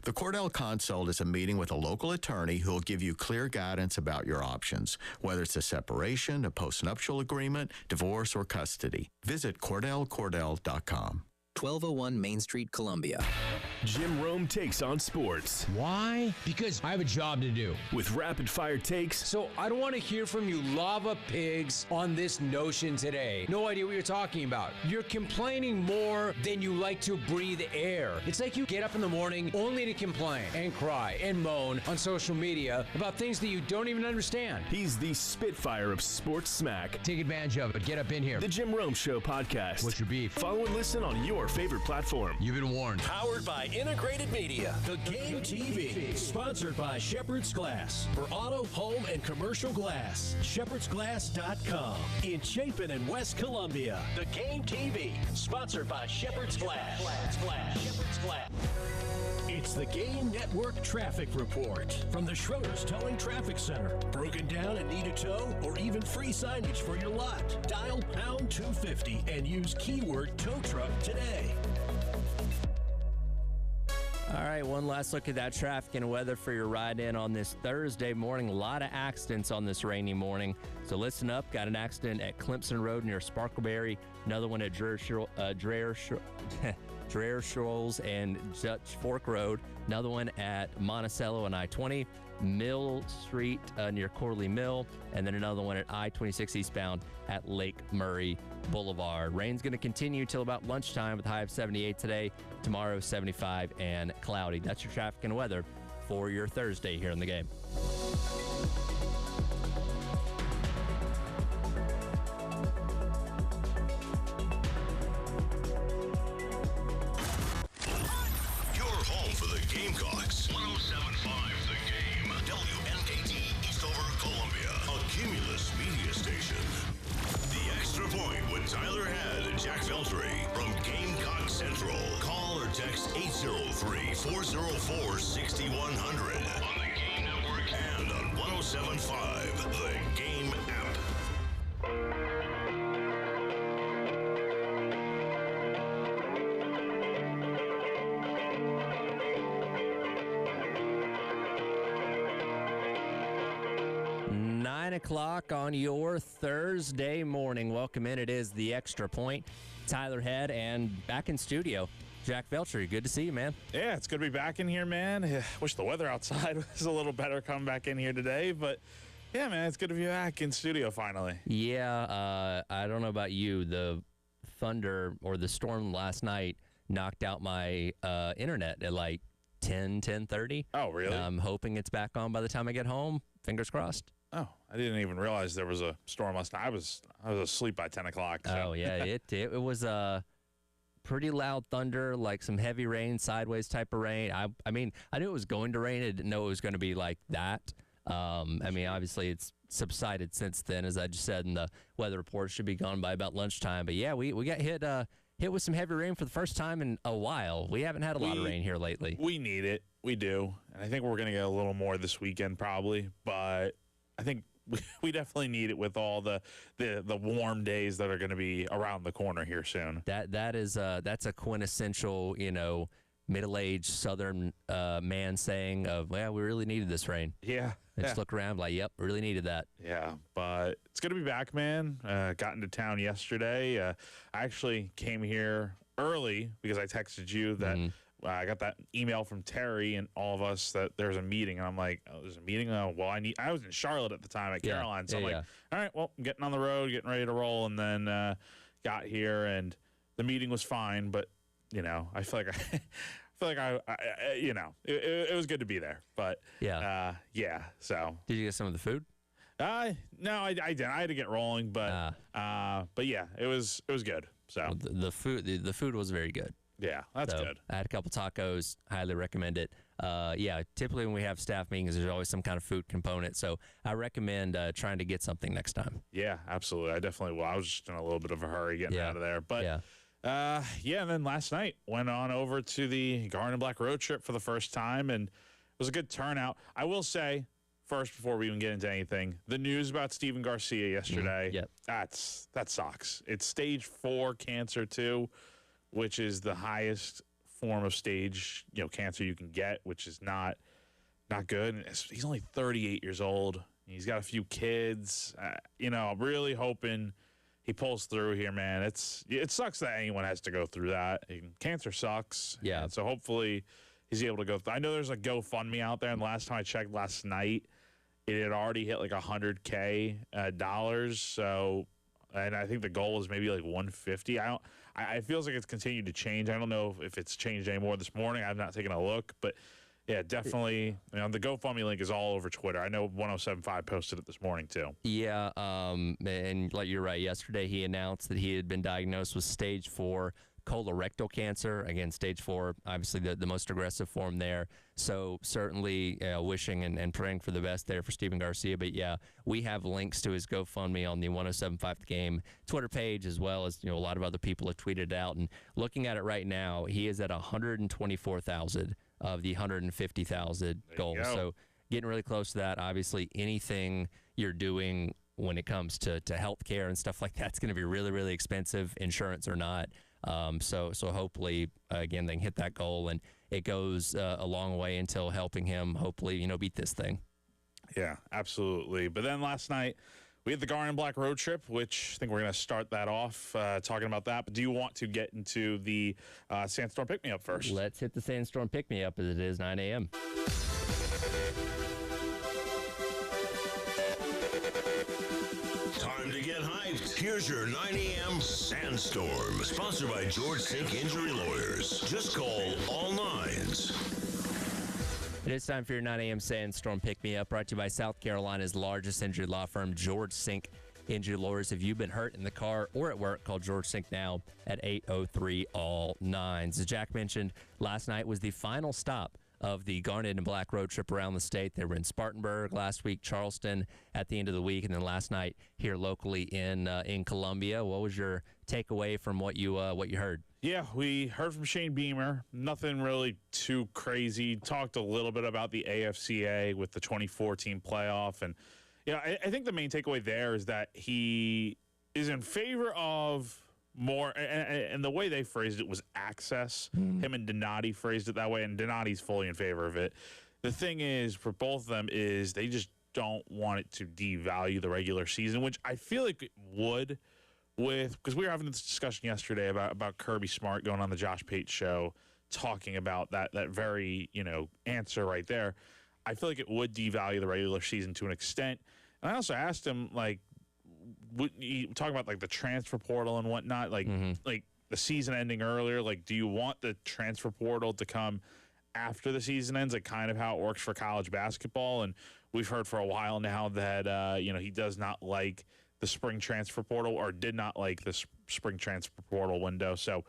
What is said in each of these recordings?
The Cordell Consult is a meeting with a local attorney who will give you clear guidance about your options, whether it's a separation, a postnuptial agreement, divorce, or custody. Visit CordellCordell.com. 1201 Main Street, Columbia. Jim Rome takes on sports. Why? Because I have a job to do. With rapid-fire takes. So I don't want to hear from you lava pigs on this notion today. No idea what you're talking about. You're complaining more than you like to breathe air. It's like you get up in the morning only to complain and cry and moan on social media about things that you don't even understand. He's the Spitfire of sports smack. Take advantage of it. Get up in here. The Jim Rome Show podcast. What's your beef? Follow and listen on your favorite platform. You've been warned. Powered by Integrated Media. The Game TV. Sponsored by Shepherd's Glass. For auto, home, and commercial glass. ShepherdsGlass.com. In Chapin and West Columbia. The Game TV. Sponsored by Shepherd's Glass. Shepherd's Glass. It's the Game Network Traffic Report from the Schroeder's Towing Traffic Center. Broken down and need a tow or even free signage for your lot? Dial pound 250 and use keyword tow truck today. All right, one last look at that traffic and weather for your ride in on this Thursday morning. A lot of accidents on this rainy morning. So listen up. Got an accident at Clemson Road near Sparkleberry. Another one at Dreher Shoals and Dutch Fork Road. Another one at Monticello and I-20. Mill Street near Corley Mill. And then another one at I-26 eastbound at Lake Murray Boulevard. Rain's going to continue till about lunchtime with a high of 78 today. Tomorrow, 75 and cloudy. That's your traffic and weather for your Thursday here in the game. Your home for the Gamecocks. 107.5 The Game. WNKT Eastover, Columbia. A Cumulus media station. The Extra Point with Tyler Head and Jack Veltri from Gamecock Central. Call or text 803-404-6100 on the Game Network and on 107.5 The Game app. 9 o'clock on your Thursday morning. Welcome in. It is The Extra Point. Tyler Head and back in studio, Jack Veltri. Good to see you, man. Yeah, it's good to be back in here, man. Wish the weather outside was a little better coming back in here today, but yeah, man, it's good to be back in studio finally. Yeah, I don't know about you. The thunder or the storm last night knocked out my internet at like 10:30. Oh, really? I'm hoping it's back on by the time I get home. Fingers crossed. Oh, I didn't even realize there was a storm last night. I was asleep by 10 o'clock. So. Oh, yeah, it was pretty loud thunder, like some heavy rain, sideways type of rain. I mean, I knew it was going to rain. I didn't know it was going to be like that. I mean, obviously it's subsided since then, as I just said, and the weather report should be gone by about lunchtime. But yeah, we got hit with some heavy rain for the first time in a while. We haven't had a lot of rain here lately. We need it. We do. And I think we're going to get a little more this weekend probably, but I think we definitely need it with all the warm days that are going to be around the corner here soon. That's a quintessential, middle-aged Southern man saying of, well, we really needed this rain. Yeah. Just look around like, yep, really needed that. Yeah, but it's good to be back, man. Got into town yesterday. I actually came here early because I texted you that I got that email from Terry and all of us that there's a meeting. And I'm like, oh, there's a meeting? Oh, well, I was in Charlotte at the time at Caroline. So I'm like, all right, well, I'm getting on the road, getting ready to roll. And then got here and the meeting was fine. But, I feel like it was good to be there. But, so. Did you get some of the food? No, I didn't. I had to get rolling. But yeah, it was good. So well, the food was very good. Yeah, that's good. I had a couple tacos. Highly recommend it. Typically when we have staff meetings, there's always some kind of food component. So I recommend trying to get something next time. Yeah, absolutely. I definitely will. I was just in a little bit of a hurry getting out of there. But, and then last night went on over to the Garden Black road trip for the first time, and it was a good turnout. I will say, first, before we even get into anything, the news about Steven Garcia yesterday, that sucks. It's stage 4 cancer, too, which is the highest form of stage, cancer you can get, which is not good. And he's only 38 years old. He's got a few kids. I'm really hoping he pulls through here, man. It sucks that anyone has to go through that. Cancer sucks. Yeah. And so hopefully he's able to go through. I know there's a GoFundMe out there, and the last time I checked last night, it had already hit like $100K dollars. So, and I think the goal is maybe like 150. It feels like it's continued to change. I don't know if it's changed anymore this morning. I've not taken a look, but yeah, definitely. The GoFundMe link is all over Twitter. I know 107.5 posted it this morning too. Yeah, and like you're right. Yesterday he announced that he had been diagnosed with stage 4 colorectal cancer. Again, stage 4, obviously the most aggressive form there. So certainly wishing and praying for the best there for Steven Garcia. But yeah, we have links to his GoFundMe on the 107.5 The Game Twitter page, as well as a lot of other people have tweeted it out. And looking at it right now, he is at 124,000 of the 150,000 goal. So getting really close to that. Obviously, anything you're doing when it comes to healthcare and stuff like that's going to be really, really expensive, insurance or not. So hopefully, again, they can hit that goal, and it goes a long way until helping him hopefully, beat this thing. Yeah, absolutely. But then last night, we had the Garnet and Black road trip, which I think we're going to start that off talking about that. But do you want to get into the Sandstorm Pick-Me-Up first? Let's hit the Sandstorm Pick-Me-Up as it is 9 a.m. Time to get hyped. Here's your 9 a.m. Sandstorm, sponsored by George Sink Injury Lawyers. Just call all nines. It is time for your 9 a.m. Sandstorm Pick-Me-Up, brought to you by South Carolina's largest injury law firm, George Sink Injury Lawyers. If you've been hurt in the car or at work, call George Sink now at 803-ALL-9s. As Jack mentioned, last night was the final stop of the Garnet and Black road trip around the state. They were in Spartanburg last week, Charleston at the end of the week, and then last night here locally in Columbia. What was your takeaway from what you heard? Yeah, we heard from Shane Beamer. Nothing really too crazy. Talked a little bit about the AFCA with the 2014 playoff. And, I think the main takeaway there is that he is in favor of more, and the way they phrased it was access. Him and Donati phrased it that way, and Donati's fully in favor of it. The thing is, for both of them, is they just don't want it to devalue the regular season, which I feel like it would. Because we were having this discussion yesterday about Kirby Smart going on the Josh Pate show, talking about that very answer right there. I feel like it would devalue the regular season to an extent. And I also asked him, like, would you talk about like the transfer portal and whatnot, like the season ending earlier? Like, do you want the transfer portal to come after the season ends? Like, kind of how it works for college basketball. And we've heard for a while now that he does not like the spring transfer portal, or did not like the spring transfer portal window. So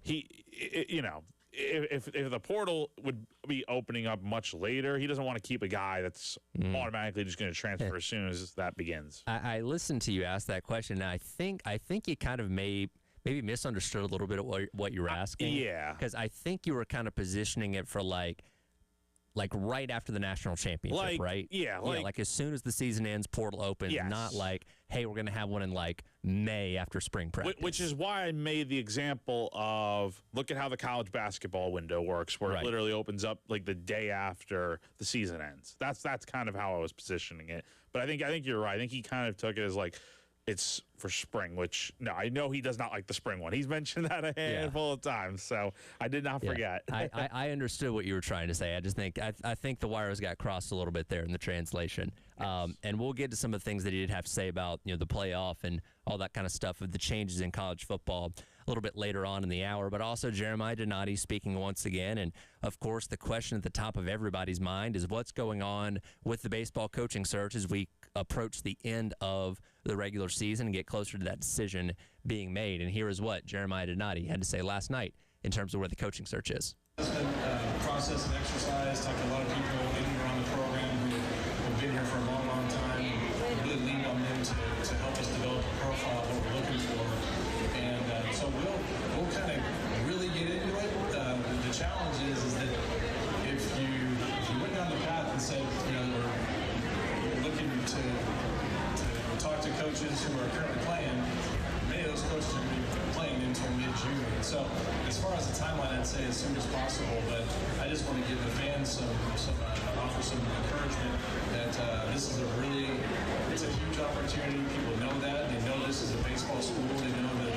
if the portal would be opening up much later, he doesn't want to keep a guy that's automatically just going to transfer as soon as that begins. I listened to you ask that question, and I think you kind of maybe misunderstood a little bit of what you were asking. Yeah. Because I think you were kind of positioning it for like right after the national championship, right? Yeah. Like as soon as the season ends, portal opens, not like, hey, we're going to have one in like May after spring practice. Which is why I made the example of, look at how the college basketball window works, where it literally opens up like the day after the season ends. That's kind of how I was positioning it. But I think you're right. I think he kind of took it as like, it's for spring, which, no, I know he does not like the spring one. He's mentioned that a handful of times, so I did not forget. I understood what you were trying to say. I just think I think the wires got crossed a little bit there in the translation. Yes. And we'll get to some of the things that he did have to say about the playoff and all that kind of stuff, of the changes in college football a little bit later on in the hour. But also Jeremiah Donati speaking once again. And, of course, the question at the top of everybody's mind is what's going on with the baseball coaching search as we approach the end of the regular season and get closer to that decision being made. And here is what Jeremiah Donati had to say last night in terms of where the coaching search is. It's been a process and exercise. Talked to a lot of people in and around the program who have been here for a long, long time. And really leaned on them to help us develop a profile of what we're looking for. And so we'll kind of really get into it. The challenge is that if you went down the path and said, we're looking to talk to coaches who are currently playing, many of those coaches are going to be playing until mid June. And so as far as the timeline, I'd say as soon as possible, but I just want to give the fans offer some encouragement that this is it's a huge opportunity. People know that. They know this is a baseball school. They know the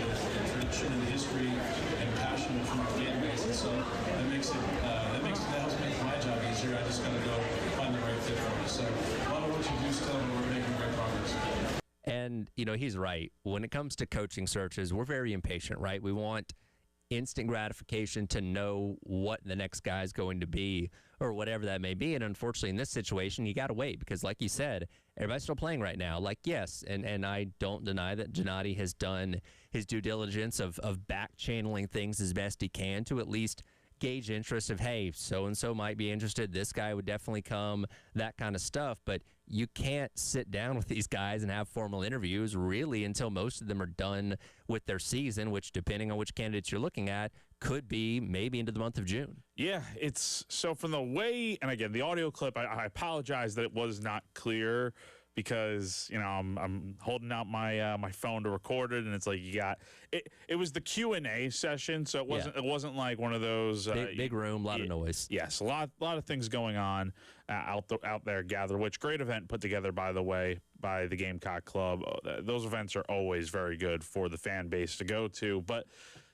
tradition and history and passion from our fan base. And so that helps make my job easier. I just got to go find the right fit for me. So a lot of work to do still, but we're making great progress. And, he's right. When it comes to coaching searches, we're very impatient, right? We want instant gratification to know what the next guy is going to be or whatever that may be. And unfortunately, in this situation, you got to wait because, like you said, everybody's still playing right now. Like, yes, and I don't deny that Gennady has done his due diligence of back-channeling things as best he can to at least gauge interest of, hey, so-and-so might be interested. This guy would definitely come, that kind of stuff. But you can't sit down with these guys and have formal interviews really until most of them are done with their season, which, depending on which candidates you're looking at, could be maybe into the month of June. Yeah, it's so from the way, and again, the audio clip, I apologize that it was not clear because, I'm holding out my phone to record it, and it's like it was the Q&A session, so it wasn't like one of those big room, a lot of noise. Yes, a lot of things going on out there. Which great event put together, by the way, by the Gamecock Club. Those events are always very good for the fan base to go to. But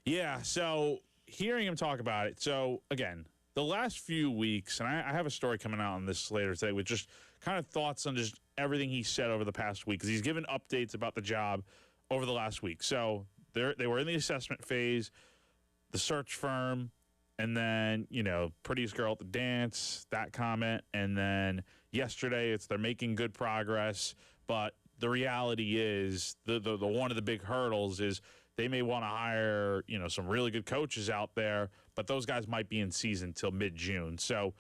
yeah, so hearing him talk about it. So again, the last few weeks, and I have a story coming out on this later today with just kind of thoughts on just everything he said over the past week, because he's given updates about the job over the last week. So they were in the assessment phase, the search firm, and then, prettiest girl at the dance, that comment. And then yesterday they're making good progress. But the reality is the one of the big hurdles is they may want to hire, some really good coaches out there, but those guys might be in season till mid-June. So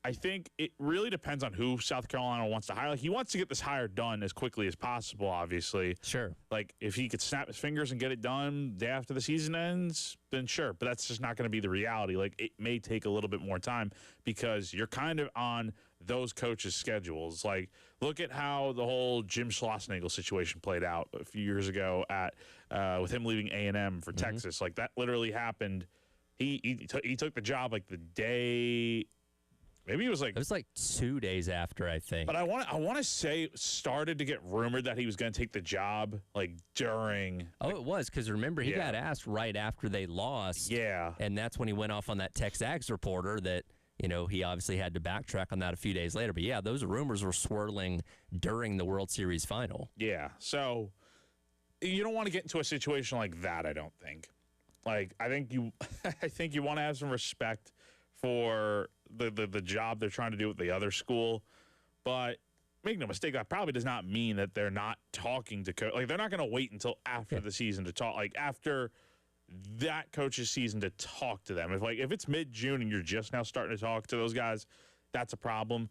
I think it really depends on who South Carolina wants to hire. Like, he wants to get this hire done as quickly as possible, obviously. Sure. Like, if he could snap his fingers and get it done day after the season ends, then sure. But that's just not going to be the reality. Like, it may take a little bit more time because you're kind of on those coaches' schedules. Like, look at how the whole Jim Schlossnagle situation played out a few years ago with him leaving A&M for Texas. Like, that literally happened. He took the job like the day. Maybe it was like 2 days after, I think. But I want to say it started to get rumored that he was going to take the job like during. Oh, it was, because remember, he got asked right after they lost. Yeah. And that's when he went off on that Tex-Ags reporter that, he obviously had to backtrack on that a few days later. But yeah, those rumors were swirling during the World Series final. Yeah. So you don't want to get into a situation like that, I don't think. Like, I think you want to have some respect for the job they're trying to do with the other school, but make no mistake, that probably does not mean that they're not talking to coach. Like, they're not going to wait until after the season to talk. Like, after that coach's season to talk to them. If it's mid-June and you're just now starting to talk to those guys, that's a problem.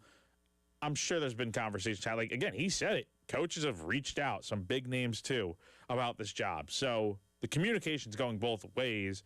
I'm sure there's been conversations. Like, again, he said it. Coaches have reached out, some big names too, about this job. So the communication's going both ways.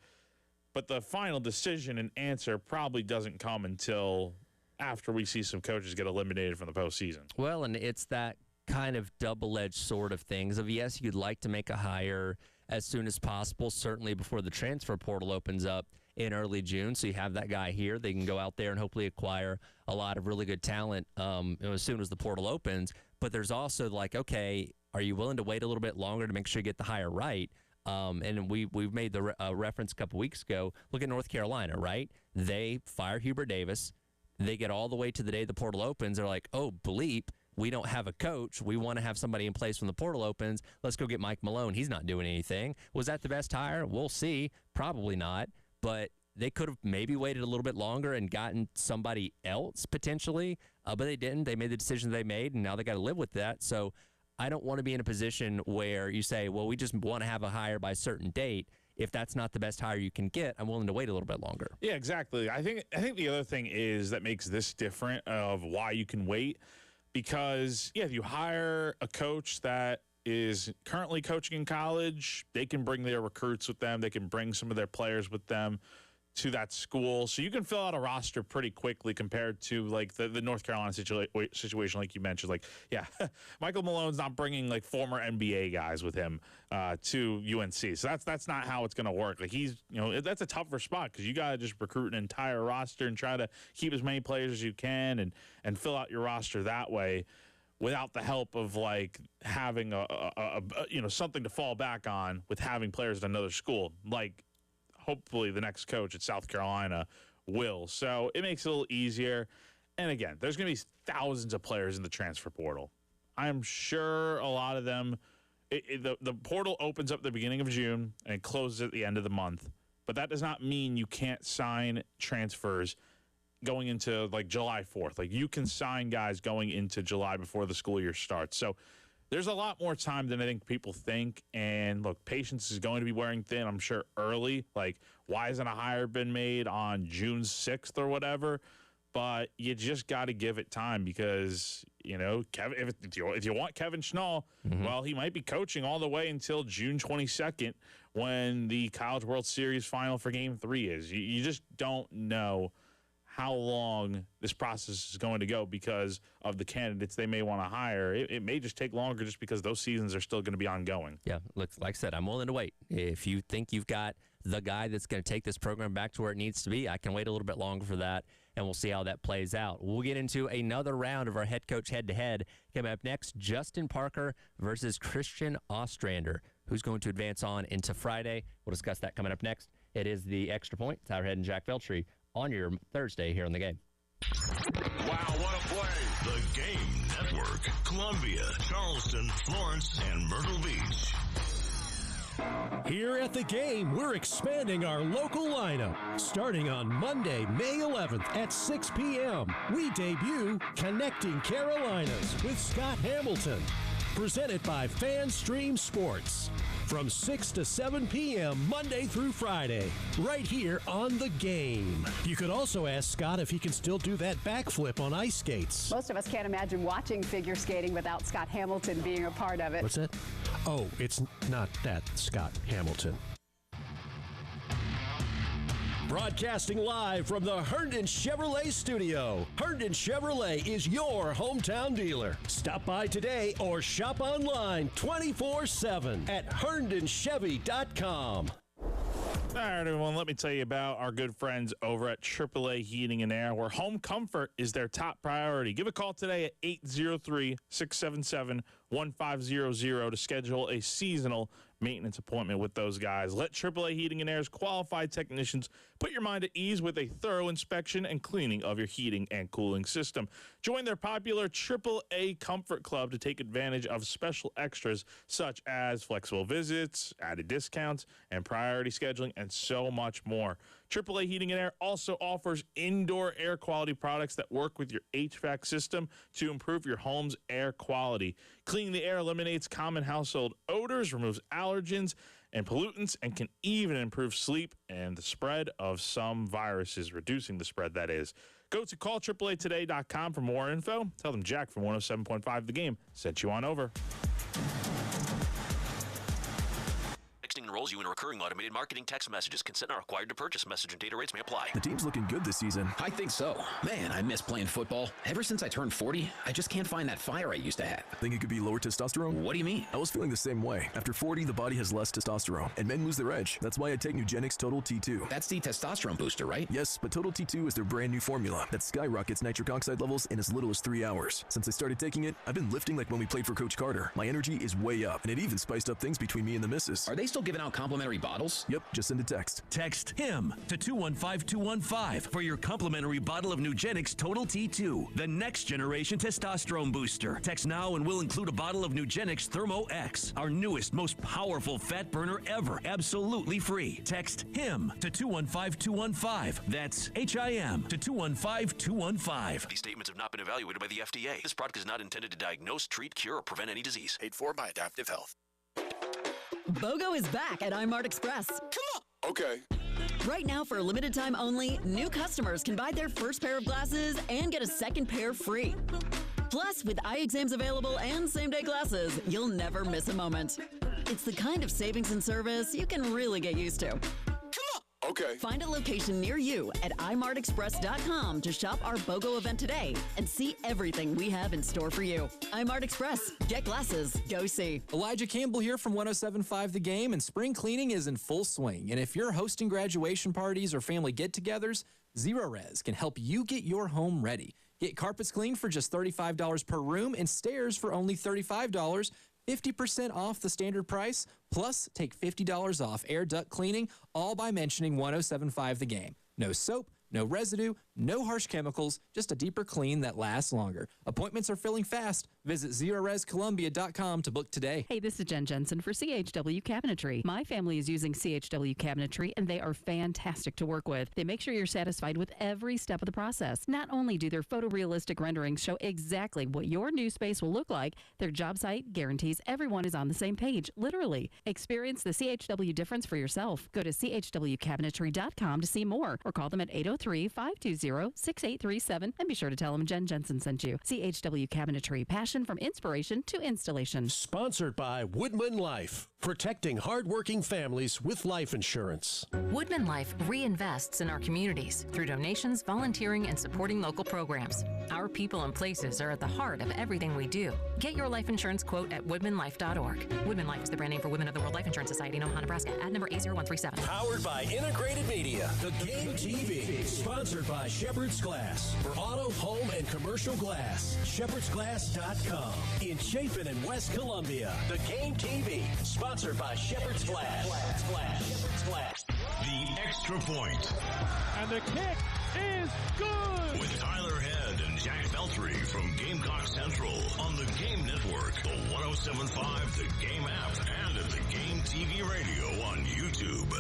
But the final decision and answer probably doesn't come until after we see some coaches get eliminated from the postseason. Well, and it's that kind of double-edged sort of things of, yes, you'd like to make a hire as soon as possible, certainly before the transfer portal opens up in early June. So you have that guy here. They can go out there and hopefully acquire a lot of really good talent as soon as the portal opens. But there's also like, okay, are you willing to wait a little bit longer to make sure you get the hire right? And we've made the reference a couple weeks ago. Look at North Carolina, right? They fire Hubert Davis. They get all the way to the day the portal opens. They're like, oh, bleep, we don't have a coach. We want to have somebody in place when the portal opens. Let's go get Mike Malone. He's not doing anything. Was that the best hire? We'll see. Probably not. But they could have maybe waited a little bit longer and gotten somebody else potentially. But they didn't. They made the decision they made, and now they got to live with that. So I don't want to be in a position where you say, well, we just want to have a hire by a certain date. If that's not the best hire you can get, I'm willing to wait a little bit longer. Yeah, exactly. I think the other thing is that makes this different of why you can wait, because, if you hire a coach that is currently coaching in college, they can bring their recruits with them. They can bring some of their players with them. to that school. So you can fill out a roster pretty quickly compared to like the North Carolina situation, like you mentioned. Like, yeah, Michael Malone's not bringing like former NBA guys with him to UNC. So that's not how it's going to work. Like that's a tougher spot because you got to just recruit an entire roster and try to keep as many players as you can and fill out your roster that way without the help of like having a something to fall back on with having players at another school. Like, hopefully the next coach at South Carolina will. So it makes it a little easier. And again, there's going to be thousands of players in the transfer portal. I'm sure a lot of them, the portal opens up at the beginning of June and closes at the end of the month. But that does not mean you can't sign transfers going into like July 4th. Like you can sign guys going into July before the school year starts. So there's a lot more time than I think people think. And look, patience is going to be wearing thin, I'm sure, early. Like, why hasn't a hire been made on June 6th or whatever? But you just got to give it time because, Kevin, if you want Kevin Schnall, well, he might be coaching all the way until June 22nd when the College World Series final for Game 3 is. You just don't know how long this process is going to go because of the candidates they may want to hire. It may just take longer just because those seasons are still going to be ongoing. Yeah, look, like I said, I'm willing to wait. If you think you've got the guy that's going to take this program back to where it needs to be, I can wait a little bit longer for that, and we'll see how that plays out. We'll get into another round of our head coach head-to-head. Coming up next, Justin Parker versus Christian Ostrander. Who's going to advance on into Friday? We'll discuss that coming up next. It is the Extra Point. Tyler Head and Jack Veltri on your Thursday here on The Game. Wow, what a play. The Game Network. Columbia, Charleston, Florence, and Myrtle Beach. Here at The Game, we're expanding our local lineup. Starting on Monday, May 11th at 6 p.m., we debut Connecting Carolinas with Scott Hamilton. Presented by FanStream Sports. From 6 to 7 p.m. Monday through Friday, right here on The Game. You could also ask Scott if he can still do that backflip on ice skates. Most of us can't imagine watching figure skating without Scott Hamilton being a part of it. What's that? Oh, it's not that Scott Hamilton. Broadcasting live from the Herndon Chevrolet studio. Herndon Chevrolet is your hometown dealer. Stop by today or shop online 24/7 at herndonchevy.com. All right, everyone, let me tell you about our good friends over at AAA Heating and Air, where home comfort is their top priority. Give a call today at 803-677-1500 to schedule a seasonal maintenance appointment with those guys. Let AAA Heating and Air's qualified technicians put your mind at ease with a thorough inspection and cleaning of your heating and cooling system. Join their popular AAA Comfort Club to take advantage of special extras such as flexible visits, added discounts, and priority scheduling, and so much more. AAA Heating and Air also offers indoor air quality products that work with your HVAC system to improve your home's air quality. Cleaning the air eliminates common household odors, removes allergens and pollutants, and can even improve sleep and the spread of some viruses, reducing the spread, that is. Go to callAAAtoday.com for more info. Tell them Jack from 107.5 The Game sent you on over. Texting enrolls you in recurring automated marketing text messages. Consent not required to purchase. Message and data rates may apply. The team's looking good this season. I think so. Man, I miss playing football. Ever since I turned 40, I just can't find that fire I used to have. Think it could be lower testosterone? What do you mean? I was feeling the same way. After 40, the body has less testosterone, and men lose their edge. That's why I take Nugenix Total T2. That's the testosterone booster, right? Yes, but Total T2 is their brand new formula that skyrockets nitric oxide levels in as little as 3 hours. Since I started taking it, I've been lifting like when we played for Coach Carter. My energy is way up, and it even spiced up things between me and the missus. Are they still giving out complimentary bottles? Yep, just send a text. Text HIM to 215-215 for your complimentary bottle of Nugenix Total T2, the next generation testosterone booster. Text now and we'll include a bottle of Nugenix Thermo X, our newest, most powerful fat burner ever, absolutely free. Text HIM to 215-215. That's HIM to 215-215. These statements have not been evaluated by the FDA. This product is not intended to diagnose, treat, cure, or prevent any disease. Paid for by Adaptive Health. BOGO is back at iMart Express. Come on. Okay. Right now, for a limited time only, new customers can buy their first pair of glasses and get a second pair free. Plus, with eye exams available and same-day glasses, you'll never miss a moment. It's the kind of savings and service you can really get used to. Come on. Okay. Find a location near you at imartexpress.com to shop our BOGO event today and see everything we have in store for you. iMart Express. Get glasses. Go see. Elijah Campbell here from 107.5 The Game, and spring cleaning is in full swing. And if you're hosting graduation parties or family get-togethers, Zero Res can help you get your home ready. Get carpets cleaned for just $35 per room and stairs for only $35, 50% off the standard price, plus take $50 off air duct cleaning, all by mentioning 107.5 The Game. No soap, no residue, no harsh chemicals, just a deeper clean that lasts longer. Appointments are filling fast. Visit ZeroResColumbia.com to book today. Hey, this is Jen Jensen for CHW Cabinetry. My family is using CHW Cabinetry, and they are fantastic to work with. They make sure you're satisfied with every step of the process. Not only do their photorealistic renderings show exactly what your new space will look like, their job site guarantees everyone is on the same page, literally. Experience the CHW difference for yourself. Go to chwcabinetry.com to see more, or call them at 803-520-6837, and be sure to tell them Jen Jensen sent you. CHW Cabinetry, passion from inspiration to installation. Sponsored by Woodman Life, protecting hardworking families with life insurance. Woodman Life reinvests in our communities through donations, volunteering, and supporting local programs. Our people and places are at the heart of everything we do. Get your life insurance quote at woodmanlife.org. Woodman Life is the brand name for Women of the World Life Insurance Society in Omaha, Nebraska. Ad number A0137. Powered by Integrated Media. The Game TV. Sponsored by Shepherd's Glass. For auto, home, and commercial glass. ShepherdsGlass.com. In Chapin and West Columbia. The Game TV. Sponsored by Shepherd's Glass. Shepherd's Glass. The Extra Point. And the kick is good! With Tyler Head and Jack Beltry from Gamecock Central on the Game Network, the 107.5 The Game app, and at the Game TV radio on YouTube.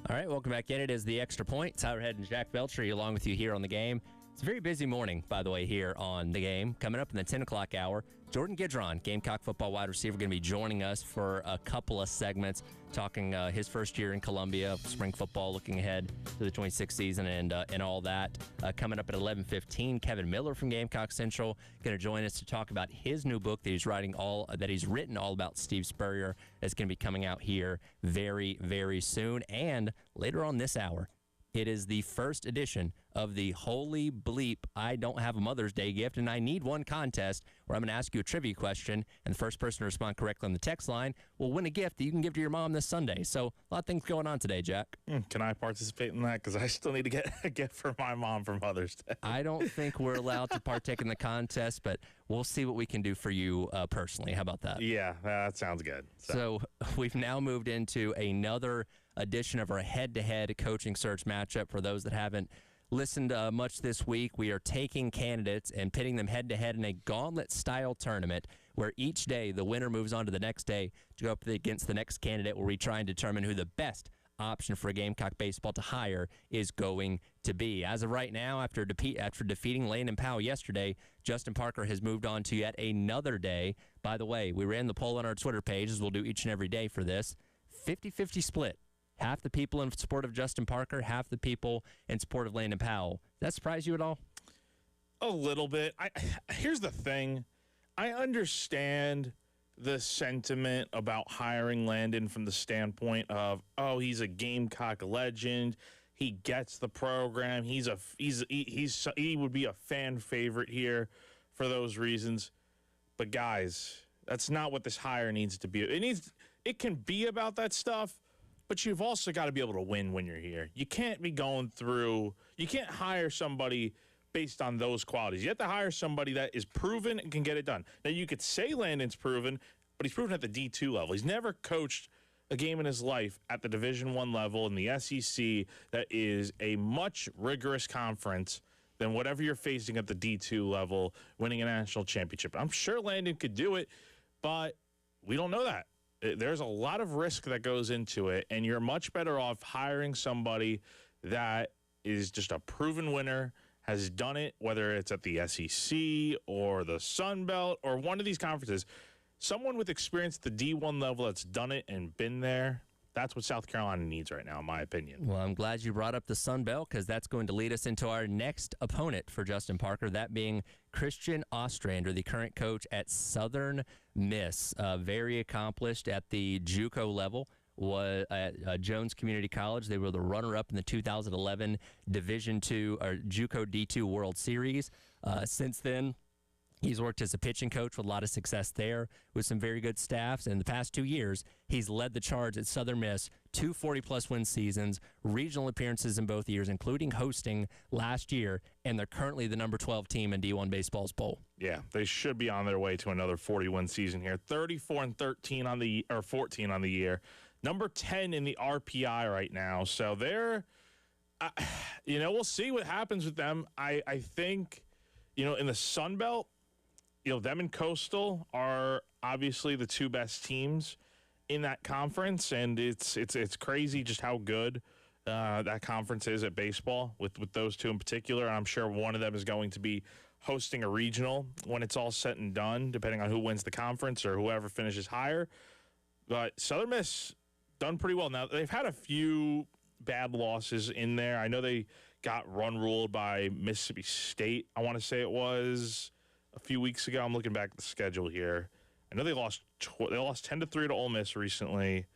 All right, welcome back in. It is the Extra Point. Tyler Head and Jack Beltry along with you here on the Game. It's a very busy morning, by the way, here on the Game. Coming up in the 10 o'clock hour, Jordon Gidron, Gamecock football wide receiver, going to be joining us for a couple of segments, talking his first year in Columbia, spring football, looking ahead to the 26th season and all that. Coming up at 11:15, Kevin Miller from Gamecock Central going to join us to talk about his new book that he's written all about Steve Spurrier. That's going to be coming out here very, very soon. And later on this hour, it is the first edition of the Holy Bleep I Don't Have a Mother's Day Gift and I Need One contest, where I'm going to ask you a trivia question, and the first person to respond correctly on the text line will win a gift that you can give to your mom this Sunday. So a lot of things going on today, Jack. Can I participate in that? Because I still need to get a gift for my mom for Mother's Day. I don't think we're allowed to partake in the contest, but we'll see what we can do for you personally. How about that? Yeah, that sounds good. So we've now moved into another edition of our head-to-head coaching search matchup. For those that haven't listened much this week, we are taking candidates and pitting them head-to-head in a gauntlet-style tournament where each day the winner moves on to the next day to go up against the next candidate, where we try and determine who the best option for Gamecock baseball to hire is going to be. As of right now, after defeating Lane and Powell yesterday, Justin Parker has moved on to yet another day. By the way, we ran the poll on our Twitter page, as we'll do each and every day for this. 50-50 split. Half the people in support of Justin Parker, half the people in support of Landon Powell. Does that surprise you at all? A little bit. Here's the thing. I understand the sentiment about hiring Landon from the standpoint of, oh, he's a Gamecock legend. He gets the program. He would be a fan favorite here for those reasons. But guys, that's not what this hire needs to be. It can be about that stuff, but you've also got to be able to win when you're here. You can't be you can't hire somebody based on those qualities. You have to hire somebody that is proven and can get it done. Now, you could say Landon's proven, but he's proven at the D2 level. He's never coached a game in his life at the Division I level in the SEC that is a much rigorous conference than whatever you're facing at the D2 level, winning a national championship. I'm sure Landon could do it, but we don't know that. There's a lot of risk that goes into it, and you're much better off hiring somebody that is just a proven winner, has done it, whether it's at the SEC or the Sun Belt or one of these conferences. Someone with experience at the D1 level that's done it and been there. That's what South Carolina needs right now, in my opinion. Well, I'm glad you brought up the Sun Belt, because that's going to lead us into our next opponent for Justin Parker, that being Christian Ostrander, the current coach at Southern Miss. Very accomplished at the JUCO level. was at Jones Community College. They were the runner-up in the 2011 Division II or JUCO D2 World Series. Since then, he's worked as a pitching coach with a lot of success there with some very good staffs. And in the past 2 years, he's led the charge at Southern Miss, 2 40-plus win seasons, regional appearances in both years, including hosting last year, and they're currently the number 12 team in D1 Baseball's bowl. Yeah, they should be on their way to another 40-win season here. 34-13 on the or 14 on the year, number 10 in the RPI right now. So they're, we'll see what happens with them. I think, in the Sun Belt, them and Coastal are obviously the two best teams in that conference, and it's crazy just how good that conference is at baseball with those two in particular. And I'm sure one of them is going to be hosting a regional when it's all said and done, depending on who wins the conference or whoever finishes higher. But Southern Miss done pretty well. Now, they've had a few bad losses in there. I know they got run-ruled by Mississippi State, I want to say it was a few weeks ago. I'm looking back at the schedule here. I know they lost 10-3 to Ole Miss recently.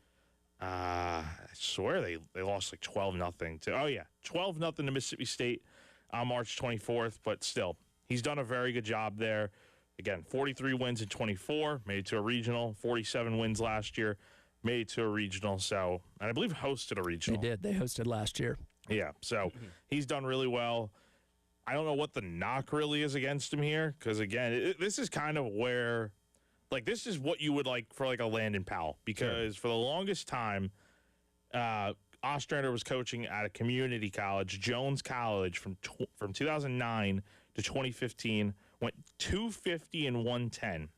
I swear they lost like 12-0 to 12-0 to Mississippi State on March 24th. But still, he's done a very good job there. Again, 43 wins in 24, made it to a regional. 47 wins last year, made it to a regional. So, and I believe hosted a regional. They did. They hosted last year. Yeah. So he's done really well. I don't know what the knock really is against him here, because, again, this is kind of where, this is what you would like for, a Landon Powell, because for the longest time, Ostrander was coaching at a community college, Jones College, from 2009 to 2015, went 250 and 110,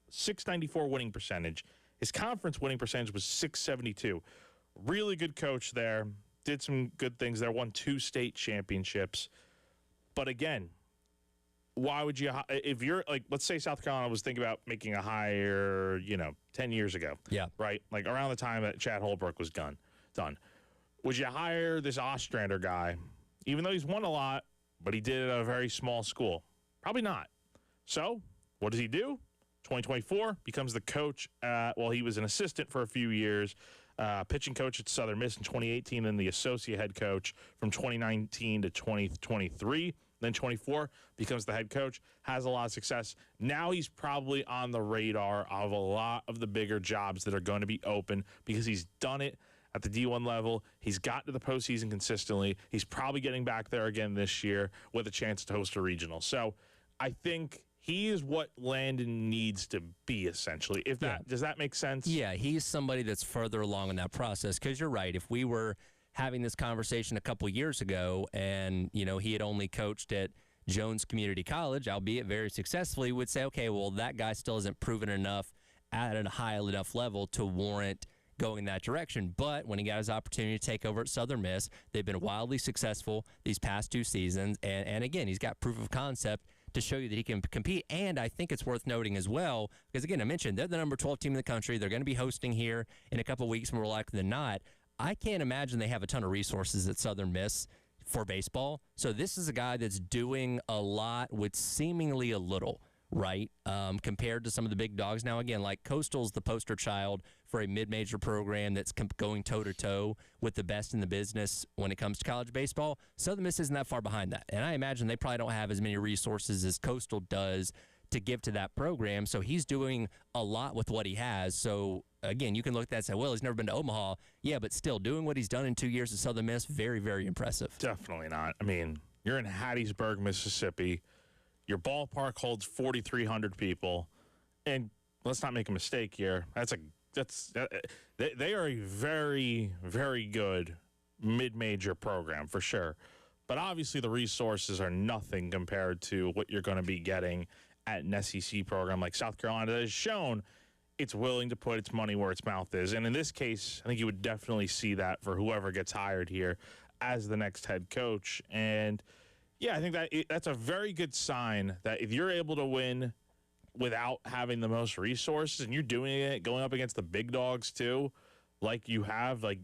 694 winning percentage. His conference winning percentage was 672. Really good coach there, did some good things there, won 2 state championships. But again, why would you, if you're let's say South Carolina was thinking about making a hire, 10 years ago. Yeah. Right? Around the time that Chad Holbrook was done. Would you hire this Ostrander guy, even though he's won a lot, but he did it at a very small school? Probably not. So, what does he do? 2024, becomes the coach. He was an assistant for a few years, pitching coach at Southern Miss in 2018, and the associate head coach from 2019 to 2023. Then 24 becomes the head coach, has a lot of success. Now he's probably on the radar of a lot of the bigger jobs that are going to be open because he's done it at the D1 level. He's got to the postseason consistently. He's probably getting back there again this year with a chance to host a regional. So I think he is what Landon needs to be, essentially. Does that make sense? Yeah, he's somebody that's further along in that process, because you're right. If we were having this conversation a couple years ago and, he had only coached at Jones Community College, albeit very successfully, would say, okay, well, that guy still hasn't proven enough at a high enough level to warrant going in that direction. But when he got his opportunity to take over at Southern Miss, they've been wildly successful these past 2 seasons. And again, he's got proof of concept to show you that he can compete. And I think it's worth noting as well, because again, I mentioned they're the number 12 team in the country. They're going to be hosting here in a couple of weeks, more likely than not. I can't imagine they have a ton of resources at Southern Miss for baseball. So this is a guy that's doing a lot with seemingly a little, right? Compared to some of the big dogs. Now, again, Coastal's the poster child for a mid-major program that's going toe-to-toe with the best in the business when it comes to college baseball. Southern Miss isn't that far behind that. And I imagine they probably don't have as many resources as Coastal does to give to that program. So he's doing a lot with what he has. So, again, you can look at that and say, well, he's never been to Omaha. Yeah, but still, doing what he's done in 2 years at Southern Miss, very, very impressive. Definitely not. I mean, you're in Hattiesburg, Mississippi. Your ballpark holds 4,300 people. And let's not make a mistake here. They are a very, very good mid-major program for sure. But obviously the resources are nothing compared to what you're going to be getting at an SEC program like South Carolina that has shown it's willing to put its money where its mouth is. And in this case, I think you would definitely see that for whoever gets hired here as the next head coach. And, yeah, I think that's a very good sign that if you're able to win without having the most resources and you're doing it, going up against the big dogs too, like you have, like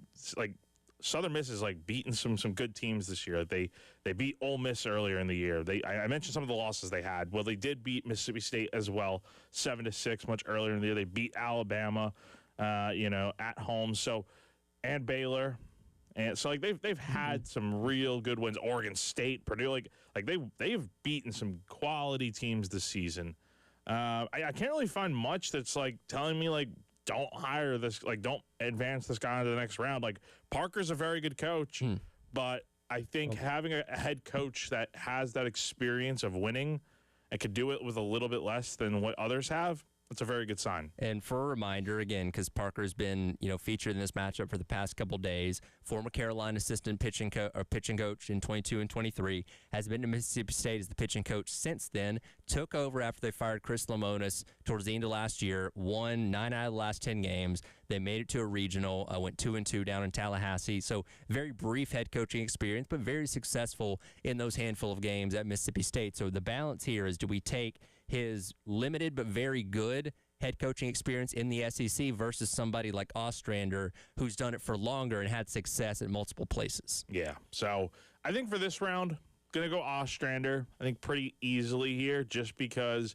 Southern Miss is beating some good teams this year. They beat Ole Miss earlier in the year. I mentioned some of the losses they had. Well, they did beat Mississippi State as well, 7-6 much earlier in the year. They beat Alabama, at home. So and Baylor. And so like they've had some real good wins. Oregon State, Purdue, like they've beaten some quality teams this season. I can't really find much that's like telling me like don't hire this, like don't advance this guy to the next round. Like Parker's a very good coach, but I think having a head coach that has that experience of winning and could do it with a little bit less than what others have, that's a very good sign. And for a reminder, again, because Parker's been featured in this matchup for the past couple days, former Carolina assistant pitching coach in 22 and 23, has been to Mississippi State as the pitching coach since then, took over after they fired Chris Lemonis towards the end of last year, won 9 out of the last 10 games. They made it to a regional, went 2-2 down in Tallahassee. So very brief head coaching experience, but very successful in those handful of games at Mississippi State. So the balance here is, do we take his limited but very good head coaching experience in the SEC versus somebody like Ostrander who's done it for longer and had success at multiple places? Yeah. So I think for this round, going to go Ostrander, I think pretty easily here, just because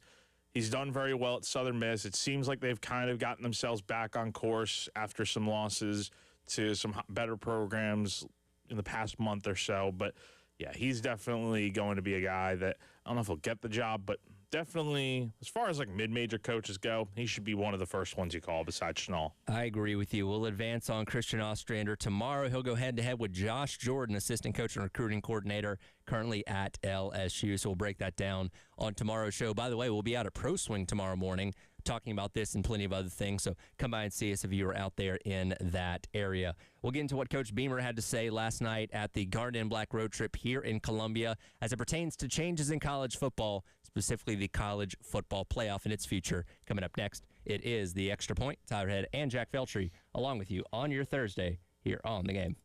he's done very well at Southern Miss. It seems like they've kind of gotten themselves back on course after some losses to some better programs in the past month or so. But, yeah, he's definitely going to be a guy that I don't know if he'll get the job, but definitely, as far as like mid-major coaches go, he should be one of the first ones you call besides Schnall. I agree with you. We'll advance on Christian Ostrander. Tomorrow he'll go head-to-head with Josh Jordon, assistant coach and recruiting coordinator, currently at LSU. So we'll break that down on tomorrow's show. By the way, we'll be out at Pro Swing tomorrow morning talking about this and plenty of other things. So come by and see us if you are out there in that area. We'll get into what Coach Beamer had to say last night at the Garden Black road trip here in Columbia as it pertains to changes in college football, specifically the college football playoff and its future. Coming up next, it is The Extra Point. Tyler Head and Jack Feltry along with you on your Thursday here on The Game.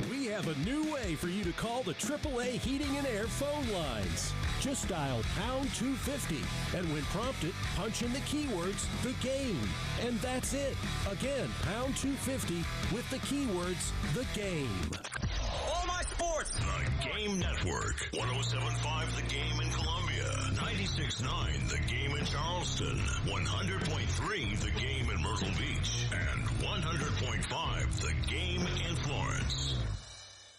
We have a new way for you to call the AAA Heating and Air phone lines. Just dial pound 250, and when prompted, punch in the keywords, the game. And that's it. Again, pound 250 with the keywords, the game. All my sports. The Game Network. 107.5 The Game in Columbia. 96.9 The Game in Charleston. 100.3 The Game in Myrtle Beach. And 100.5 The Game in Florence.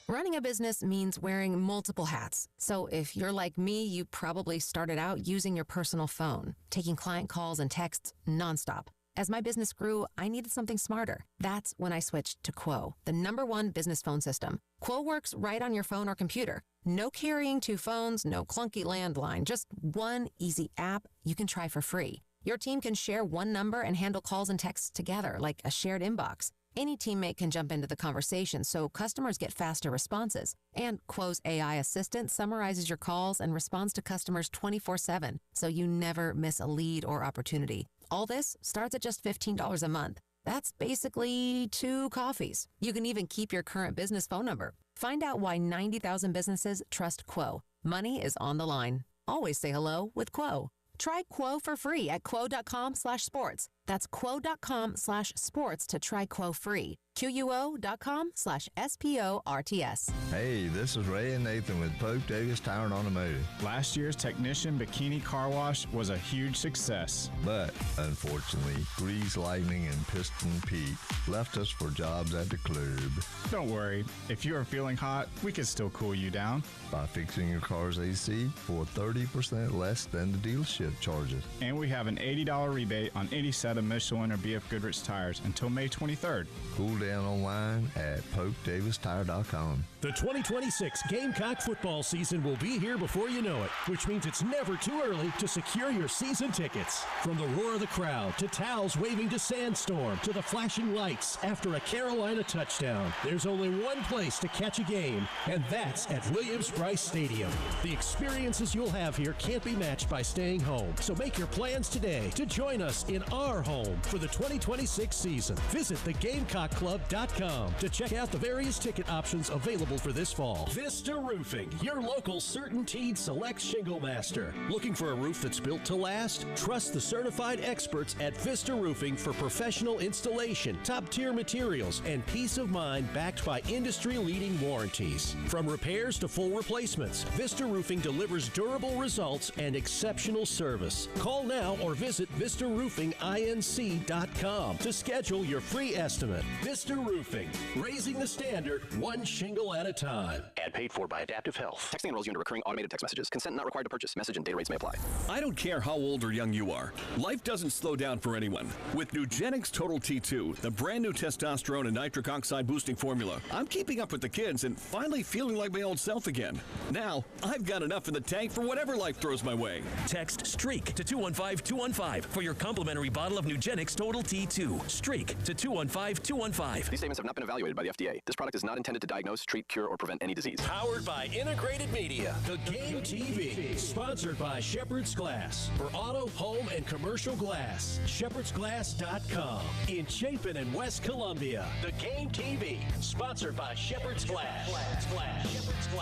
Running a business means wearing multiple hats. So if you're like me, you probably started out using your personal phone, taking client calls and texts nonstop. As my business grew, I needed something smarter. That's when I switched to Quo, the #1 business phone system. Quo works right on your phone or computer. No carrying 2 phones, no clunky landline, just one easy app you can try for free. Your team can share one number and handle calls and texts together like a shared inbox. Any teammate can jump into the conversation, so customers get faster responses. And Quo's AI assistant summarizes your calls and responds to customers 24/7, so you never miss a lead or opportunity. All this starts at just $15 a month. That's basically 2 coffees. You can even keep your current business phone number. Find out why 90,000 businesses trust Quo. Money is on the line. Always say hello with Quo. Try Quo for free at quo.com/sports. That's quo.com/sports to try Quo free. QUO.com/SPORTS. Hey, this is Ray and Nathan with Pope Davis Tire and Automotive. Last year's Technician Bikini Car Wash was a huge success. But, unfortunately, Grease Lightning and Piston Pete left us for jobs at the club. Don't worry. If you are feeling hot, we can still cool you down. By fixing your car's AC for 30% less than the dealership charges. And we have an $80 rebate on any set of Michelin or BF Goodrich tires until May 23rd. Cool down online at PopeDavisTire.com. The 2026 Gamecock football season will be here before you know it, which means it's never too early to secure your season tickets. From the roar of the crowd, to towels waving to Sandstorm, to the flashing lights after a Carolina touchdown, there's only one place to catch a game, and that's at Williams-Brice Stadium. The experiences you'll have here can't be matched by staying home, so make your plans today to join us in our home for the 2026 season. Visit thegamecockclub.com to check out the various ticket options available available for this fall. Vista Roofing, your local CertainTeed Select Shingle Master. Looking for a roof that's built to last? Trust the certified experts at Vista Roofing for professional installation, top-tier materials, and peace of mind backed by industry-leading warranties. From repairs to full replacements, Vista Roofing delivers durable results and exceptional service. Call now or visit VistaRoofingINC.com to schedule your free estimate. Vista Roofing, raising the standard one shingle at a time. Ad paid for by Adaptive Health. Texting enrolls you into recurring automated text messages. Consent not required to purchase. Message and data rates may apply. I don't care how old or young you are. Life doesn't slow down for anyone. With Nugenix Total T2, the brand new testosterone and nitric oxide boosting formula, I'm keeping up with the kids and finally feeling like my old self again. Now, I've got enough in the tank for whatever life throws my way. Text STREAK to 215-215 for your complimentary bottle of Nugenix Total T2. STREAK to 215-215. These statements have not been evaluated by the FDA. This product is not intended to diagnose, treat, cure, or prevent any disease. Powered by Integrated Media, The Game TV. Sponsored by Shepherd's Glass. For auto, home, and commercial glass. ShepherdsGlass.com. In Chapin and West Columbia. The Game TV. Sponsored by Shepherd's Glass.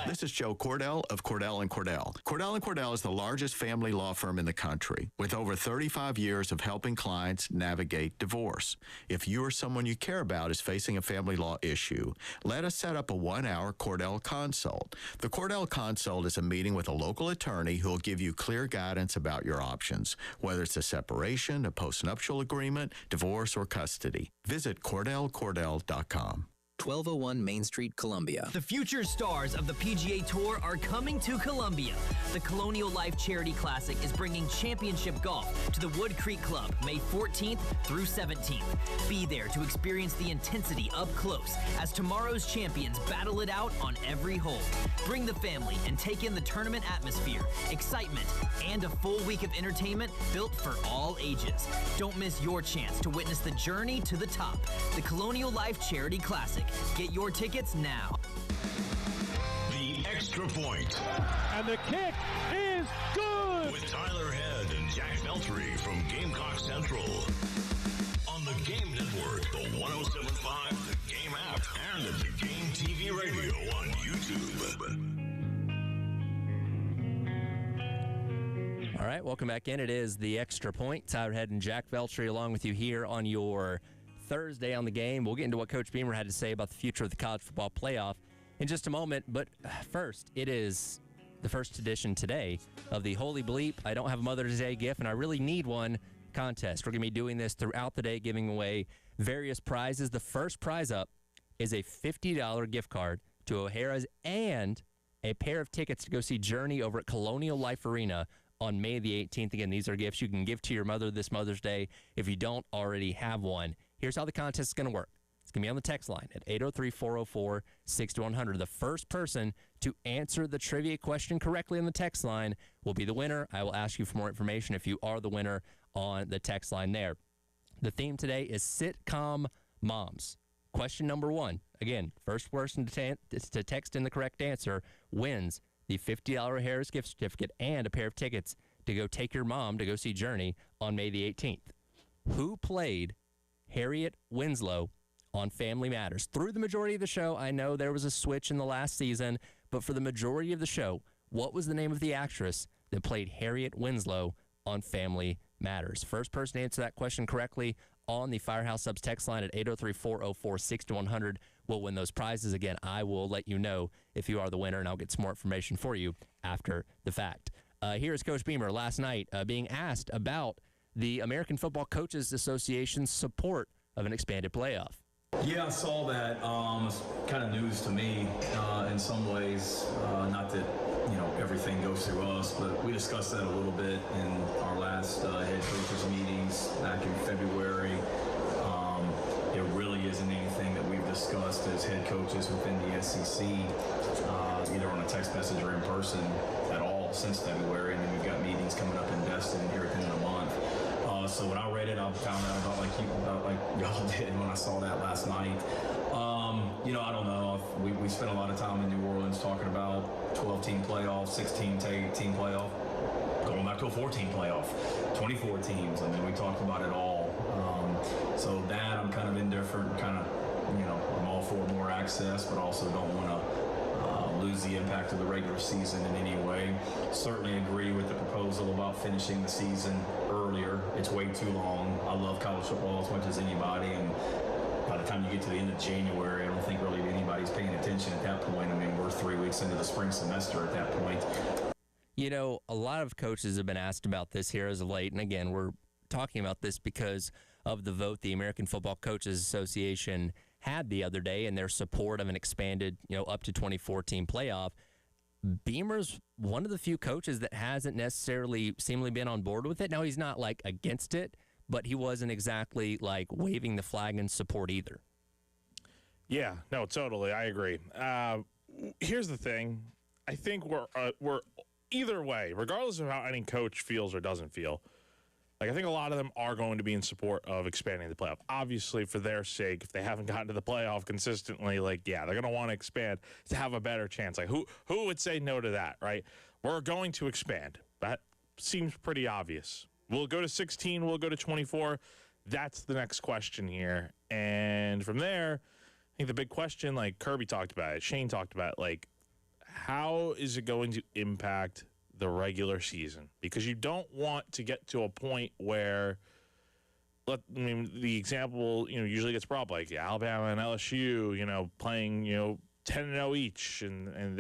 This is Joe Cordell of Cordell & Cordell. Cordell & Cordell is the largest family law firm in the country with over 35 years of helping clients navigate divorce. If you or someone you care about is facing a family law issue, let us set up a 1-hour Cordell Consult. The Cordell Consult is a meeting with a local attorney who will give you clear guidance about your options, whether it's a separation, a postnuptial agreement, divorce, or custody. Visit CordellCordell.com. 1201 Main Street, Columbia. The future stars of the PGA Tour are coming to Columbia. The Colonial Life Charity Classic is bringing championship golf to the Wood Creek Club May 14th through 17th. Be there to experience the intensity up close as tomorrow's champions battle it out on every hole. Bring the family and take in the tournament atmosphere, excitement, and a full week of entertainment built for all ages. Don't miss your chance to witness the journey to the top. The Colonial Life Charity Classic. Get your tickets now. The Extra Point. And the kick is good! With Tyler Head and Jack Beltry from Gamecock Central. On the Game Network, the 107.5, the Game app, and the Game TV radio on YouTube. All right, welcome back in. It is the Extra Point. Tyler Head and Jack Beltry along with you here on your Thursday on the Game. We'll get into what Coach Beamer had to say about the future of the college football playoff in just a moment. But first, it is the first edition today of the Holy Bleep, I Don't Have a Mother's Day gift, and I really need one contest. We're going to be doing this throughout the day, giving away various prizes. The first prize up is a $50 gift card to O'Hara's and a pair of tickets to go see Journey over at Colonial Life Arena on May the 18th. Again, these are gifts you can give to your mother this Mother's Day if you don't already have one. Here's how the contest is going to work. It's going to be on the text line at 803-404-6100. The first person to answer the trivia question correctly on the text line will be the winner. I will ask you for more information if you are the winner on the text line there. The theme today is sitcom moms. Question number 1. Again, first person to text in the correct answer wins the $50 Harris gift certificate and a pair of tickets to go take your mom to go see Journey on May the 18th. Who played Harriet Winslow on Family Matters? Through the majority of the show, I know there was a switch in the last season, but for the majority of the show, what was the name of the actress that played Harriet Winslow on Family Matters? First person to answer that question correctly on the Firehouse Subs text line at 803-404-6100 will win those prizes. Again, I will let you know if you are the winner, and I'll get some more information for you after the fact. Here's Coach Beamer last night being asked about the American Football Coaches Association's support of an expanded playoff. Yeah, I saw that. It's kind of news to me in some ways. Not that, everything goes through us, but we discussed that a little bit in our last head coaches meetings back in February. It really isn't anything that we've discussed as head coaches within the SEC, either on a text message or in person at all since February. And then we've got meetings coming up in Destin here at the end of the month. So when I read it, I found out about like y'all did when I saw that last night. I don't know. We spent a lot of time in New Orleans talking about 12-team playoff, 16-team playoff, going back to a 14 playoff, 24 teams. I mean, we talked about it all. So that I'm kind of indifferent, I'm all for more access, but also don't want to lose the impact of the regular season in any way. Certainly agree with the proposal about finishing the season earlier. It's way too long. I love college football as much as anybody, and by the time you get to the end of January, I don't think really anybody's paying attention at that point. I mean, we're 3 weeks into the spring semester at that point. You know, a lot of coaches have been asked about this here as of late, and again, we're talking about this because of the vote the American Football Coaches Association had the other day in their support of an expanded, up to 2014 playoff. Beamer's one of the few coaches that hasn't necessarily seemingly been on board with it. Now, he's not like against it, but he wasn't exactly like waving the flag in support either. Yeah, no, totally. I agree. Here's the thing. I think we're either way, regardless of how any coach feels or doesn't feel, like I think a lot of them are going to be in support of expanding the playoff. Obviously, for their sake, if they haven't gotten to the playoff consistently, they're going to want to expand to have a better chance. Like who would say no to that, right? We're going to expand. That seems pretty obvious. We'll go to 16. We'll go to 24. That's the next question here. And from there, I think the big question, like Kirby talked about it, Shane talked about it, how is it going to impact the regular season? Because you don't want to get to a point where, the example, usually gets brought up, like Alabama and LSU, playing, 10-0 each, and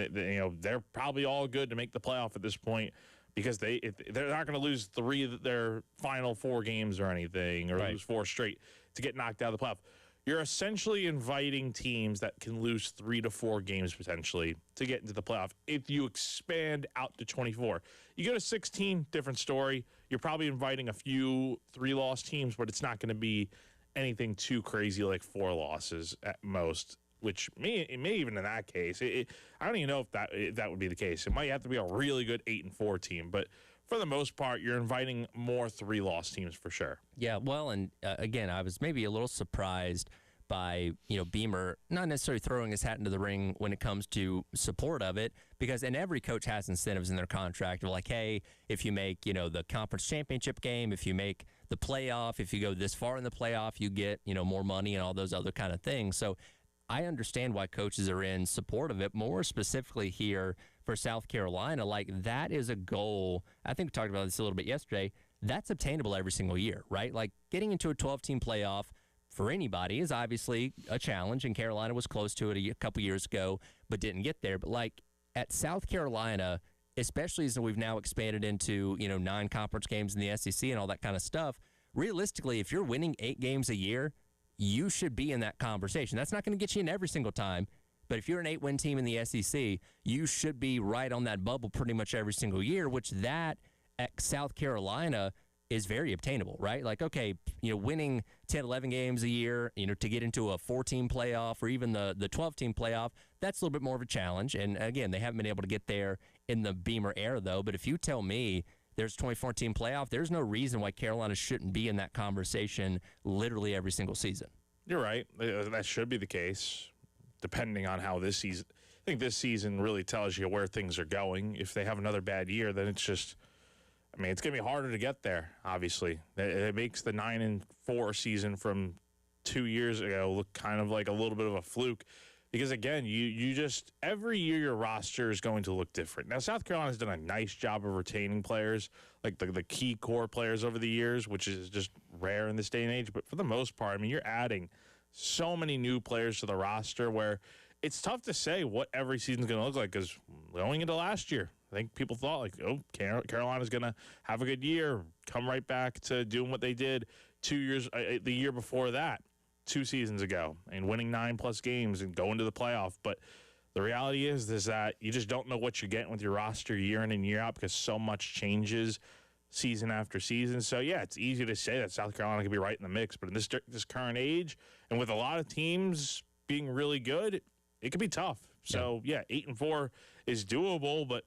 they're probably all good to make the playoff at this point because they're not going to lose 3 of their final 4 games or anything, or lose 4 straight to get knocked out of the playoff. You're essentially inviting teams that can lose 3 to 4 games potentially to get into the playoff if you expand out to 24. You go to 16, different story. You're probably inviting a few 3-loss teams, but it's not going to be anything too crazy like 4 losses at most, which may even in that case, I don't even know if that would be the case. It might have to be a really good 8-4 team, but for the most part, you're inviting more 3-loss teams for sure. Yeah, well, and again, I was maybe a little surprised by, Beamer not necessarily throwing his hat into the ring when it comes to support of it, because every coach has incentives in their contract of like, hey, if you make, the conference championship game, if you make the playoff, if you go this far in the playoff, you get, more money and all those other kind of things. So I understand why coaches are in support of it, more specifically here for South Carolina. Like, that is a goal. I think we talked about this a little bit yesterday. That's obtainable every single year, right? Like, getting into a 12-team playoff for anybody is obviously a challenge, and Carolina was close to it a couple years ago, but didn't get there. But, like, at South Carolina, especially as we've now expanded into, 9 conference games in the SEC and all that kind of stuff, realistically, if you're winning 8 games a year, you should be in that conversation. That's not going to get you in every single time. But if you're an 8-win team in the SEC, you should be right on that bubble pretty much every single year, which that at South Carolina is very obtainable, right? Like, okay, winning 10, 11 games a year, to get into a 4-team playoff or even the 12-team playoff, that's a little bit more of a challenge. And again, they haven't been able to get there in the Beamer era, though. But if you tell me there's a 24-team playoff, there's no reason why Carolina shouldn't be in that conversation literally every single season. You're right. That should be the case, depending on how this season. I think this season really tells you where things are going. If they have another bad year, then it's just, it's going to be harder to get there, obviously. It makes the 9-4 season from 2 years ago look kind of like a little bit of a fluke. Because, again, you just every year your roster is going to look different. Now, South Carolina's done a nice job of retaining players, like the key core players over the years, which is just rare in this day and age. But for the most part, you're adding so many new players to the roster where it's tough to say what every season's going to look like, because going into last year, I think people thought, Carolina's going to have a good year, come right back to doing what they did 2 years, the year before that. 2 seasons ago, and winning 9+ games and going to the playoff. But the reality is that you just don't know what you're getting with your roster year in and year out, because so much changes season after season. So, yeah, it's easy to say that South Carolina could be right in the mix. But in this current age, and with a lot of teams being really good, it could be tough. So, yeah 8-4 is doable, but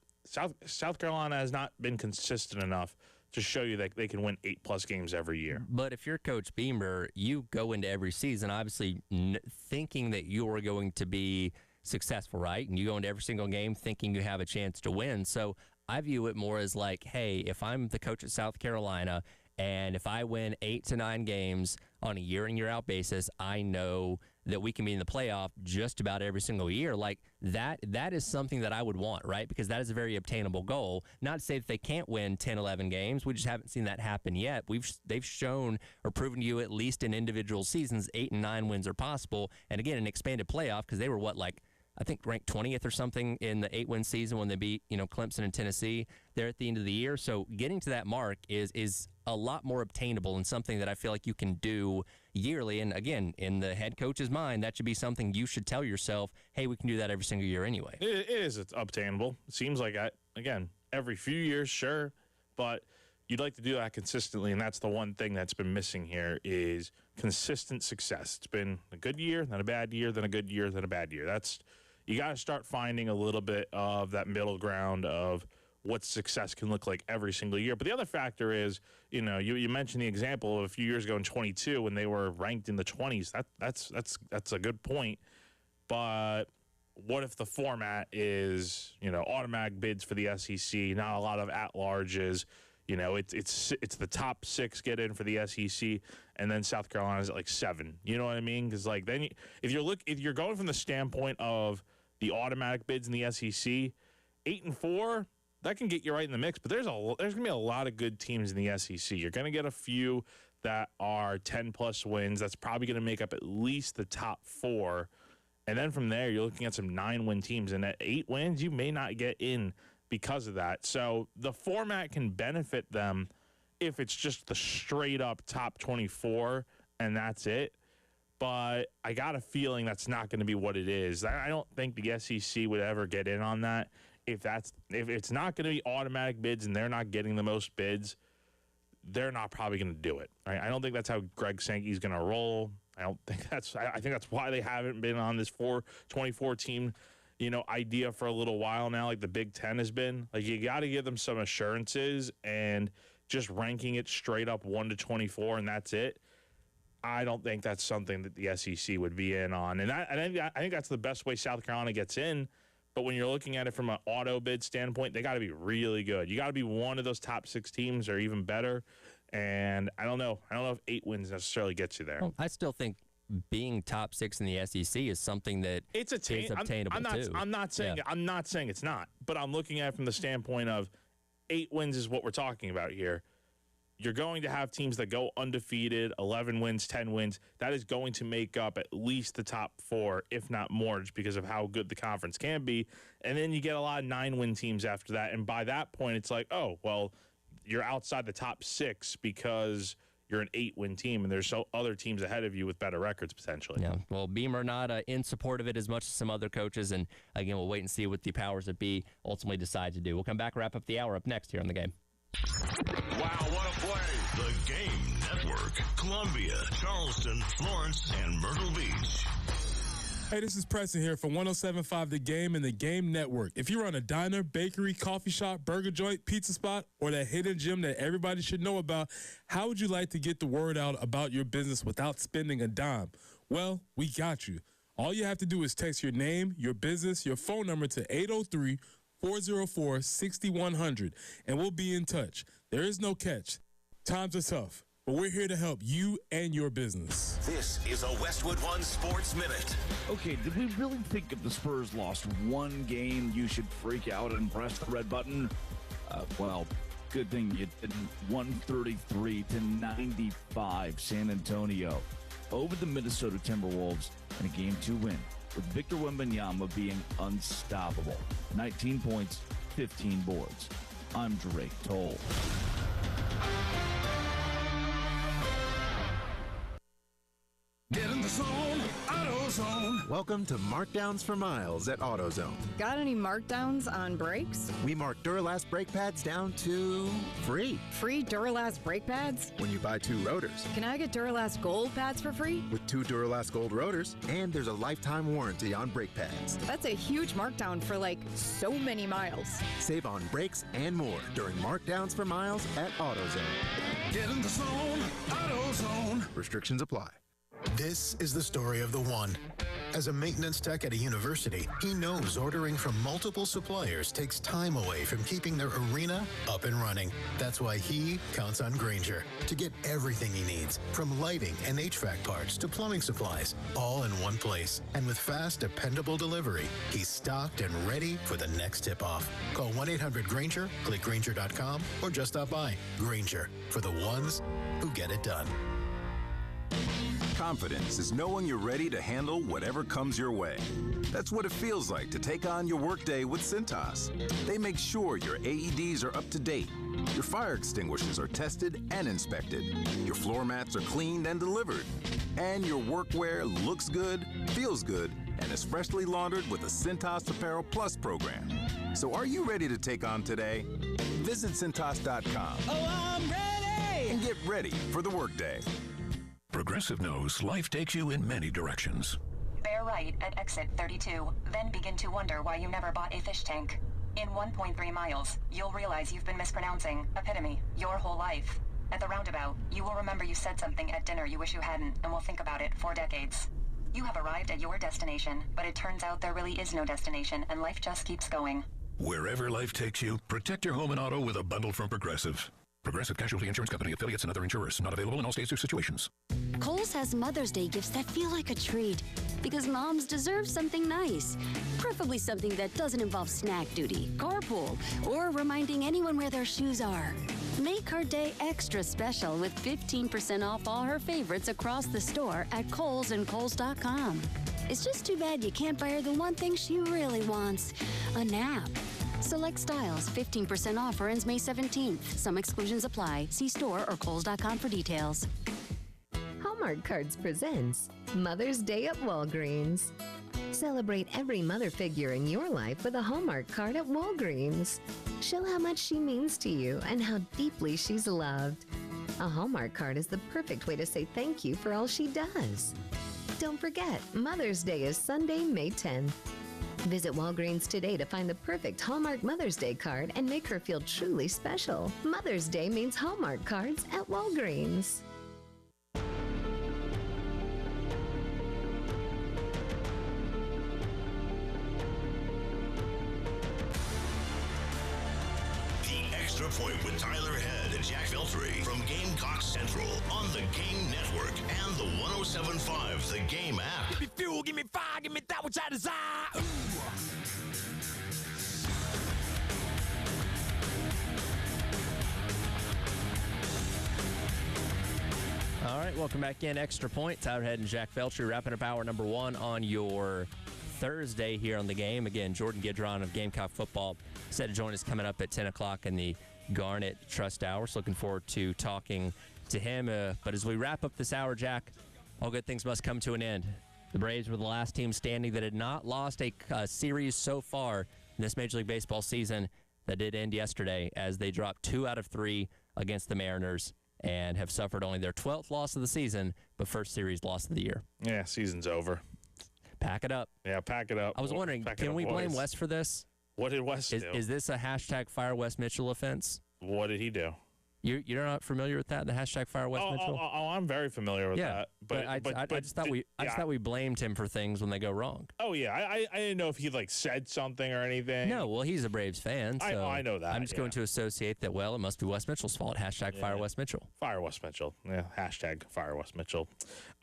South Carolina has not been consistent enough to show you that they can win 8+ games every year. But if you're Coach Beamer, you go into every season obviously thinking that you're going to be successful, right? And you go into every single game thinking you have a chance to win. So I view it more as like, hey, if I'm the coach at South Carolina and if I win 8 to 9 games on a year in, year out basis, I know that we can be in the playoff just about every single year. Like that is something that I would want, right? Because that is a very obtainable goal. Not to say that they can't win 10, 11 games. We just haven't seen that happen yet. They've shown or proven to you at least in individual seasons 8 and 9 wins are possible. And again, an expanded playoff because they were I think ranked 20th or something in the 8-win season when they beat, Clemson and Tennessee there at the end of the year. So getting to that mark is a lot more obtainable and something that I feel like you can do yearly. And again, in the head coach's mind, that should be something you should tell yourself, hey, we can do that every single year anyway. It is obtainable. It seems like that, again, every few years, sure, but you'd like to do that consistently, and that's the one thing that's been missing here is consistent success. It's been a good year, then a bad year, then a good year, then a bad year. You got to start finding a little bit of that middle ground of what success can look like every single year. But the other factor is, you mentioned the example of a few years ago in 22 when they were ranked in the 20s. That's a good point. But what if the format is, automatic bids for the SEC, not a lot of at-larges? It's the top 6 get in for the SEC, and then South Carolina's at 7. You know what I mean? Because then if you're going from the standpoint of the automatic bids in the SEC, 8 and 4, that can get you right in the mix. But there's going to be a lot of good teams in the SEC. You're going to get a few that are 10-plus wins. That's probably going to make up at least the top 4. And then from there, you're looking at some 9-win teams. And at 8 wins, you may not get in because of that. So the format can benefit them if it's just the straight-up top 24 and that's it. But I got a feeling that's not going to be what it is. I don't think the SEC would ever get in on that. If it's not going to be automatic bids and they're not getting the most bids, they're not probably going to do it. Right? I don't think that's how Greg Sankey's going to roll. I think that's why they haven't been on this 24 team, idea for a little while now, like the Big Ten has been. Like, you got to give them some assurances, and just ranking it straight up 1 to 24 and that's it. I don't think that's something that the SEC would be in on. And I think that's the best way South Carolina gets in. But when you're looking at it from an auto bid standpoint, they got to be really good. You got to be one of those top 6 teams or even better. And I don't know if 8 wins necessarily gets you there. Well, I still think being top 6 in the SEC is something that is obtainable too. I'm not saying it's not. But I'm looking at it from the standpoint of 8 wins is what we're talking about here. You're going to have teams that go undefeated, 11 wins, 10 wins. That is going to make up at least the top 4, if not more, just because of how good the conference can be. And then you get a lot of 9-win teams after that. And by that point, it's like, oh, well, you're outside the top 6 because you're an 8-win team, and there's other teams ahead of you with better records potentially. Yeah, well, Beamer not in support of it as much as some other coaches. And again, we'll wait and see what the powers that be ultimately decide to do. We'll come back, wrap up the hour up next here on The Game. Wow, what a play. The Game Network. Columbia, Charleston, Florence, and Myrtle Beach. Hey, this is Preston here from 107.5 The Game and The Game Network. If you run a diner, bakery, coffee shop, burger joint, pizza spot, or that hidden gem that everybody should know about, how would you like to get the word out about your business without spending a dime? Well, we got you. All you have to do is text your name, your business, your phone number to 803-404-6100, and we'll be in touch. There is no catch. Times are tough, but we're here to help you and your business. This is a Westwood One Sports Minute. Okay, did we really think if the Spurs lost one game, you should freak out and press the red button? Well, good thing you didn't. 133-95 San Antonio over the Minnesota Timberwolves in a Game 2 win, with Victor Wembanyama being unstoppable. 19 points, 15 boards. I'm Drake Toll. Get in the zone, AutoZone. Welcome to Markdowns for Miles at AutoZone. Got any markdowns on brakes? We mark Duralast brake pads down to free. Free Duralast brake pads? When you buy 2 rotors. Can I get Duralast Gold pads for free? With 2 Duralast Gold rotors, and there's a lifetime warranty on brake pads. That's a huge markdown for so many miles. Save on brakes and more during Markdowns for Miles at AutoZone. Get in the zone, AutoZone. Restrictions apply. This is the story of the one. As a maintenance tech at a university, he knows ordering from multiple suppliers takes time away from keeping their arena up and running. That's why he counts on Grainger to get everything he needs, from lighting and HVAC parts to plumbing supplies, all in one place. And with fast, dependable delivery, he's stocked and ready for the next tip-off. Call 1-800-GRAINGER, click Grainger.com, or just stop by. Grainger, for the ones who get it done. Confidence is knowing you're ready to handle whatever comes your way. That's what it feels like to take on your workday with Cintas. They make sure your AEDs are up to date, your fire extinguishers are tested and inspected, your floor mats are cleaned and delivered, and your workwear looks good, feels good, and is freshly laundered with a Cintas Apparel Plus program. So are you ready to take on today? Visit Cintas.com. Oh, I'm ready! And get ready for the workday. Progressive knows life takes you in many directions. Bear right at exit 32, then begin to wonder why you never bought a fish tank. In 1.3 miles, you'll realize you've been mispronouncing epitome your whole life. At the roundabout, you will remember you said something at dinner you wish you hadn't, and will think about it for decades. You have arrived at your destination, but it turns out there really is no destination, and life just keeps going. Wherever life takes you, protect your home and auto with a bundle from Progressive. Progressive Casualty Insurance Company, affiliates, and other insurers. Not available in all states or situations. Kohl's has Mother's Day gifts that feel like a treat because moms deserve something nice. Preferably something that doesn't involve snack duty, carpool, or reminding anyone where their shoes are. Make her day extra special with 15% off all her favorites across the store at Kohl's and Kohls.com. It's just too bad you can't buy her the one thing she really wants, a nap. Select styles, 15% offer ends May 17th. Some exclusions apply. See store or Kohls.com for details. Hallmark Cards presents Mother's Day at Walgreens. Celebrate every mother figure in your life with a Hallmark card at Walgreens. Show how much she means to you and how deeply she's loved. A Hallmark card is the perfect way to say thank you for all she does. Don't forget, Mother's Day is Sunday, May 10th. Visit Walgreens today to find the perfect Hallmark Mother's Day card and make her feel truly special. Mother's Day means Hallmark cards at Walgreens. The Extra Point with Tyler Head and Jack Veltri from Gamecock Central on the Game Network and the 107.5 The Game app. Give me fuel, give me fire, give me that which I desire. Ooh. All right, welcome back in. Extra Point. Tyler Head and Jack Veltri wrapping up hour number one on your Thursday here on the Game. Again, Jordon Gidron of Gamecock Football set to join us coming up at 10 o'clock in the Garnet Trust Hour. So looking forward to talking to him. But as we wrap up this hour, Jack, all good things must come to an end. The Braves were the last team standing that had not lost a series so far in this Major League Baseball season. That did end yesterday as they dropped 2 out of 3 against the Mariners and have suffered only their 12th loss of the season, but first series loss of the year. Yeah, season's over. Pack it up. Yeah, pack it up. I was wondering, can we blame Wes for this? What did Wes do? Is this a hashtag Fire Wes Mitchell offense? What did he do? You're not familiar with that, the hashtag Fire Wes Mitchell? I'm very familiar with that. But I just thought we blamed him for things when they go wrong. Oh yeah, I didn't know if he said something or anything. No, well he's a Braves fan, so I know that. I'm just going to associate that. Well, it must be Wes Mitchell's fault. Hashtag Fire Wes Mitchell. Fire Wes Mitchell. Yeah, hashtag Fire Wes Mitchell.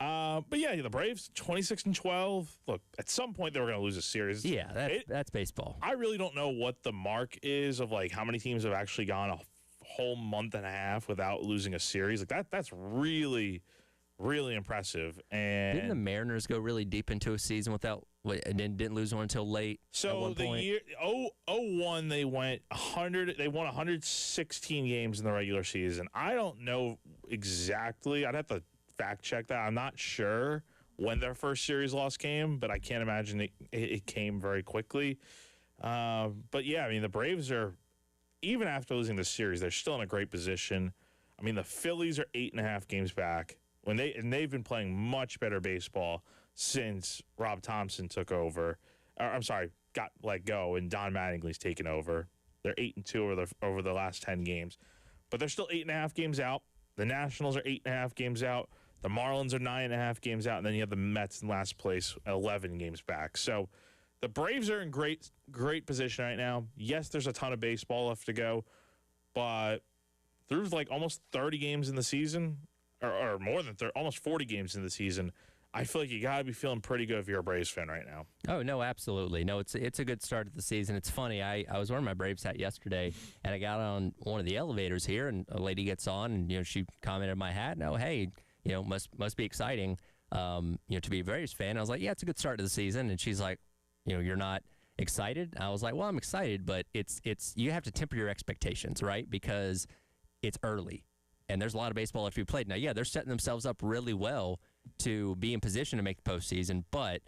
But yeah, the Braves 26-12. Look, at some point they were going to lose a series. Yeah, that's baseball. I really don't know what the mark is of how many teams have actually gone a whole month and a half without losing a series. That's really, really impressive. And didn't the Mariners go really deep into a season without and didn't lose one until late? So the year 01 they went 100. They won 116 games in the regular season. I don't know exactly. I'd have to fact check that. I'm not sure when their first series loss came, but I can't imagine it came very quickly. But yeah, I mean the Braves are. Even after losing the series, they're still in a great position. I mean, the Phillies are 8.5 games back. They've been playing much better baseball since Rob Thompson took over. Got let go, and Don Mattingly's taken over. They're 8-2 over the last 10 games, but they're still 8.5 games out. The Nationals are 8.5 games out. The Marlins are 9.5 games out, and then you have the Mets in last place, 11 games back. So the Braves are in great position right now. Yes, there's a ton of baseball left to go, but through like almost 30 games in the season, or more than 30, almost 40 games in the season, I feel like you got to be feeling pretty good if you're a Braves fan right now. Oh, no, absolutely. No, it's a good start of the season. It's funny. I was wearing my Braves hat yesterday, and I got on one of the elevators here, and a lady gets on, and she commented on my hat. No, hey, must be exciting, to be a Braves fan. I was like, yeah, it's a good start to the season. And she's like, you're not excited? I was like, well, I'm excited, but it's you have to temper your expectations, right? Because it's early, and there's a lot of baseball left to be played. Now, yeah, they're setting themselves up really well to be in position to make the postseason, but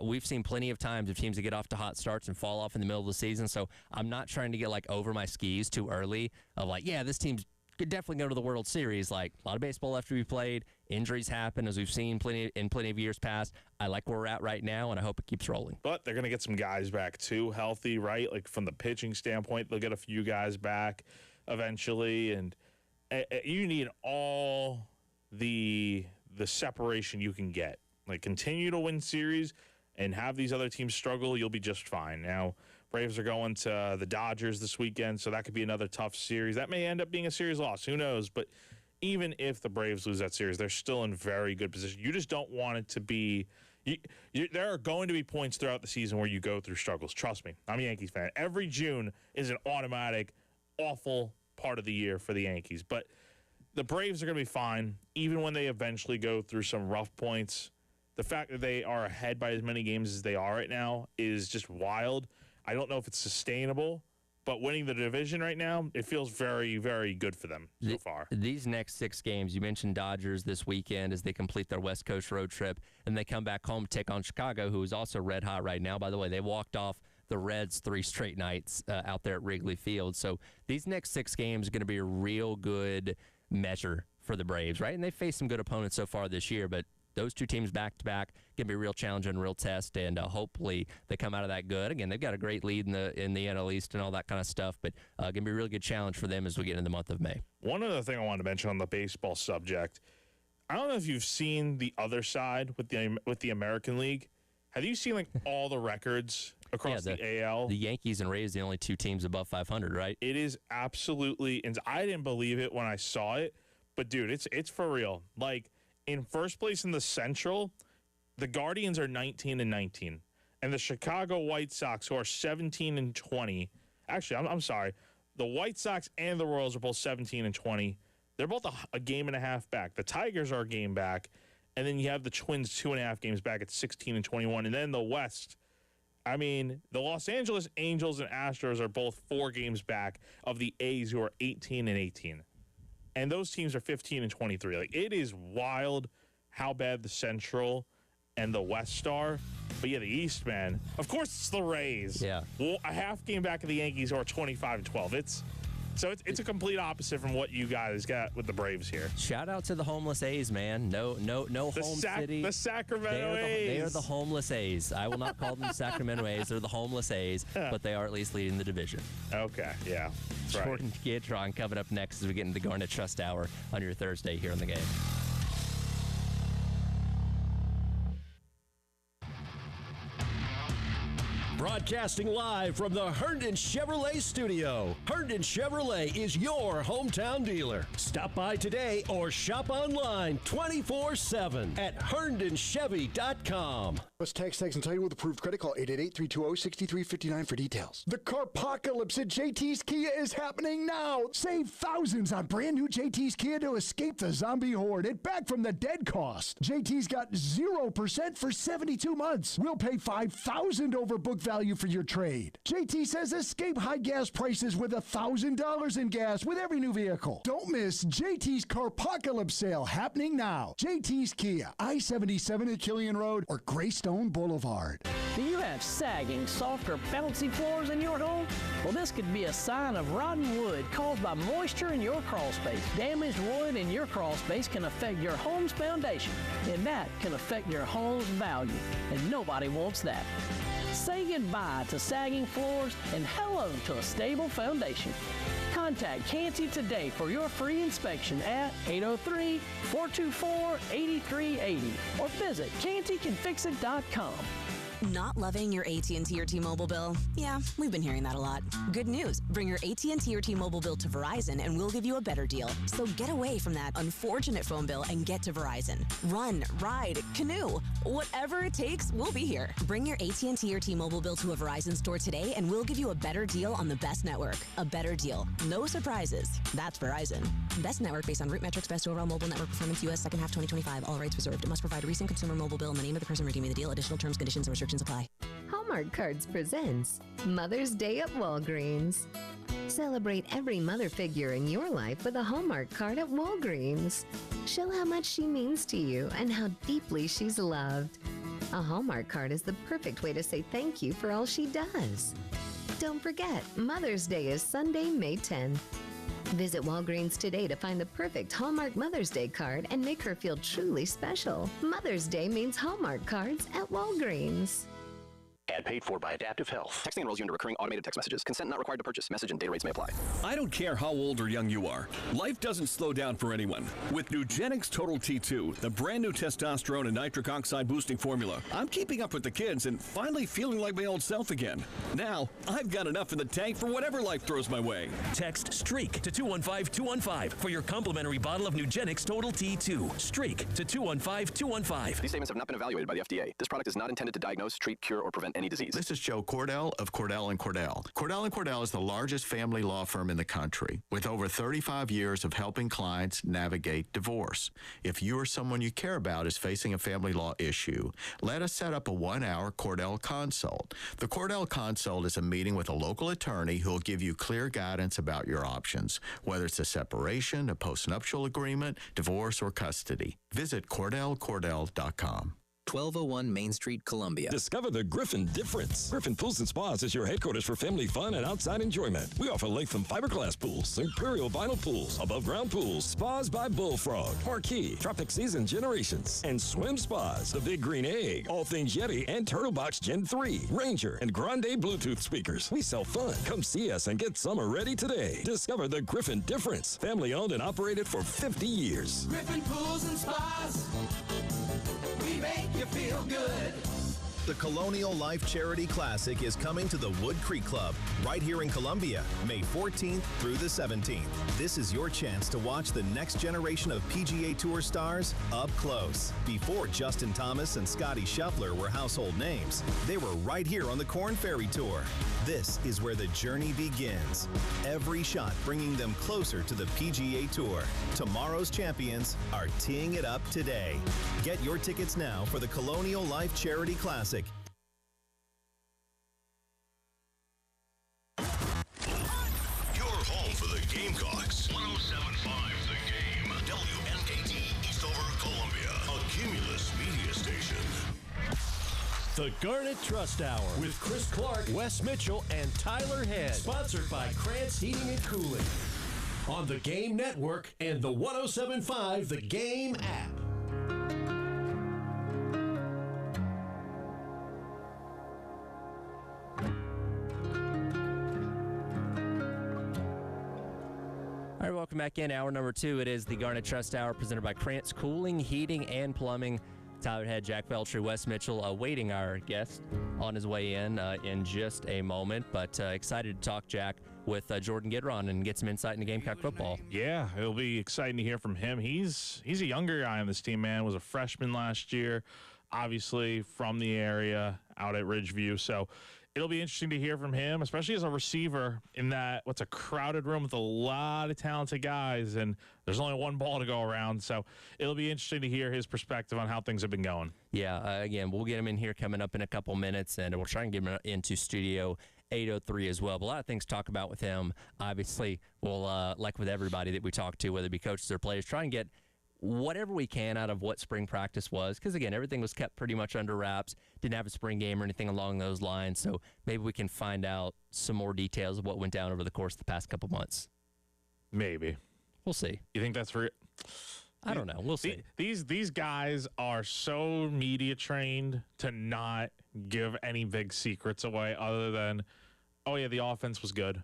we've seen plenty of times of teams that get off to hot starts and fall off in the middle of the season. So I'm not trying to get like over my skis too early of like, yeah, this team's could definitely go to the World Series. Like, a lot of baseball left to be played. Injuries happen, as we've seen plenty of years past. I like where we're at right now, and I hope it keeps rolling. But they're going to get some guys back, too, healthy, right? Like, from the pitching standpoint, they'll get a few guys back eventually. And you need all the separation you can get. Like, continue to win series and have these other teams struggle. You'll be just fine. Now, Braves are going to the Dodgers this weekend, so that could be another tough series. That may end up being a series loss. Who knows? But even if the Braves lose that series, they're still in very good position. You just don't want it to be there are going to be points throughout the season where you go through struggles. Trust me. I'm a Yankees fan. Every June is an automatic, awful part of the year for the Yankees. But the Braves are going to be fine, even when they eventually go through some rough points. The fact that they are ahead by as many games as they are right now is just wild. I don't know if it's sustainable, but winning the division right now, it feels very, very good for them so far. These next 6 games, you mentioned Dodgers this weekend as they complete their West Coast road trip, and they come back home to take on Chicago, who is also red hot right now. By the way, they walked off the Reds 3 straight nights out there at Wrigley Field. So these next 6 games are going to be a real good measure for the Braves, right? And they faced some good opponents so far this year, but those 2 teams back-to-back can be a real challenge and a real test, and hopefully they come out of that good. Again, they've got a great lead in the NL East and all that kind of stuff, but going to be a really good challenge for them as we get into the month of May. One other thing I wanted to mention on the baseball subject, I don't know if you've seen the other side with the American League. Have you seen like all the records across the AL? The Yankees and Rays, the only 2 teams above 500, right? It is absolutely, and I didn't believe it when I saw it, but dude, it's for real. Like, in first place in the Central, the Guardians are 19-19, and the Chicago White Sox, who are 17-20. Actually, I'm sorry. The White Sox and the Royals are both 17-20. They're both a game and a half back. The Tigers are a game back, and then you have the Twins 2.5 games back at 16-21. And then the West, I mean, the Los Angeles Angels and Astros are both 4 games back of the A's, who are 18-18. And those teams are 15-23. Like, it is wild how bad the Central and the West are. But yeah, the East, man. Of course, it's the Rays. Yeah. Well, a half game back of the Yankees, who are 25-12. It's a complete opposite from what you guys got with the Braves here. Shout out to the homeless A's, man. No home city. The Sacramento A's. They are the homeless A's. I will not call them the Sacramento A's. They're the homeless A's, but they are at least leading the division. Okay, yeah. Jordon Gidron coming up next as we get into the Garnet Trust Hour on your Thursday here on The Game. Broadcasting live from the Herndon Chevrolet studio. Herndon Chevrolet is your hometown dealer. Stop by today or shop online 24/7 at HerndonChevy.com. Let's text and tell you with approved credit. Call 888-320-6359 for details. The Carpocalypse at JT's Kia is happening now. Save thousands on brand new JT's Kia to escape the zombie horde at back from the dead cost. JT's got 0% for 72 months. We'll pay $5,000 over book value for your trade. JT says escape high gas prices with $1,000 in gas with every new vehicle. Don't miss JT's Carpocalypse sale happening now. JT's Kia, I-77 at Killian Road or Greystone Boulevard. Do you have sagging, soft, or bouncy floors in your home? Well, this could be a sign of rotten wood caused by moisture in your crawl space. Damaged wood in your crawl space can affect your home's foundation, and that can affect your home's value, and nobody wants that. Say goodbye to sagging floors and hello to a stable foundation. Contact Canty today for your free inspection at 803-424-8380 or visit cantycanfixit.com. Not loving your AT&T or T-Mobile bill? Yeah, we've been hearing that a lot. Good news. Bring your AT&T or T-Mobile bill to Verizon and we'll give you a better deal. So get away from that unfortunate phone bill and get to Verizon. Run, ride, canoe. Whatever it takes, we'll be here. Bring your AT&T or T-Mobile bill to a Verizon store today and we'll give you a better deal on the best network. A better deal. No surprises. That's Verizon. Best network based on root metrics, best overall mobile network performance, U.S. second half 2025. All rights reserved. It must provide a recent consumer mobile bill and the name of the person redeeming the deal. Additional terms, conditions, and restrictions apply. Hallmark Cards presents Mother's Day at Walgreens. Celebrate every mother figure in your life with a Hallmark card at Walgreens. Show how much she means to you and how deeply she's loved. A Hallmark card is the perfect way to say thank you for all she does. Don't forget, Mother's Day is Sunday, May 10th. Visit Walgreens today to find the perfect Hallmark Mother's Day card and make her feel truly special. Mother's Day means Hallmark cards at Walgreens. Ad paid for by Adaptive Health. Texting enrolls you into recurring automated text messages. Consent not required to purchase. Message and data rates may apply. I don't care how old or young you are. Life doesn't slow down for anyone. With Nugenix Total T2, the brand new testosterone and nitric oxide boosting formula, I'm keeping up with the kids and finally feeling like my old self again. Now, I've got enough in the tank for whatever life throws my way. Text STREAK to 215-215 for your complimentary bottle of Nugenix Total T2. STREAK to 215-215. These statements have not been evaluated by the FDA. This product is not intended to diagnose, treat, cure, or prevent any disease. This is Joe Cordell of Cordell & Cordell. Cordell & Cordell is the largest family law firm in the country with over 35 years of helping clients navigate divorce. If you or someone you care about is facing a family law issue, let us set up a 1-hour Cordell Consult. The Cordell Consult is a meeting with a local attorney who will give you clear guidance about your options, whether it's a separation, a postnuptial agreement, divorce, or custody. Visit CordellCordell.com. 1201 Main Street, Columbia. Discover the Griffin difference. Griffin Pools and Spas is your headquarters for family fun and outside enjoyment. We offer Latham fiberglass pools, Imperial vinyl pools, above ground pools, spas by Bullfrog, Marquee, Tropic Season Generations, and Swim Spas, the Big Green Egg, all things Yeti and Turtlebox Gen 3, Ranger, and Grande Bluetooth speakers. We sell fun. Come see us and get summer ready today. Discover the Griffin difference. Family owned and operated for 50 years. Griffin Pools and Spas. We make you feel good. The Colonial Life Charity Classic is coming to the Wood Creek Club right here in Columbia, May 14th through the 17th. This is your chance to watch the next generation of PGA Tour stars up close. Before Justin Thomas and Scotty Scheffler were household names, they were right here on the Korn Ferry Tour. This is where the journey begins. Every shot bringing them closer to the PGA Tour. Tomorrow's champions are teeing it up today. Get your tickets now for the Colonial Life Charity Classic. Your home for the Gamecocks. 107.5 The Game. WNKT Eastover, Columbia. A Cumulus media station. The Garnet Trust Hour with Chris Clark, Wes Mitchell, and Tyler Head. Sponsored by Krantz Heating and Cooling. On the Game Network and the 107.5 The Game app. All right, welcome back in. Hour number 2. It is the Garnet Trust Hour presented by Krantz Cooling, Heating, and Plumbing. Tyler Head, Jack Beltry, Wes Mitchell awaiting our guest on his way in just a moment. But excited to talk, Jack, with Jordon Gidron and get some insight into Gamecock football. Yeah, it'll be exciting to hear from him. He's a younger guy on this team, man. Was a freshman last year, obviously from the area out at Ridgeview. So it'll be interesting to hear from him, especially as a receiver in that what's a crowded room with a lot of talented guys, and there's only one ball to go around. So it'll be interesting to hear his perspective on how things have been going. Yeah, again, we'll get him in here coming up in a couple minutes, and we'll try and get him into Studio 803 as well. But a lot of things to talk about with him. Obviously, we'll, like with everybody that we talk to, whether it be coaches or players, try and get whatever we can out of what spring practice was, because again, everything was kept pretty much under wraps. Didn't have a spring game or anything along those lines, so maybe we can find out some more details of what went down over the course of the past couple months. Maybe. We'll see. You think that's for? I don't know. We'll see. These guys are so media trained to not give any big secrets away other than, oh yeah, the offense was good.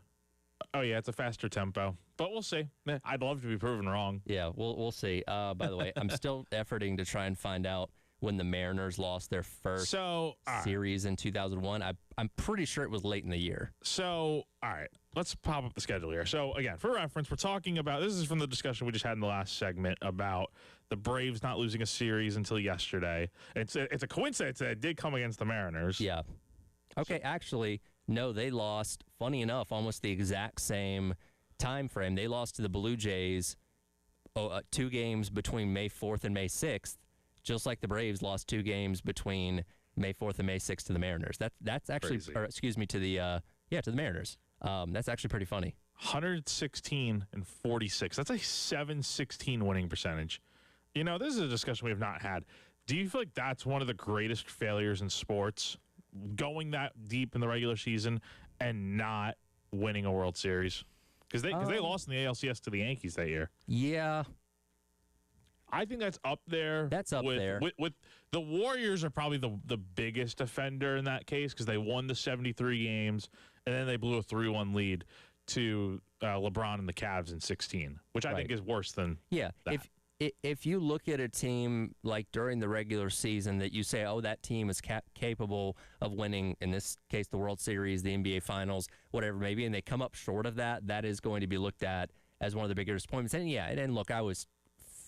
Oh, yeah, it's a faster tempo. But we'll see. I'd love to be proven wrong. Yeah, we'll see. By the way, I'm still efforting to try and find out when the Mariners lost their first series in 2001. I'm pretty sure it was late in the year. So, all right, let's pop up the schedule here. So, again, for reference, we're talking about, this is from the discussion we just had in the last segment about the Braves not losing a series until yesterday. It's a coincidence that it did come against the Mariners. Yeah. Okay, actually, no, they lost, funny enough, almost the exact same time frame. They lost to the Blue Jays 2 games between May 4th and May 6th. Just like the Braves lost 2 games between May 4th and May 6th to the Mariners. That's actually, or excuse me, to the Mariners. That's actually pretty funny. 116 and 46. That's a 716 winning percentage. You know, this is a discussion we have not had. Do you feel like that's one of the greatest failures in sports, going that deep in the regular season and not winning a World Series? Because they lost in the ALCS to the Yankees that year. Yeah. I think that's up there. That's up there. With the Warriors are probably the biggest offender in that case because they won the 73 games and then they blew a 3-1 lead to LeBron and the Cavs in 16, which I think is worse than that. If you look at a team like during the regular season that you say, oh, that team is capable of winning, in this case, the World Series, the NBA Finals, whatever it may be, and they come up short of that, that is going to be looked at as one of the bigger disappointments. And look, I was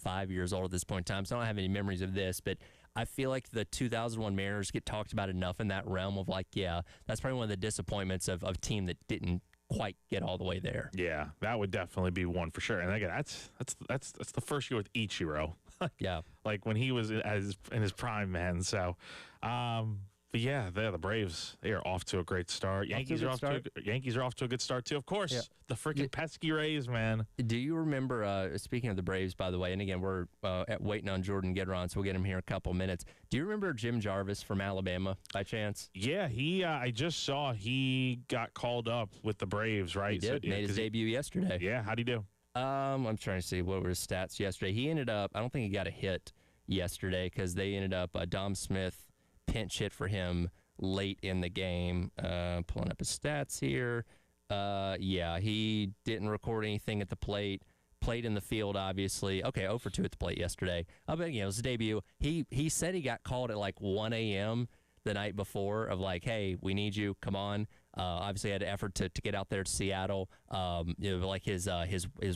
5 years old at this point in time, so I don't have any memories of this, but I feel like the 2001 Mariners get talked about enough in that realm of like, yeah, that's probably one of the disappointments of a team that didn't quite get all the way there. Yeah, that would definitely be one for sure. And again, that's the first year with Ichiro. Yeah, like when he was in his prime, man. So, but yeah, the Braves, they are off to a great start. Yankees are off to a good start too. Of course, the freaking pesky Rays, man. Do you remember? Speaking of the Braves, by the way, and again, we're waiting on Jordon Gidron, so we'll get him here in a couple minutes. Do you remember Jim Jarvis from Alabama by chance? Yeah, he. I just saw he got called up with the Braves, right? He did. Made his debut yesterday. Yeah, how'd he do? I'm trying to see what were his stats yesterday. He ended up. I don't think he got a hit yesterday because they ended up. Dom Smith pinch hit for him late in the game. Pulling up his stats here. Yeah, he didn't record anything at the plate. Played in the field, obviously. Okay, 0 for 2 at the plate yesterday. But it was his debut. He said he got called at like 1 a.m. the night before of like, hey, we need you. Come on. Obviously had an effort to get out there to Seattle. Like his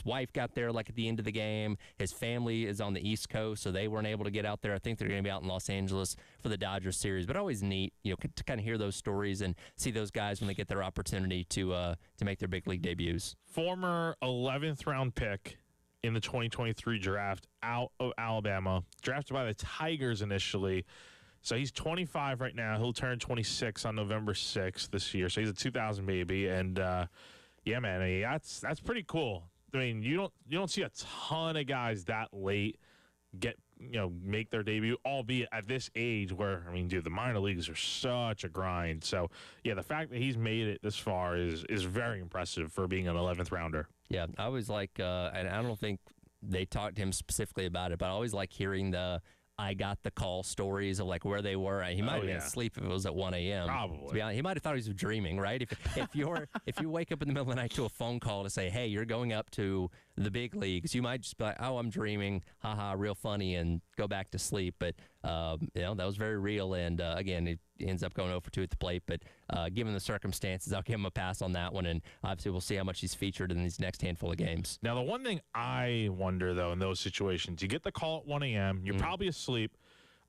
wife got there like at the end of the game. His family is on the East Coast, so they weren't able to get out there. I think they're going to be out in Los Angeles for the Dodgers series. But always neat, to kind of hear those stories and see those guys when they get their opportunity to make their big league debuts. Former 11th round pick in the 2023 draft out of Alabama, drafted by the Tigers initially. So he's 25 right now. He'll turn 26 on November 6th this year. So he's a 2000 baby, and yeah, man, I mean, that's pretty cool. I mean, you don't see a ton of guys that late make their debut, albeit at this age where, I mean, dude, the minor leagues are such a grind. So yeah, the fact that he's made it this far is very impressive for being an 11th rounder. Yeah, I always like, and I don't think they talked to him specifically about it, but I always like hearing the I got the call stories of like where they were. He might have been asleep if it was at 1 a.m. Probably. To be honest, he might have thought he was dreaming, right? If you wake up in the middle of the night to a phone call to say, hey, you're going up to the big leagues, you might just be like, oh, I'm dreaming, haha, real funny, and go back to sleep. But that was very real. And again, it ends up going 0 for 2 at the plate. But given the circumstances, I'll give him a pass on that one. And obviously, we'll see how much he's featured in these next handful of games. Now, the one thing I wonder, though, in those situations, you get the call at 1 a.m., you're probably asleep.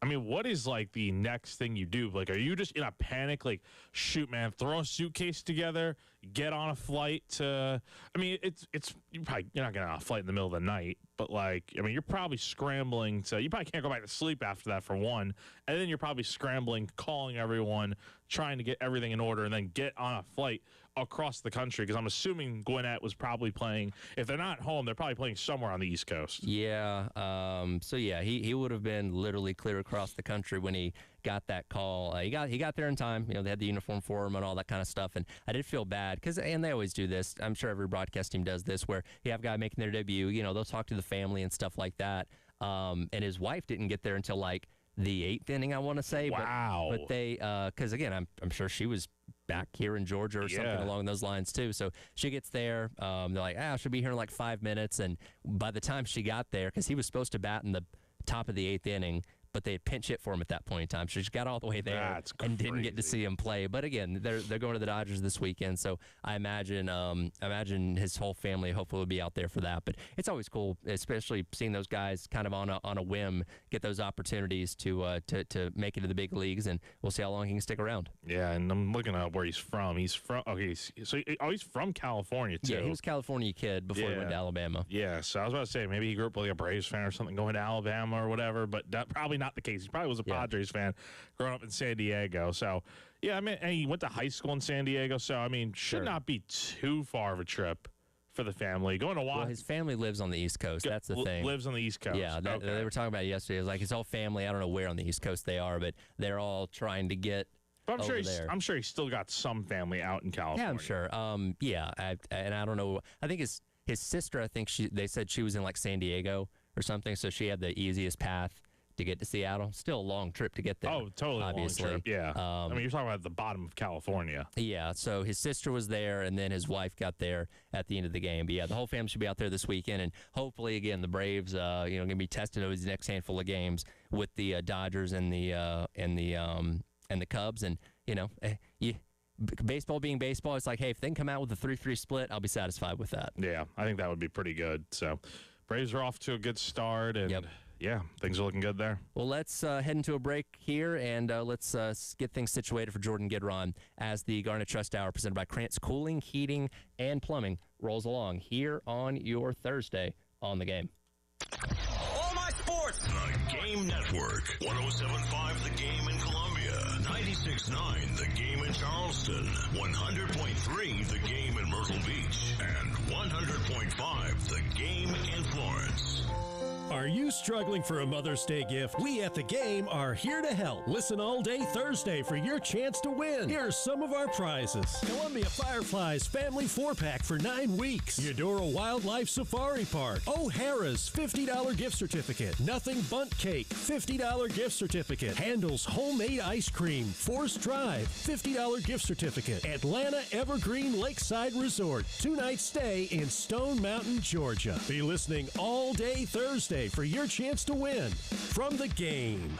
I mean, what is, like, the next thing you do? Like, are you just in a panic? Like, shoot, man, throw a suitcase together, get on a flight to – I mean, you're not getting on a flight in the middle of the night, but, like, I mean, you're probably scrambling to – you probably can't go back to sleep after that, for one. And then you're probably scrambling, calling everyone, trying to get everything in order, and then get on a flight across the country, because I'm assuming Gwinnett was probably playing. If they're not home, they're probably playing somewhere on the East Coast. Yeah. So yeah, he would have been literally clear across the country when he got that call. He got there in time. They had the uniform for him and all that kind of stuff. And I did feel bad and they always do this. I'm sure every broadcast team does this, where you have a guy making their debut. They'll talk to the family and stuff like that. And his wife didn't get there until like the 8th inning, I want to say. Wow. But they, because again, I'm sure she was back here in Georgia or something along those lines too. So she gets there. They're like, she'll be here in like 5 minutes. And by the time she got there, because he was supposed to bat in the top of the 8th inning, but they had pinch hit for him at that point in time. So she got all the way there and didn't get to see him play. But again, they're going to the Dodgers this weekend, so I imagine his whole family hopefully will be out there for that. But it's always cool, especially seeing those guys kind of on a whim get those opportunities to make it to the big leagues, and we'll see how long he can stick around. Yeah, and I'm looking at where he's from. He's from he's from California too. Yeah, he was a California kid before he went to Alabama. Yeah, so I was about to say maybe he grew up like a Braves fan or something, going to Alabama or whatever, but probably not the case. He probably was a Padres fan growing up in San Diego. So, yeah, I mean, and he went to high school in San Diego. So, I mean, should not be too far of a trip for the family. Going to Well, his family lives on the East Coast. That's the thing. Lives on the East Coast. Yeah, they were talking about it yesterday. It was like his whole family. I don't know where on the East Coast they are, but they're all trying to get But there. I'm sure he's still got some family out in California. Yeah, I'm sure. And I don't know. I think his sister. I think they said she was in like San Diego or something, so she had the easiest path to get to Seattle. Still a long trip to get there. Oh, totally obviously. Long trip, yeah. I mean, you're talking about the bottom of California. Yeah, so his sister was there, and then his wife got there at the end of the game. But yeah, the whole family should be out there this weekend, and hopefully, again, the Braves, going to be testing over these next handful of games with the Dodgers and the Cubs, and baseball being baseball, it's like, hey, if they can come out with a 3-3 split, I'll be satisfied with that. Yeah, I think that would be pretty good. So, Braves are off to a good start, and yeah, things are looking good there. Well, let's head into a break here, and let's get things situated for Jordon Gidron as the Garnet Trust Hour presented by Krantz Cooling, Heating, and Plumbing rolls along here on your Thursday on The Game. All my sports! The Game Network. 107.5 The Game in Columbia. 96.9 The Game in Charleston. 100.3 The Game in Myrtle Beach. And 100.5 The Game in Florence. Are you struggling for a Mother's Day gift? We at The Game are here to help. Listen all day Thursday for your chance to win. Here are some of our prizes. Columbia Fireflies Family 4-Pack for 9 weeks. Eudora Wildlife Safari Park. O'Hara's $50 gift certificate. Nothing Bunt Cake $50 gift certificate. Handel's Homemade Ice Cream. Forest Drive $50 gift certificate. Atlanta Evergreen Lakeside Resort 2-night stay in Stone Mountain, Georgia. Be listening all day Thursday for your chance to win from The Game.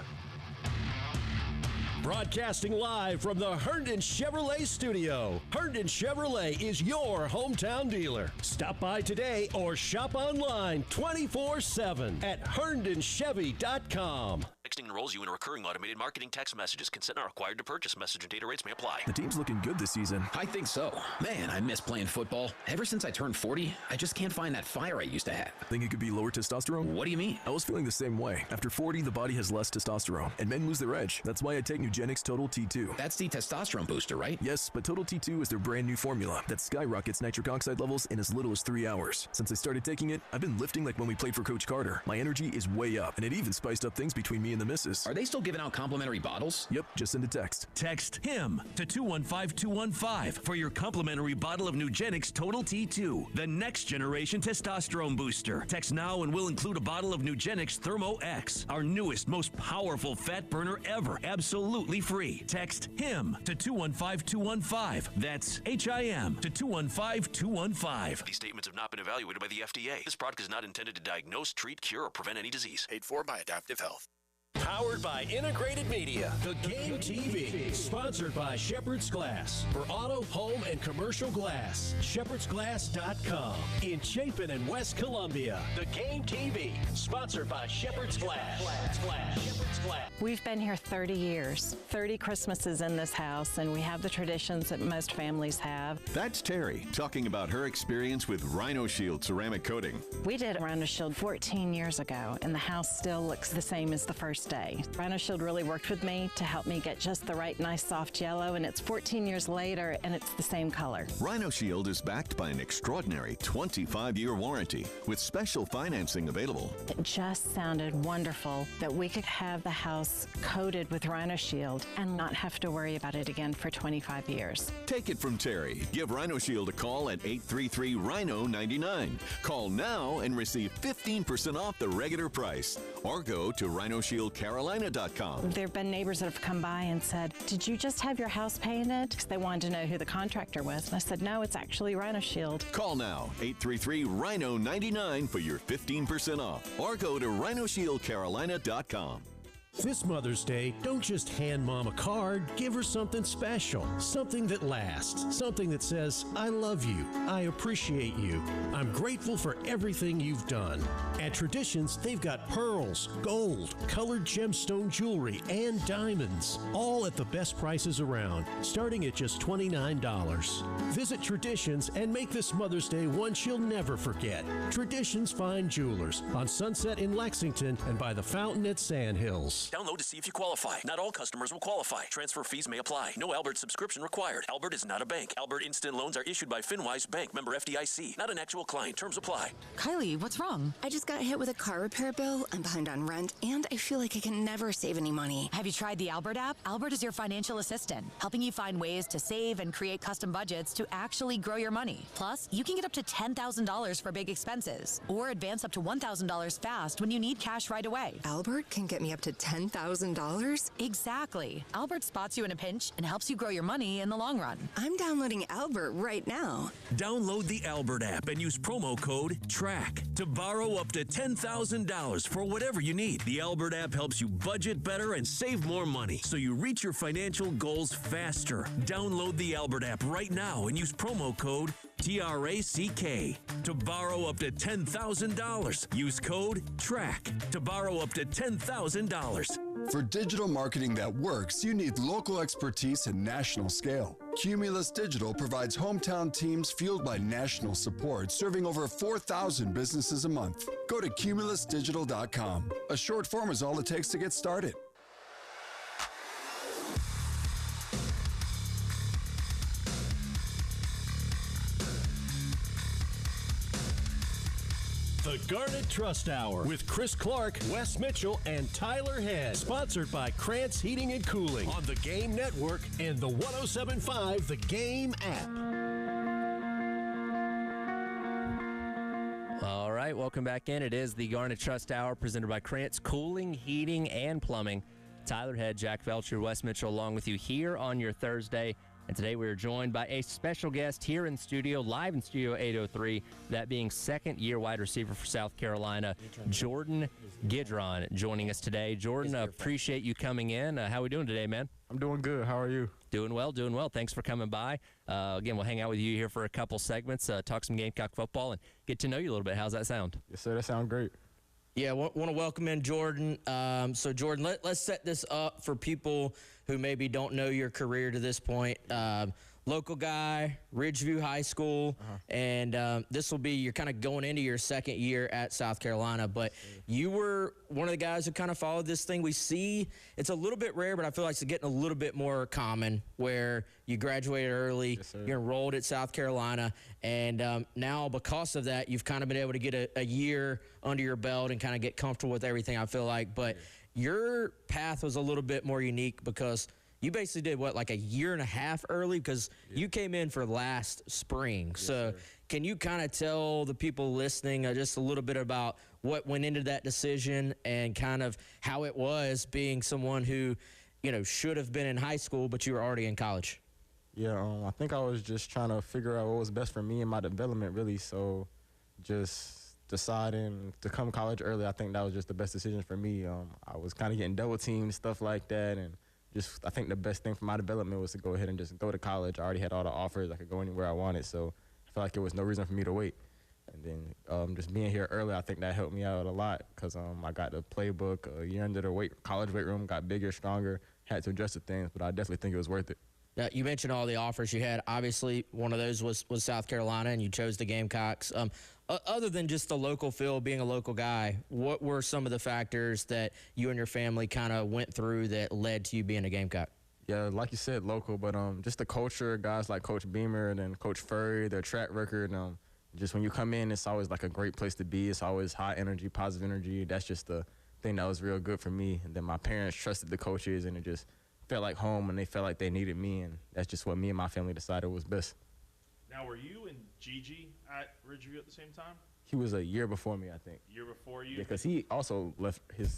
Broadcasting live from the Herndon Chevrolet studio. Herndon Chevrolet is your hometown dealer. Stop by today or shop online 24/7 at HerndonChevy.com. Texting enrolls you in recurring automated marketing text messages. Consent not required to purchase. Message and data rates may apply. The team's looking good this season. I think so. Man, I miss playing football. Ever since I turned 40, I just can't find that fire I used to have. Think it could be lower testosterone? What do you mean? I was feeling the same way. After 40, the body has less testosterone, and men lose their edge. That's why I take Nugenix Total T2. That's the testosterone booster, right? Yes, but Total T2 is their brand new formula that skyrockets nitric oxide levels in as little as 3 hours. Since I started taking it, I've been lifting like when we played for Coach Carter. My energy is way up, and it even spiced up things between me and the missus. Are they still giving out complimentary bottles? Yep, just send a text. Text HIM to 215-215 for your complimentary bottle of Nugenix Total T2, the next generation testosterone booster. Text now and we'll include a bottle of Nugenix Thermo X, our newest, most powerful fat burner ever, absolutely free. Text HIM to 215-215. That's HIM to 215-215. These statements have not been evaluated by the FDA. This product is not intended to diagnose, treat, cure, or prevent any disease. Paid for by Adaptive Health. Powered by Integrated Media, The Game TV. Sponsored by Shepherd's Glass. For auto, home, and commercial glass. ShepherdsGlass.com. In Chapin and West Columbia. The Game TV. Sponsored by Shepherd's Glass. Shepherd's Glass. We've been here 30 years. 30 Christmases in this house, and we have the traditions that most families have. That's Terry talking about her experience with Rhino Shield ceramic coating. We did Rhino Shield 14 years ago, and the house still looks the same as the first day. Rhino Shield really worked with me to help me get just the right nice soft yellow, and it's 14 years later and it's the same color. Rhino Shield is backed by an extraordinary 25-year warranty with special financing available. It just sounded wonderful that we could have the house coated with Rhino Shield and not have to worry about it again for 25 years. Take it from Terry. Give Rhino Shield a call at 833-RHINO-99. Call now and receive 15% off the regular price, or go to rhinoshield RhinoShieldCarolina.com. There have been neighbors that have come by and said, "Did you just have your house painted?" Because they wanted to know who the contractor was. And I said, "No, it's actually Rhino Shield." Call now, 833-RHINO-99 for your 15% off. Or go to RhinoShieldCarolina.com. This Mother's Day, don't just hand Mom a card, give her something special, something that lasts, something that says, "I love you, I appreciate you, I'm grateful for everything you've done." At Traditions, they've got pearls, gold, colored gemstone jewelry, and diamonds, all at the best prices around, starting at just $29. Visit Traditions and make this Mother's Day one she'll never forget. Traditions Fine Jewelers on Sunset in Lexington and by the fountain at Sand Hills. Download to see if you qualify. Not all customers will qualify. Transfer fees may apply. No Albert subscription required. Albert is not a bank. Albert Instant Loans are issued by FinWise Bank, member FDIC. Not an actual client. Terms apply. Kylie, what's wrong? I just got hit with a car repair bill. I'm behind on rent, and I feel like I can never save any money. Have you tried the Albert app? Albert is your financial assistant, helping you find ways to save and create custom budgets to actually grow your money. Plus, you can get up to $10,000 for big expenses, or advance up to $1,000 fast when you need cash right away. Albert can get me up to $10,000? Exactly. Albert spots you in a pinch and helps you grow your money in the long run. I'm downloading Albert right now. Download the Albert app and use promo code TRACK to borrow up to $10,000 for whatever you need. The Albert app helps you budget better and save more money so you reach your financial goals faster. Download the Albert app right now and use promo code TRACK to borrow up to $10,000. Use code TRACK to borrow up to $10,000. For digital marketing that works, you need local expertise and national scale. Cumulus Digital provides hometown teams fueled by national support, serving over 4,000 businesses a month. Go to cumulusdigital.com. A short form is all it takes to get started. The Garnet Trust Hour with Chris Clark, Wes Mitchell, and Tyler Head. Sponsored by Krantz Heating and Cooling on the Game Network and the 107.5 The Game app. All right, welcome back in. It is the Garnet Trust Hour presented by Krantz Cooling, Heating, and Plumbing. Tyler Head, Jack Felcher, Wes Mitchell along with you here on your Thursday. And today we are joined by a special guest here in studio, live in Studio 803, that being second-year wide receiver for South Carolina, Jordon Gidron, joining us today. Jordon, appreciate you coming in. How are we doing today, man? I'm doing good. How are you? Doing well, doing well. Thanks for coming by. Again, we'll hang out with you here for a couple segments, talk some Gamecock football, and get to know you a little bit. How's that sound? Yes, sir. That sounds great. Yeah, want to welcome in Jordon. So, Jordon, let's set this up for people who maybe don't know your career to this point. Local guy, Ridgeview High School, and this will be, you're kind of going into your second year at South Carolina, but you were one of the guys who kind of followed this thing. We see it's a little bit rare, but I feel like it's getting a little bit more common where you graduated early, you're enrolled at South Carolina, and now because of that, you've kind of been able to get a year under your belt and kind of get comfortable with everything, I feel like. But your path was a little bit more unique because you basically did, what, like a year and a half early? Because you came in for last spring. So can you kind of tell the people listening just a little bit about what went into that decision and kind of how it was being someone who, you know, should have been in high school, but you were already in college? Yeah, I think I was just trying to figure out what was best for me and my development, really. So just deciding to come college early, I think that was just the best decision for me. I was kind of getting double teamed, stuff like that, and I think the best thing for my development was to go ahead and just go to college. I already had all the offers. I could go anywhere I wanted, so I felt like there was no reason for me to wait. And then just being here early, I think that helped me out a lot because I got the playbook a year under the college weight room, got bigger, stronger, had to adjust to things, but I definitely think it was worth it. Now, you mentioned all the offers you had. Obviously, one of those was South Carolina, and you chose the Gamecocks. Other than just the local feel, being a local guy, what were some of the factors that you and your family kind of went through that led to you being a Gamecock? Yeah, like you said, local, but just the culture, guys like Coach Beamer and then Coach Furry, their track record, just when you come in, it's always like a great place to be. It's always high energy, positive energy. That's just the thing that was real good for me. And then my parents trusted the coaches, and it just felt like home, and they felt like they needed me, and that's just what me and my family decided was best. Now, were you and Gigi at Ridgeview at the same time? He was a year before me, I think. Year before you? Yeah, because he also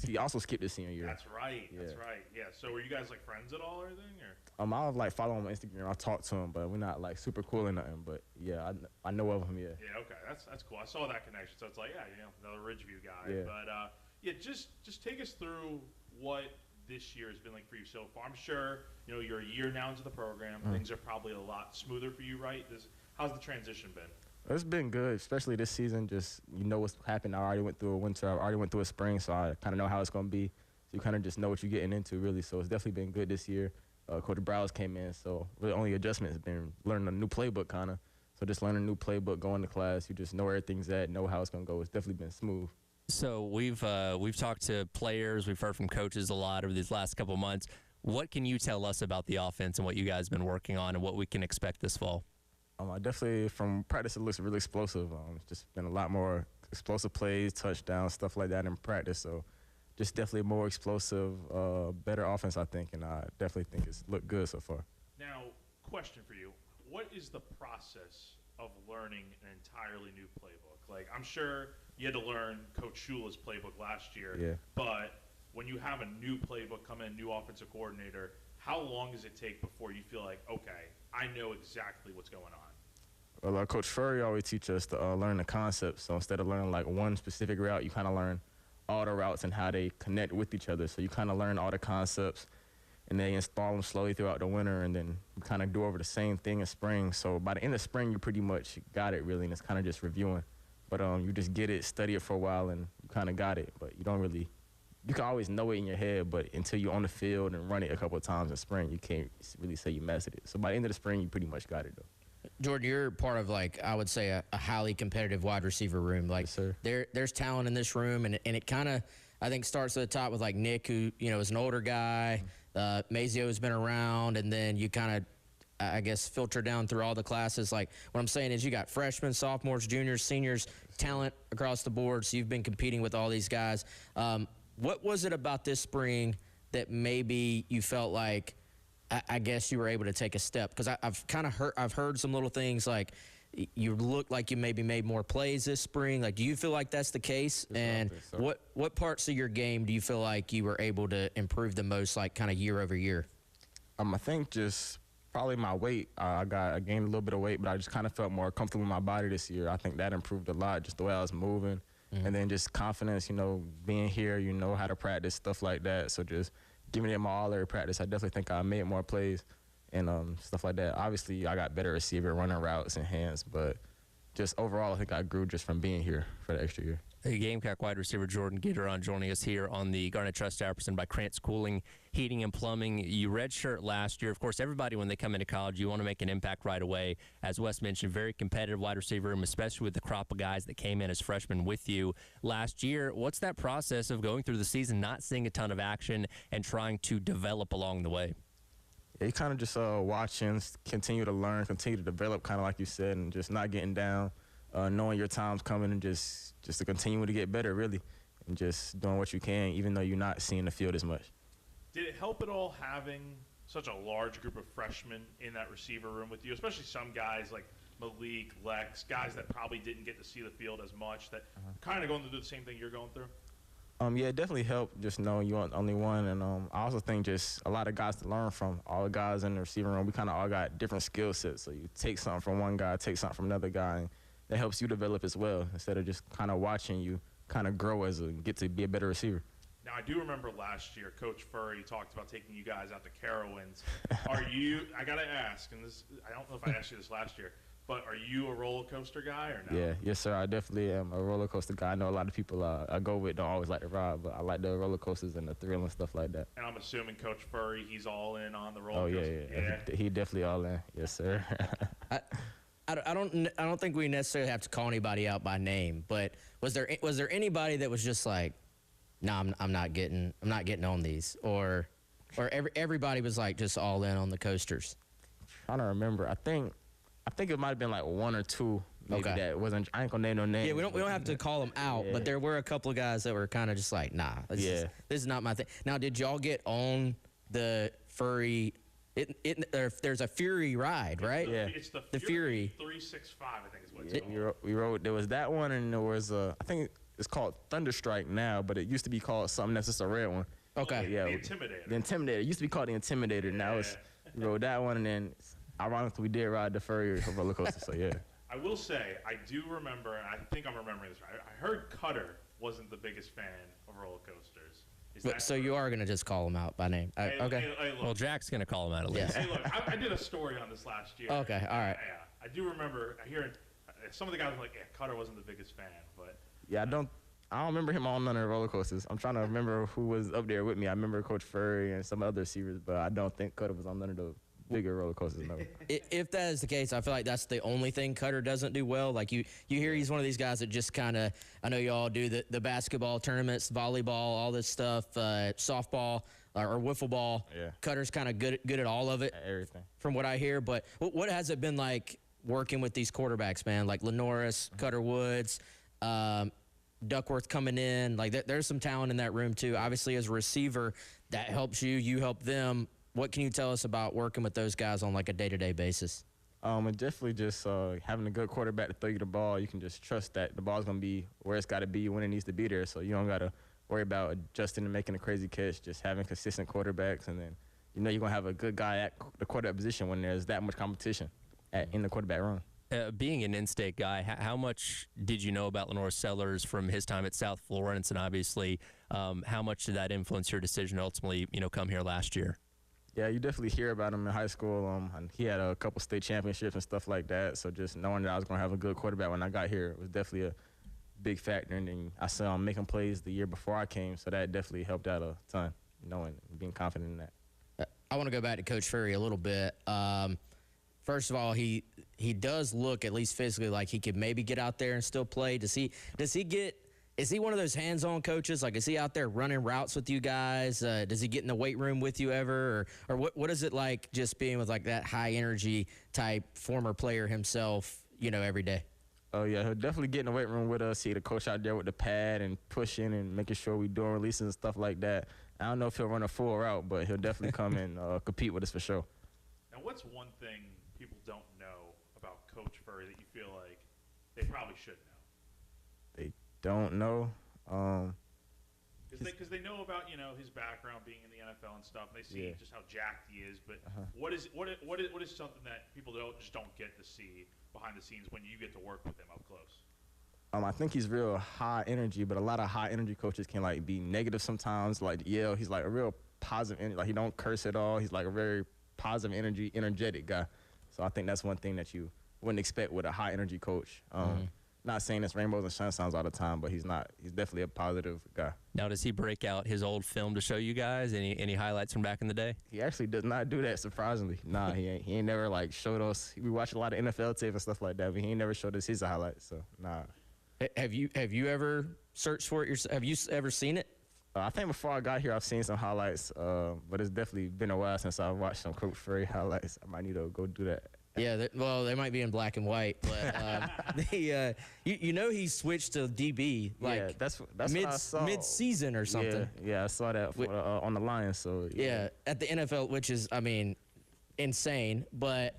he also skipped his senior year. That's right. Yeah. That's right. Yeah. So were you guys like friends at all or anything? Or? I'll like follow him on Instagram. I'll talk to him, but we're not like super cool or nothing. But yeah, I know of him. Yeah. Yeah. Okay. That's cool. I saw that connection. So it's like, yeah, another Ridgeview guy. Yeah. But yeah, just take us through what this year has been like for you so far. I'm sure you're a year now into the program. Things are probably a lot smoother for you, right? How's the transition been? It's been good, especially this season. Just what's happened. I already went through a winter. I already went through a spring, so I kind of know how it's going to be. So you kind of just know what you're getting into, really. So it's definitely been good this year. Coach Browse came in, so really only adjustment has been learning a new playbook, kind of. So just learning a new playbook, going to class. You just know where everything's at, know how it's going to go. It's definitely been smooth. So we've talked to players, we've heard from coaches a lot over these last couple months. What can you tell us about the offense and what you guys have been working on and what we can expect this fall? I definitely, from practice, it looks really explosive. It's just been a lot more explosive plays, touchdowns, stuff like that in practice. So just definitely more explosive, better offense, I think, and I definitely think it's looked good so far. Now, question for you. What is the process of learning an entirely new playbook? Like, I'm sure you had to learn Coach Shula's playbook last year, but when you have a new playbook come in, new offensive coordinator, how long does it take before you feel like, okay, I know exactly what's going on? Well, Coach Furry always teaches us to learn the concepts. So instead of learning like one specific route, you kind of learn all the routes and how they connect with each other. So you kind of learn all the concepts, and they install them slowly throughout the winter, and then you kind of do over the same thing in spring. So by the end of spring, you pretty much got it, really, and it's kind of just reviewing. But you just get it, study it for a while, and you kind of got it. But you don't really – you can always know it in your head, but until you're on the field and run it a couple of times in spring, you can't really say you mastered it. So by the end of the spring, you pretty much got it, though. Jordan, you're part of, like, I would say a highly competitive wide receiver room. Like, yes, there's talent in this room, and it kind of, I think, starts at the top with, like, Nick, who, is an older guy. Mazio's been around, and then you kind of, I guess, filter down through all the classes. Like, what I'm saying is you got freshmen, sophomores, juniors, seniors, talent across the board, so you've been competing with all these guys. What was it about this spring that maybe you felt like, I guess you were able to take a step? Because I've heard some little things like you look like you maybe made more plays this spring. Like, do you feel like that's the case? And what parts of your game do you feel like you were able to improve the most, like kind of year over year? I think just probably my weight. I gained a little bit of weight, but I just kind of felt more comfortable in my body this year. I think that improved a lot, just the way I was moving. And then just confidence, being here, how to practice, stuff like that. So just giving it my all every practice. I definitely think I made more plays and stuff like that. Obviously, I got better receiver, running routes and hands, but just overall, I think I grew just from being here for the extra year. Gamecock wide receiver Jordon Gidron joining us here on the Garnet Trust staff presented by Krantz Cooling, Heating and Plumbing. You redshirt last year. Of course, everybody, when they come into college, you want to make an impact right away. As Wes mentioned, very competitive wide receiver room, especially with the crop of guys that came in as freshmen with you last year. What's that process of going through the season, not seeing a ton of action, and trying to develop along the way? Yeah, you kind of just watching, continue to learn, continue to develop, kind of like you said, and just not getting down, knowing your time's coming, and just to continue to get better, really, and just doing what you can, even though you're not seeing the field as much. Did it help at all having such a large group of freshmen in that receiver room with you, especially some guys like Malik, Lex, guys that probably didn't get to see the field as much, that kind of going to do the same thing you're going through? Yeah, it definitely helped just knowing you're only one. And I also think just a lot of guys to learn from. All the guys in the receiving room, we kind of all got different skill sets. So you take something from one guy, take something from another guy, and that helps you develop as well, instead of just kind of watching you kind of grow get to be a better receiver. Now, I do remember last year, Coach Furry talked about taking you guys out to Carowinds. Are you, I got to ask, and this, I don't know if I asked you this last year, but are you a roller coaster guy or no? Yeah, yes, sir. I definitely am a roller coaster guy. I know a lot of people I go with don't always like to ride, but I like the roller coasters and the thrill and stuff like that. And I'm assuming Coach Furry, he's all in on the roller coaster. Yeah. He definitely all in. Yes, sir. I don't think we necessarily have to call anybody out by name, but was there anybody that was just like, nah, I'm not getting on these, or everybody was like just all in on the coasters? I'm trying to remember. I think it might have been like one or two maybe that wasn't. I ain't gonna name no names. Yeah, we don't have to call them out, but there were a couple of guys that were kind of just like, nah, this is not my thing. Now, did y'all get on the Furry there's a Fury ride, right? Yeah. It's the Fury 365, I think is what it's called. We rode. There was that one, and there was I think it's called Thunderstrike now, but it used to be called something that's just a red one. Okay. Yeah. The Intimidator. The Intimidator. It used to be called the Intimidator. Now we rode that one, and then ironically we did ride the Furrier roller coaster. So yeah. I will say, I do remember, and I think I'm remembering this right. I heard Cutter wasn't the biggest fan of roller coasters. So you are going to just call him out by name. Okay. Hey, Well, Jack's going to call him out at least. Hey, look, I did a story on this last year. Okay, all right. Yeah, I do remember hearing some of the guys were like, yeah, Cutter wasn't the biggest fan, but. Yeah, I don't remember him on none of the roller coasters. I'm trying to remember who was up there with me. I remember Coach Furry and some other receivers, but I don't think Cutter was on none of the bigger roller coasters. No. If that is the case, I feel like that's the only thing Cutter doesn't do well. Like you hear he's one of these guys that just kind of, I know y'all do the basketball tournaments, volleyball, all this stuff, softball or wiffle ball. Yeah. Cutter's kind of good at all of it. Everything. From what I hear. But what has it been like working with these quarterbacks, man? Like Lenoris, Cutter Woods, Duckworth coming in. Like there's some talent in that room too. Obviously, as a receiver, that helps you. You help them. What can you tell us about working with those guys on like a day-to-day basis? And definitely just having a good quarterback to throw you the ball. You can just trust that the ball's going to be where it's got to be when it needs to be there. So you don't got to worry about adjusting and making a crazy catch, just having consistent quarterbacks. And then, you're going to have a good guy at the quarterback position when there's that much competition in the quarterback room. Being an in-state guy, how much did you know about Lenore Sellers from his time at South Florence? And obviously, how much did that influence your decision to ultimately, come here last year? Yeah, you definitely hear about him in high school. And he had a couple state championships and stuff like that. So just knowing that I was going to have a good quarterback when I got here was definitely a big factor. And then I saw him making plays the year before I came, so that definitely helped out a ton, knowing and being confident in that. I want to go back to Coach Furry a little bit. First of all, he does look, at least physically, like he could maybe get out there and still play. Is he one of those hands-on coaches? Like, is he out there running routes with you guys? Does he get in the weight room with you ever? Or what is it like just being with, like, that high-energy type former player himself, every day? Oh, yeah, he'll definitely get in the weight room with us. See the coach out there with the pad and pushing and making sure we're doing releases and stuff like that. I don't know if he'll run a full route, but he'll definitely come and compete with us for sure. Now, what's one thing people don't know about Coach Furry that you feel like they probably should know? They don't know. Because they know about his background being in the NFL and stuff. And they see just how jacked he is. But what is something that people don't get to see behind the scenes when you get to work with him up close? I think he's real high energy, but a lot of high energy coaches can be negative sometimes, like yell. He's like a real positive energy. Like he don't curse at all. He's like a very positive energy, energetic guy. So I think that's one thing that you wouldn't expect with a high energy coach. Not saying it's rainbows and sunshines all the time, but he's not. He's definitely a positive guy. Now, does he break out his old film to show you guys? Any highlights from back in the day? He actually does not do that, surprisingly. Nah, he ain't never showed us. We watch a lot of NFL tape and stuff like that, but he ain't never showed us his highlights. So nah. Have you ever searched for it yourself? Have you ever seen it? I think before I got here, I've seen some highlights, but it's definitely been a while since I've watched some Coach Furry highlights. I might need to go do that. Yeah, they might be in black and white, but he switched to DB that's what I saw. Mid-season or something. Yeah, I saw that on the Lions. So yeah, at the NFL, which is insane. But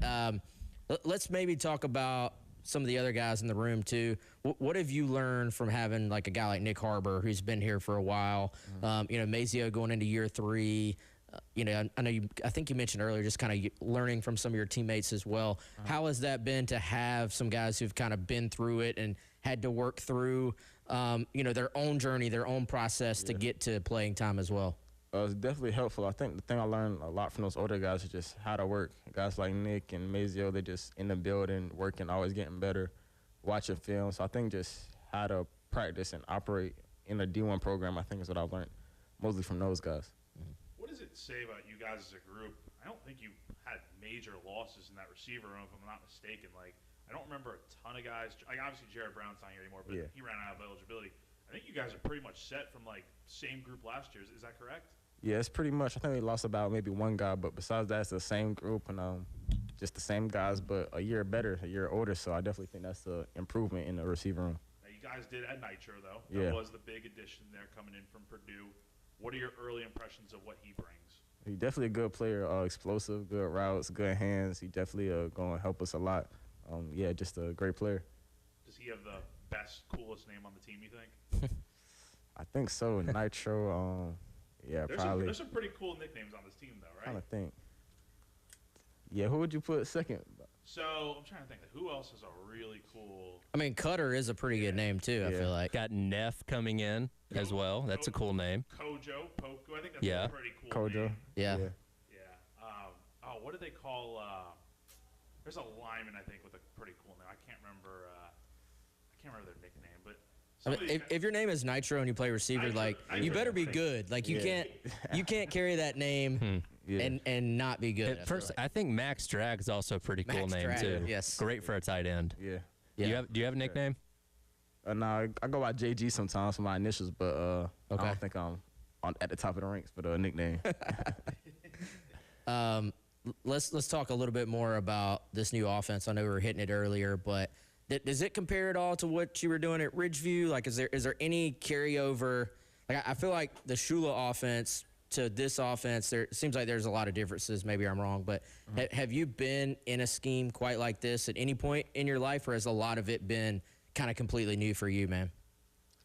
let's maybe talk about some of the other guys in the room too. What have you learned from having a guy like Nick Harbor, who's been here for a while? Mazio going into year 3. I know I think you mentioned earlier just kind of learning from some of your teammates as well. How has that been to have some guys who've kind of been through it and had to work through, their own journey, their own process to get to playing time as well? It's definitely helpful. I think the thing I learned a lot from those older guys is just how to work. Guys like Nick and Mazio, they just in the building, working, always getting better, watching film. So I think just how to practice and operate in a D1 program, I think is what I've learned mostly from those guys. What does it say about you guys as a group? I don't think you had major losses in that receiver room, if I'm not mistaken. I don't remember a ton of guys. Obviously, Jared Brown's not here anymore, but he ran out of eligibility. I think you guys are pretty much set from same group last year. Is that correct? Yeah, it's pretty much. I think we lost about maybe one guy, but besides that, it's the same group and just the same guys, but a year better, a year older. So I definitely think that's the improvement in the receiver room. Now, you guys did add Nitro, though. Yeah. That was the big addition there coming in from Purdue. What are your early impressions of what he brings? He's definitely a good player, explosive, good routes, good hands. He definitely going to help us a lot. Yeah, just a great player. Does he have the best, coolest name on the team, you think? I think so. Nitro, yeah, probably. There's some pretty cool nicknames on this team, though, right? Trying to think. Yeah, who would you put second? So I'm trying to think, who else is a really cool? I mean, Cutter is a pretty good name too. I feel like. Got Neff coming in as well. That's a cool name. Kojo, Poku. I think that's a pretty cool Kojo. name. Yeah. Oh, what do they call? There's a lineman I think with a pretty cool name. I can't remember their nickname, but. I mean, if your name is Nitro and you play receiver, you better be good. Like you can't carry that name and not be good. I think Max Drag is also a pretty cool name too. Yes, great for a tight end. Yeah. Do you have a nickname? No, I go by JG sometimes for my initials, but I don't think I'm at the top of the ranks for the nickname. Let's talk a little bit more about this new offense. I know we were hitting it earlier, but does it compare at all to what you were doing at Ridgeview? Like, is there any carryover? Like, I feel like the Shula offense to this offense, it seems like there's a lot of differences. Maybe I'm wrong, but have you been in a scheme quite like this at any point in your life, or has a lot of it been kind of completely new for you, man?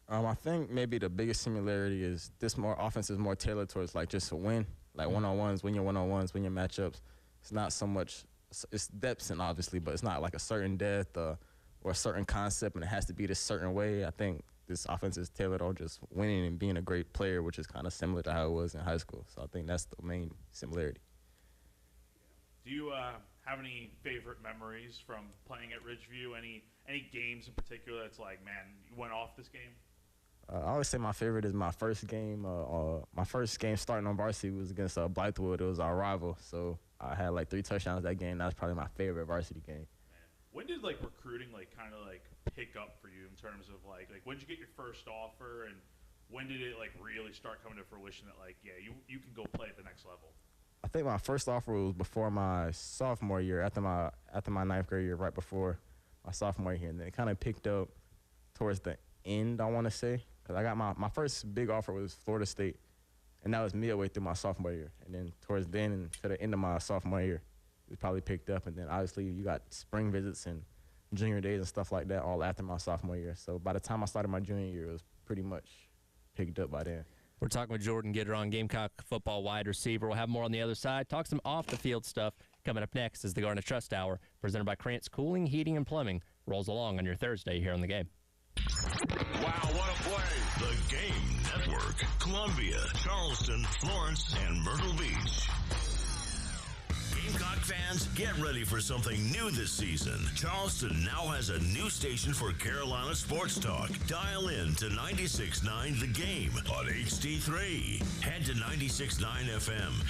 I think maybe the biggest similarity is this offense is more tailored towards like just a win, like one-on-ones, win your one-on-ones, win your matchups. It's not so much, it's depths and obviously, but it's not like a certain depth or a certain concept and it has to be this certain way. I think this offense is tailored on just winning and being a great player, which is kind of similar to how it was in high school. So I think that's the main similarity. Do you have any favorite memories from playing at Ridgeview? Any games in particular that's like, man, you went off this game? I always say my favorite is my first game. My first game starting on varsity was against Blythewood. It was our rival. So I had like 3 touchdowns that game. That was probably my favorite varsity game. When did like recruiting kind of pick up for you in terms of like when did you get your first offer and when did it like really start coming to fruition that like you can go play at the next level? I think my first offer was before my sophomore year, after my 9th grade year, right before my sophomore year, and then it kind of picked up towards the end, I want to say, because I got my first big offer was Florida State, and that was midway through my sophomore year, and then towards the end and to the end of my sophomore year, it probably picked up, and then obviously you got spring visits and junior days and stuff like that all after my sophomore year. So by the time I started my junior year, it was pretty much picked up by then. We're talking with Jordon Gidron, Gamecock football wide receiver. We'll have more on the other side. Talk some off-the-field stuff coming up next as the Garnet Trust Hour, presented by Krantz Cooling, Heating, and Plumbing, rolls along on your Thursday here on The Game. Wow, what a play! The Game Network. Columbia, Charleston, Florence, and Myrtle Beach. Gamecock fans, get ready for something new this season. Charleston now has a new station for Carolina sports talk. Dial in to 96.9 The Game on HD3. Head to 96.9 FM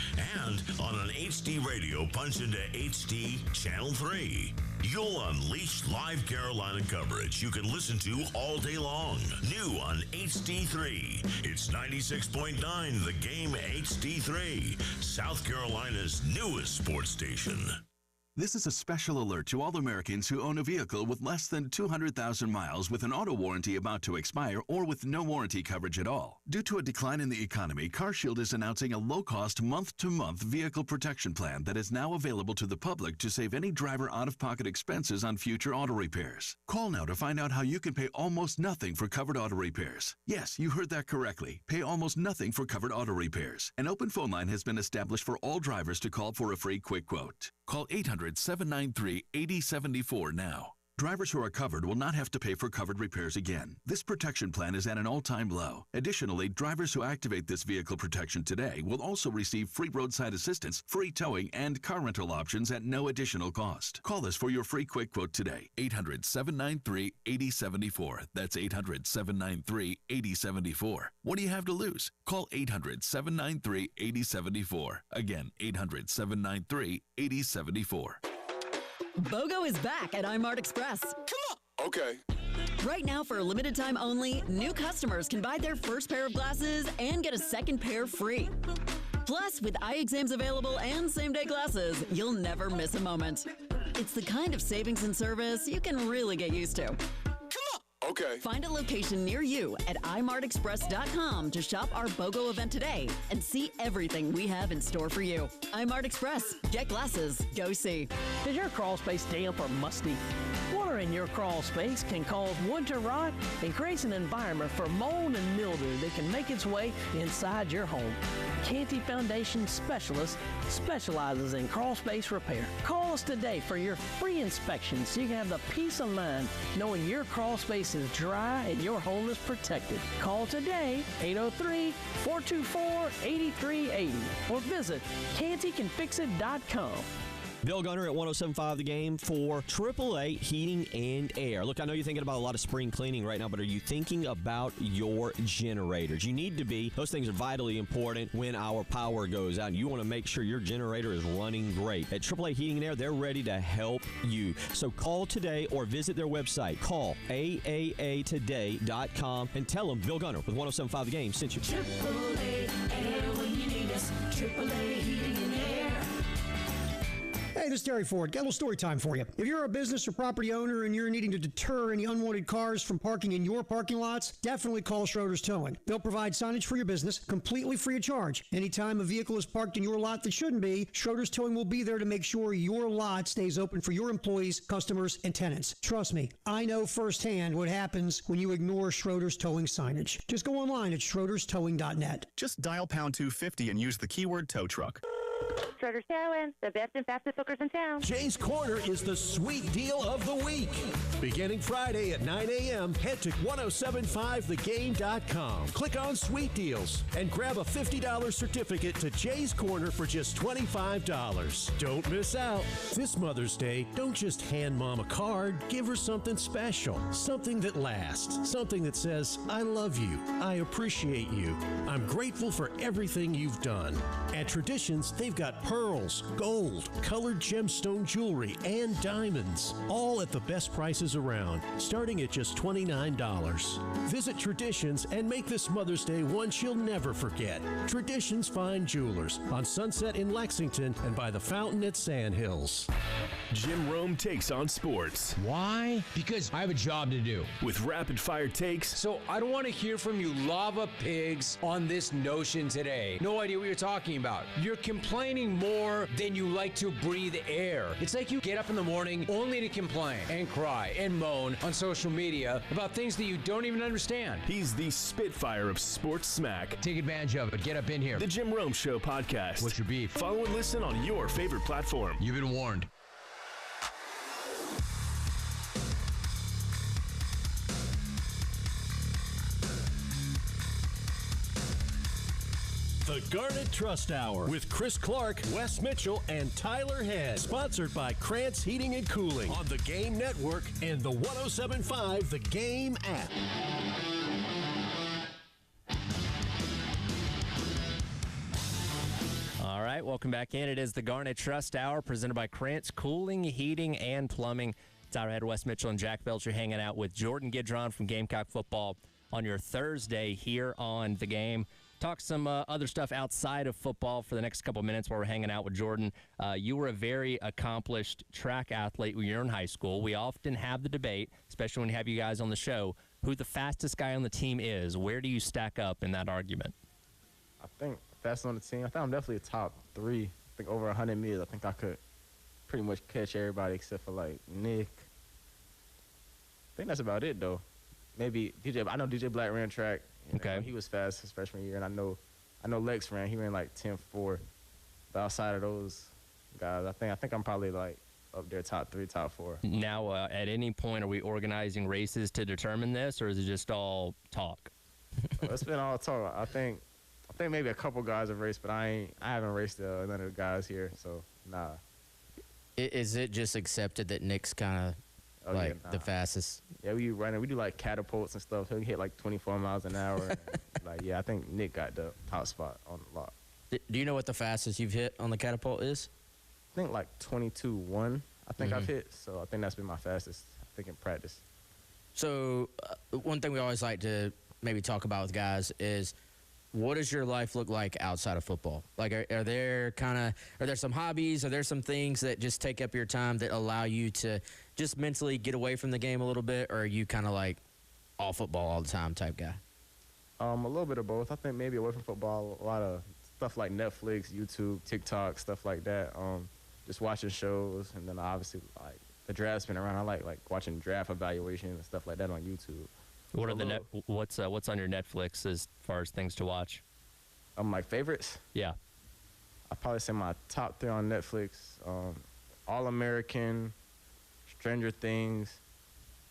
and on an HD radio, punch into HD Channel 3. You'll unleash live Carolina coverage you can listen to all day long. New on HD3. It's 96.9 The Game HD3, South Carolina's newest sports station. This is a special alert to all Americans who own a vehicle with less than 200,000 miles with an auto warranty about to expire or with no warranty coverage at all. Due to a decline in the economy, CarShield is announcing a low-cost month-to-month vehicle protection plan that is now available to the public to save any driver out-of-pocket expenses on future auto repairs. Call now to find out how you can pay almost nothing for covered auto repairs. Yes, you heard that correctly. Pay almost nothing for covered auto repairs. An open phone line has been established for all drivers to call for a free quick quote. Call 800-793-8074 now. Drivers who are covered will not have to pay for covered repairs again. This protection plan is at an all-time low. Additionally, drivers who activate this vehicle protection today will also receive free roadside assistance, free towing, and car rental options at no additional cost. Call us for your free quick quote today. 800-793-8074. That's 800-793-8074. What do you have to lose? Call 800-793-8074. Again, 800-793-8074. BOGO is back at iMart Express. Come on. Okay. Right now, for a limited time only, new customers can buy their first pair of glasses and get a second pair free. Plus, with eye exams available and same-day glasses, you'll never miss a moment. It's the kind of savings and service you can really get used to. Come on. Okay. Find a location near you at imartexpress.com to shop our BOGO event today and see everything we have in store for you. iMart Express. Get glasses. Go see. Is your crawl space damp or musty? Water in your crawl space can cause wood to rot and creates an environment for mold and mildew that can make its way inside your home. Canty Foundation Specialist specializes in crawl space repair. Call us today for your free inspection so you can have the peace of mind knowing your crawl space is dry and your home is protected. Call today, 803-424-8380, or visit cantycanfixit.com. Bill Gunner at 107.5 The Game for AAA Heating and Air. Look, I know you're thinking about a lot of spring cleaning right now, but are you thinking about your generators? You need to be. Those things are vitally important when our power goes out. You want to make sure your generator is running great. At AAA Heating and Air, they're ready to help you. So call today or visit their website. Call AAAtoday.com and tell them Bill Gunner with 107.5 The Game sent you. AAA Air when you need us. AAA Heating and Air. Hey, this is Terry Ford. Got a little story time for you. If you're a business or property owner and you're needing to deter any unwanted cars from parking in your parking lots, definitely call Schroeder's Towing. They'll provide signage for your business completely free of charge. Anytime a vehicle is parked in your lot that shouldn't be, Schroeder's Towing will be there to make sure your lot stays open for your employees, customers, and tenants. Trust me, I know firsthand what happens when you ignore Schroeder's Towing signage. Just go online at schroederstowing.net. Just dial pound 250 and use the keyword tow truck. Schroeder's Towing, the best and fastest hookers in town. Jay's Corner is the sweet deal of the week. Beginning Friday at 9 a.m., head to 1075thegame.com. Click on Sweet Deals and grab a $50 certificate to Jay's Corner for just $25. Don't miss out. This Mother's Day, don't just hand Mom a card. Give her something special, something that lasts, something that says, I love you, I appreciate you, I'm grateful for everything you've done. At Traditions, they've got pearls, gold, colored gemstone jewelry, and diamonds, all at the best prices around, starting at just $29. Visit Traditions and make this Mother's Day one she'll never forget. Traditions Fine Jewelers on Sunset in Lexington and by the fountain at Sandhills. Jim Rome takes on sports. Why? Because I have a job to do. With rapid-fire takes. So I don't want to hear from you lava pigs on this notion today. No idea what you're talking about. You're complaining more than you like to breathe air. It's like you get up in the morning only to complain and cry and moan on social media about things that you don't even understand. He's the Spitfire of sports smack. Take advantage of it. Get up in here. The Jim Rome Show podcast. What's your beef? Follow and listen on your favorite platform. You've been warned. The Garnet Trust Hour with Chris Clark, Wes Mitchell, and Tyler Head. Sponsored by Krantz Heating and Cooling on the Game Network and the 1075 The Game app. All right, welcome back in. It is the Garnet Trust Hour presented by Krantz Cooling, Heating, and Plumbing. Tyler Head, Wes Mitchell, and Jack Belcher hanging out with Jordon Gidron from Gamecock Football on your Thursday here on The Game. Talk some other stuff outside of football for the next couple of minutes while we're hanging out with Jordon. You were a very accomplished track athlete when you were in high school. We often have the debate, especially when we have you guys on the show, who the fastest guy on the team is. Where do you stack up in that argument? I think fastest on the team, I think I'm definitely a top 3. I think over 100 meters, I think I could pretty much catch everybody except for, like, Nick. I think that's about it, though. Maybe DJ, I know DJ Black ran track. Okay. He was fast his freshman year, and I know Lex ran. He ran like 10.4. But outside of those guys, I think I'm probably like up there top 3, top 4. Now, at any point, are we organizing races to determine this, or is it just all talk? It's been all talk. I think maybe a couple guys have raced, but I haven't raced none of the guys here, so nah. Is it just accepted that Nick's kind of the fastest? Yeah, we do like catapults and stuff. He'll hit like 24 miles an hour. And, like, yeah, I think Nick got the top spot on the lot. Do you know what the fastest you've hit on the catapult is? I think like 22.1. I think I've hit. So I think that's been my fastest. I think in practice. So one thing we always like to maybe talk about with guys is, what does your life look like outside of football? Like, are there some hobbies? Are there some things that just take up your time that allow you to just mentally get away from the game a little bit? Or are you kind of like all football all the time type guy? A little bit of both. I think maybe away from football, a lot of stuff like Netflix, YouTube, TikTok, stuff like that. Just watching shows, and then obviously like the draft's been around. I like watching draft evaluation and stuff like that on YouTube. What are the what's on your Netflix as far as things to watch? My favorites. Yeah. I'd probably say my top 3 on Netflix: All American, Stranger Things,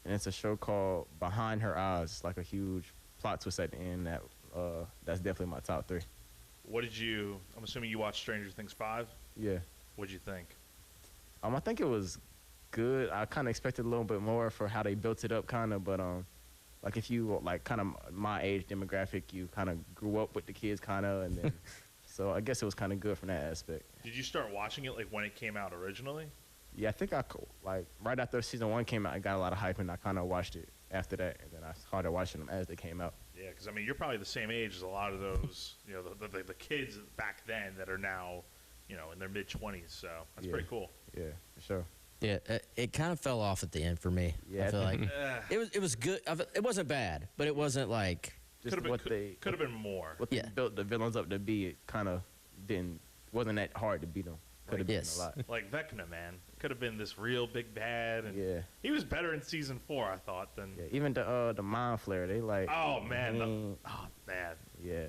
and it's a show called Behind Her Eyes. It's like a huge plot twist at the end. That's definitely my top 3. What did you? I'm assuming you watched Stranger Things 5. Yeah. What'd you think? I think it was good. I kind of expected a little bit more for how they built it up, kind of. But like if you like kind of my age demographic, you kind of grew up with the kids, kind of, and then so I guess it was kind of good from that aspect. Did you start watching it like when it came out originally? Yeah, I think like right after season 1 came out, I got a lot of hype, and I kind of watched it after that, and then I started watching them as they came out. Yeah, because I mean, you're probably the same age as a lot of those, you know, the kids back then that are now, you know, in their mid-20s. So that's pretty cool. Yeah, for sure. Yeah, it kind of fell off at the end for me. Yeah, I feel like it was good. It wasn't bad, but it wasn't like just could have been more. What they built the villains up to be, it kind of wasn't that hard to beat them. Could have been a lot. Like Vecna, man. It could have been this real big bad. And he was better in season 4, I thought, than even the Mind Flayer. They like. Oh man, man. Yeah,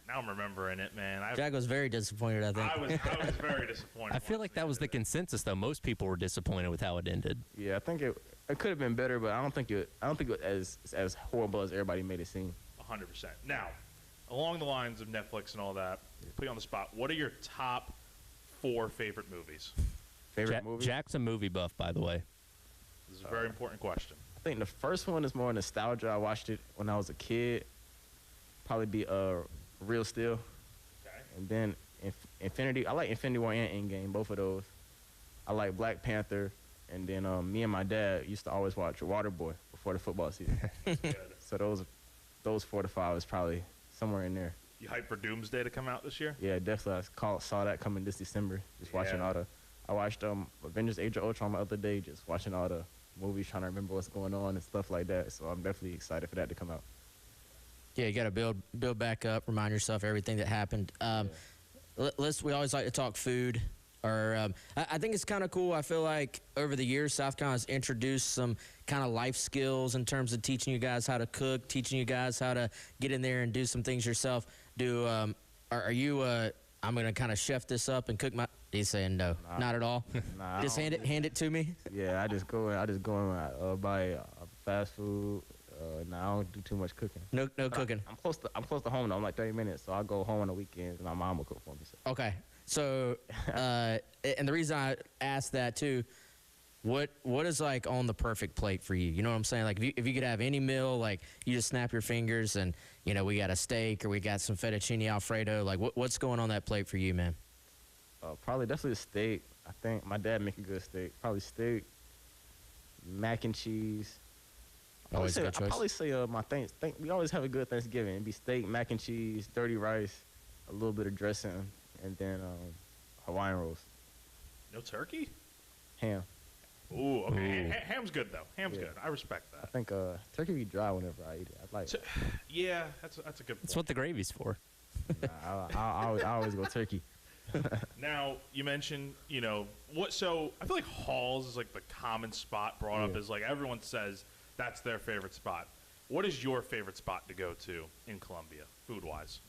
now I'm remembering it, man. Jack was very disappointed. I think I was very disappointed. I feel like that was the consensus, though. Most people were disappointed with how it ended. Yeah, I think it could have been better, but I don't think it was as horrible as everybody made it seem. 100%. Now, along the lines of Netflix and all that, put you on the spot. What are your top 4 favorite movies? Favorite movie? Jack's a movie buff, by the way. This is a very important question. I think the first one is more nostalgia. I watched it when I was a kid. Probably be Real Steel. Okay. And then Infinity. I like Infinity War and Endgame, both of those. I like Black Panther. And then me and my dad used to always watch Waterboy before the football season. So those 4 to 5 is probably somewhere in there. You hyped for Doomsday to come out this year? Yeah, definitely. I saw that coming this December. Just watching all the. I watched Avengers: Age of Ultron the other day. Just watching all the movies, trying to remember what's going on and stuff like that. So I'm definitely excited for that to come out. Yeah, you got to build back up, remind yourself everything that happened. We always like to talk food. Or I think it's kind of cool. I feel like over the years, South Carolina's introduced some kind of life skills in terms of teaching you guys how to cook, teaching you guys how to get in there and do some things yourself. Are you? I'm gonna kind of chef this up and cook my. He's saying no, not at all. Nah, just hand it to me. Yeah, I just go and buy fast food. I don't do too much cooking. No cooking. I'm close to home though. I'm like 30 minutes, so I go home on the weekends and my mom will cook for me. So. Okay. So, and the reason I asked that too, what is like on the perfect plate for you? You know what I'm saying? Like if you could have any meal, like you just snap your fingers and, you know, we got a steak or we got some fettuccine Alfredo. Like what's going on that plate for you, man? Probably definitely a steak. I think my dad make a good steak. Probably steak, mac and cheese. Always a good choice. I probably say my we always have a good Thanksgiving. It'd be steak, mac and cheese, dirty rice, a little bit of dressing, and then Hawaiian rolls. No turkey? Ham. Ooh, okay. Ham's good though. Ham's good. I respect that. I think turkey be dry whenever I eat it. I like it. Yeah, that's a good point. That's what the gravy's for. I always go turkey. Now, you mentioned, you know, so I feel like Halls is like the common spot brought up as like everyone says that's their favorite spot. What is your favorite spot to go to in Columbia, food-wise?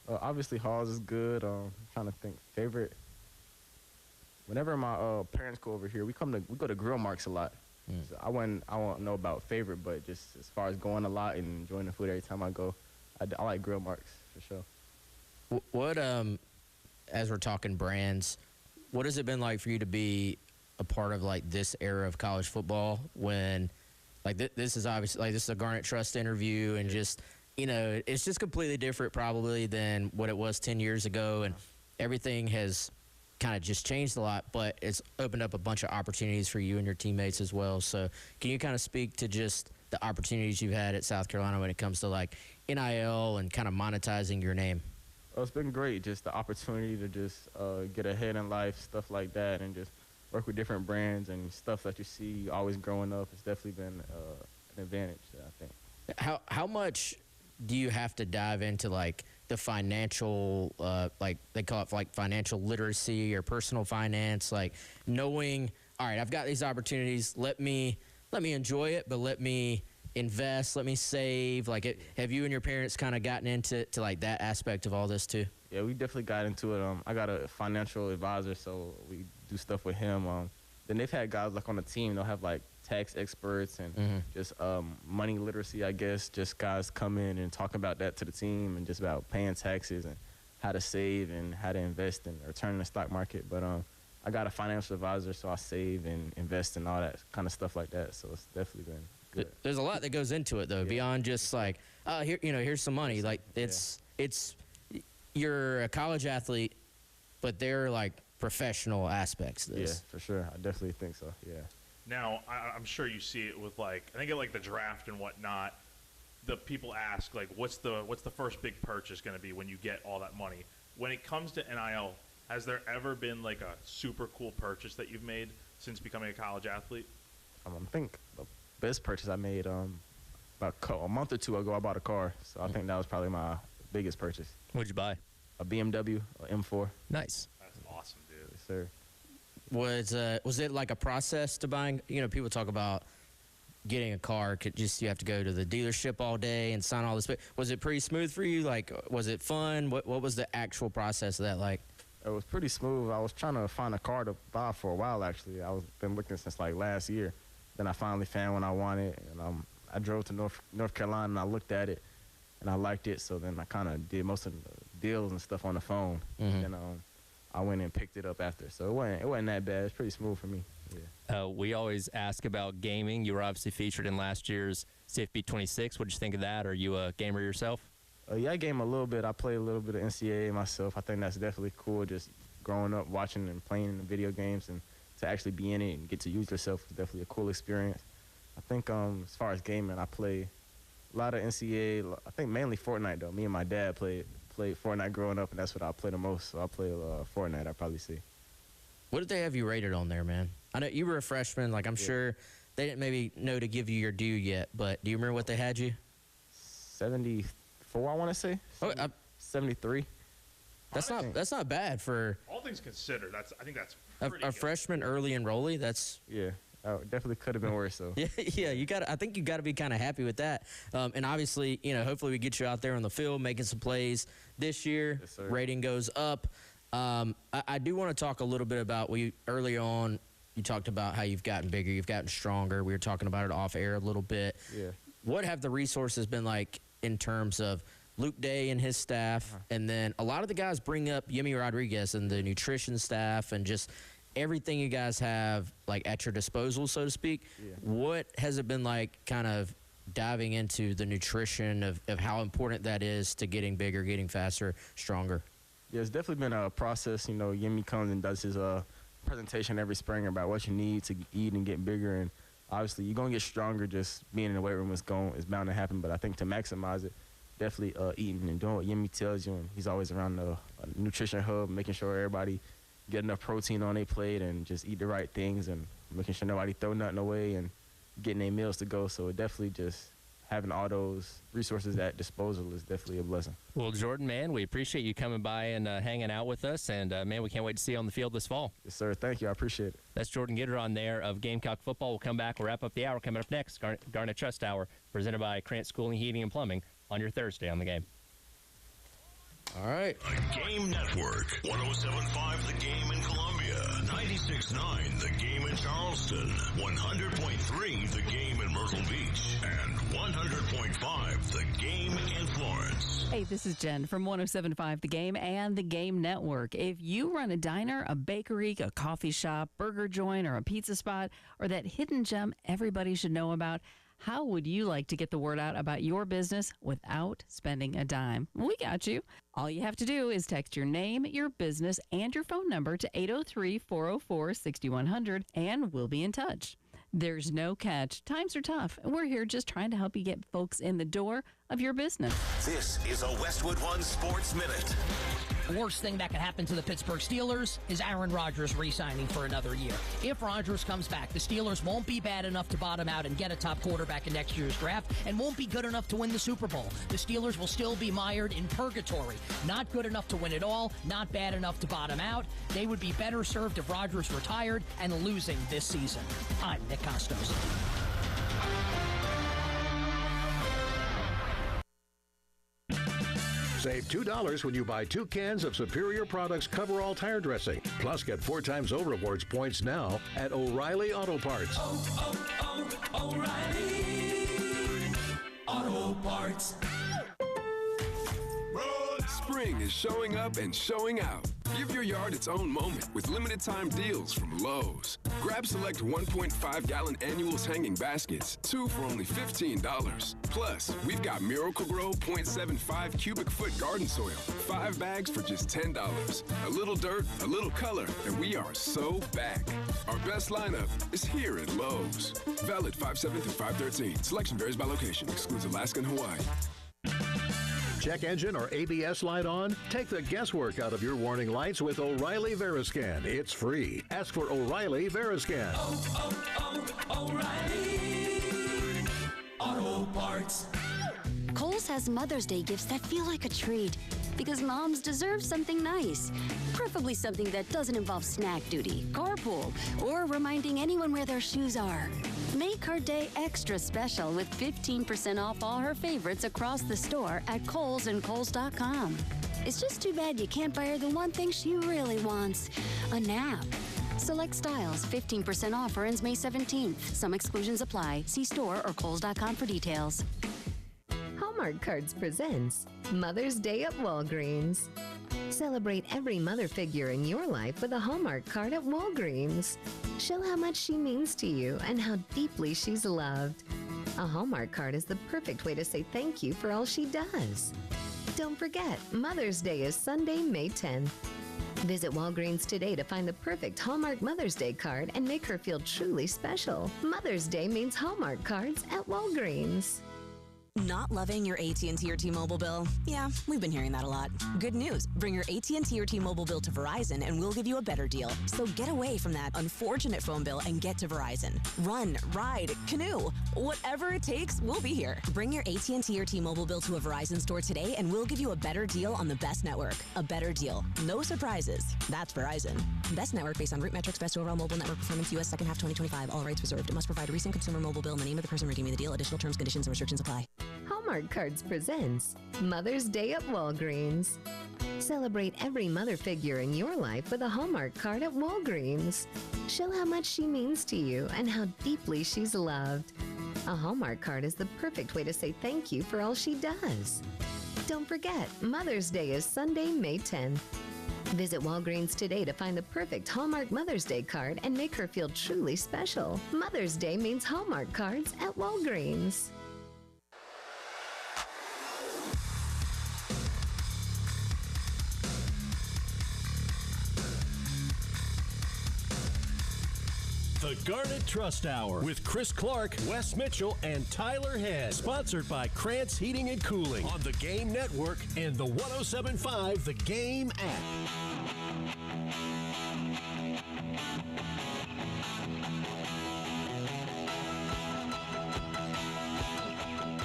Obviously, Halls is good. I'm trying to think. Favorite. Whenever my parents go over here, we go to grill marks a lot. So I won't know about favorite, but just as far as going a lot and enjoying the food every time I go, I like grill marks for sure. What as we're talking brands, what has it been like for you to be a part of like this era of college football when like this is obviously like this is a Garnet Trust interview and just, you know, it's just completely different probably than what it was 10 years ago, and everything has kind of just changed a lot, but it's opened up a bunch of opportunities for you and your teammates as well. So can you kind of speak to just the opportunities you've had at South Carolina when it comes to like NIL and kind of monetizing your name? It's been great, just the opportunity to just get ahead in life, stuff like that, and just work with different brands and stuff that you see always growing up. It's definitely been an advantage, I think. How much do you have to dive into like the financial, like they call it like financial literacy or personal finance, like knowing, all right, I've got these opportunities. Let me enjoy it, but let me invest, let me save. Like, have you and your parents kind of gotten into like that aspect of all this too? Yeah, we definitely got into it. I got a financial advisor, so we do stuff with him. Then they've had guys like on the team. They'll have like tax experts and just money literacy, I guess. Just guys come in and talk about that to the team and just about paying taxes and how to save and how to invest and return in the stock market. But I got a financial advisor, so I save and invest and all that kind of stuff like that. So it's definitely been good. There's a lot that goes into it though, beyond just like, here, here's some money. Like it's you're a college athlete, but they're like professional aspects of this. Yeah, for sure. I definitely think so. Yeah. Now, I'm sure you see it with like, I think at like the draft and whatnot, the people ask like, what's the first big purchase going to be when you get all that money? When it comes to NIL, has there ever been like a super cool purchase that you've made since becoming a college athlete? I think the best purchase I made about a month or two ago, I bought a car. So I think that was probably my biggest purchase. What'd you buy? A BMW, a M4. Nice. That's awesome, dude. Yes, sir. Was it like a process to buying? People talk about getting a car. You have to go to the dealership all day and sign all this. Was it pretty smooth for you? Like, was it fun? What was the actual process of that like? It was pretty smooth. I was trying to find a car to buy for a while, actually. Been looking since like last year. Then I finally found one I wanted, and I drove to North Carolina and I looked at it, and I liked it. So then I kind of did most of the deals and stuff on the phone. And then I went and picked it up after. So it wasn't that bad. It's pretty smooth for me. Yeah. We always ask about gaming. You were obviously featured in last year's CFB 26. What did you think of that? Are you a gamer yourself? Yeah, I game a little bit. I play a little bit of NCAA myself. I think that's definitely cool, just growing up watching and playing in the video games, and to actually be in it and get to use yourself is definitely a cool experience. I think as far as gaming, I play a lot of NCAA. I think mainly Fortnite, though. Me and my dad played Fortnite growing up, and that's what I play the most. So I play Fortnite, I'd probably say. What did they have you rated on there, man? I know you were a freshman. Like, I'm sure they didn't maybe know to give you your due yet, but do you remember what they had you? 74, I want to say. 73. That's not bad for all things considered. I think that's a freshman early enrollee. That's definitely could have been worse. So I think you got to be kind of happy with that. And obviously, hopefully we get you out there on the field making some plays this year. Yes, sir. Rating goes up. I do want to talk a little bit about early on. You talked about how you've gotten bigger, you've gotten stronger. We were talking about it off air a little bit. Yeah. What have the resources been like in terms of Luke Day and his staff? And then a lot of the guys bring up Yemi Rodriguez and the nutrition staff and just everything you guys have like at your disposal, so to speak. Yeah. What has it been like kind of diving into the nutrition of how important that is to getting bigger, getting faster, stronger? Yeah, it's definitely been a process. Yemi comes and does his presentation every spring about what you need to eat and get bigger. And obviously, you're going to get stronger just being in the weight room is bound to happen. But I think to maximize it, definitely eating and doing what Yemi tells you. And he's always around the nutrition hub, making sure everybody get enough protein on their plate and just eat the right things and making sure nobody throw nothing away and getting their meals to go. So it definitely just having all those resources at disposal is definitely a blessing. Well, Jordan, man, we appreciate you coming by and hanging out with us. And, man, we can't wait to see you on the field this fall. Yes, sir. Thank you. I appreciate it. That's Jordon Gidron there of Gamecock Football. We'll come back. We'll wrap up the hour. Coming up next, Garnet Trust Hour, presented by Krantz Schooling, Heating, and Plumbing on your Thursday on The Game. All right. The Game Network. 107.5 The Game in Columbia. 96.9 The Game in Charleston. 100.3 The Game in Myrtle Beach. And 100.5 The Game in Florence. Hey, this is Jen from 107.5 The Game and The Game Network. If you run a diner, a bakery, a coffee shop, burger joint, or a pizza spot, or that hidden gem everybody should know about, how would you like to get the word out about your business without spending a dime? We got you. All you have to do is text your name, your business, and your phone number to 803-404-6100, and we'll be in touch. There's no catch. Times are tough, and we're here just trying to help you get folks in the door of your business. This is a Westwood One Sports Minute. The worst thing that could happen to the Pittsburgh Steelers is Aaron Rodgers re-signing for another year. If Rodgers comes back, the Steelers won't be bad enough to bottom out and get a top quarterback in next year's draft and won't be good enough to win the Super Bowl. The Steelers will still be mired in purgatory. Not good enough to win it all, not bad enough to bottom out. They would be better served if Rodgers retired and losing this season. I'm Nick Costos. Save $2 when you buy 2 cans of Superior Products Coverall Tire Dressing. Plus, get 4 times O-Rewards points now at O'Reilly Auto Parts. O'Reilly Auto Parts. Spring is showing up and showing out. Give your yard its own moment with limited time deals from Lowe's. Grab select 1.5-gallon annuals hanging baskets, 2 for only $15. Plus, we've got Miracle-Gro 0.75 cubic foot garden soil, 5 bags for just $10. A little dirt, a little color, and we are so back. Our best lineup is here at Lowe's. Valid 5/7 through 5/13. Selection varies by location. Excludes Alaska and Hawaii. Check engine or ABS light on? Take the guesswork out of your warning lights with O'Reilly Veriscan. It's free. Ask for O'Reilly Veriscan. O'Reilly Auto Parts. Kohl's has Mother's Day gifts that feel like a treat because moms deserve something nice. Preferably something that doesn't involve snack duty, carpool, or reminding anyone where their shoes are. Make her day extra special with 15% off all her favorites across the store at Kohl's and Kohls.com. It's just too bad you can't buy her the one thing she really wants, a nap. Select styles, 15% off ends May 17th. Some exclusions apply. See store or Kohls.com for details. Hallmark Cards presents Mother's Day at Walgreens. Celebrate every mother figure in your life with a Hallmark card at Walgreens. Show how much she means to you and how deeply she's loved. A Hallmark card is the perfect way to say thank you for all she does. Don't forget, Mother's Day is Sunday, May 10th. Visit Walgreens today to find the perfect Hallmark Mother's Day card and make her feel truly special. Mother's Day means Hallmark cards at Walgreens. Not loving your AT&T or T-Mobile bill? Yeah, we've been hearing that a lot. Good news. Bring your AT&T or T-Mobile bill to Verizon and we'll give you a better deal. So get away from that unfortunate phone bill and get to Verizon. Run, ride, canoe. Whatever it takes, we'll be here. Bring your AT&T or T-Mobile bill to a Verizon store today and we'll give you a better deal on the best network. A better deal. No surprises. That's Verizon. Best network based on root metrics, best overall mobile network performance, U.S. second half 2025. All rights reserved. It must provide a recent consumer mobile bill and the name of the person redeeming the deal. Additional terms, conditions, and restrictions apply. Hallmark Cards presents Mother's Day at Walgreens. Celebrate every mother figure in your life with a Hallmark card at Walgreens. Show how much she means to you and how deeply she's loved. A Hallmark card is the perfect way to say thank you for all she does. Don't forget, Mother's Day is Sunday, May 10th. Visit Walgreens today to find the perfect Hallmark Mother's Day card and make her feel truly special. Mother's Day means Hallmark cards at Walgreens. The Garnet Trust Hour with Chris Clark, Wes Mitchell, and Tyler Head. Sponsored by Krantz Heating and Cooling on the Game Network and the 107.5 The Game app.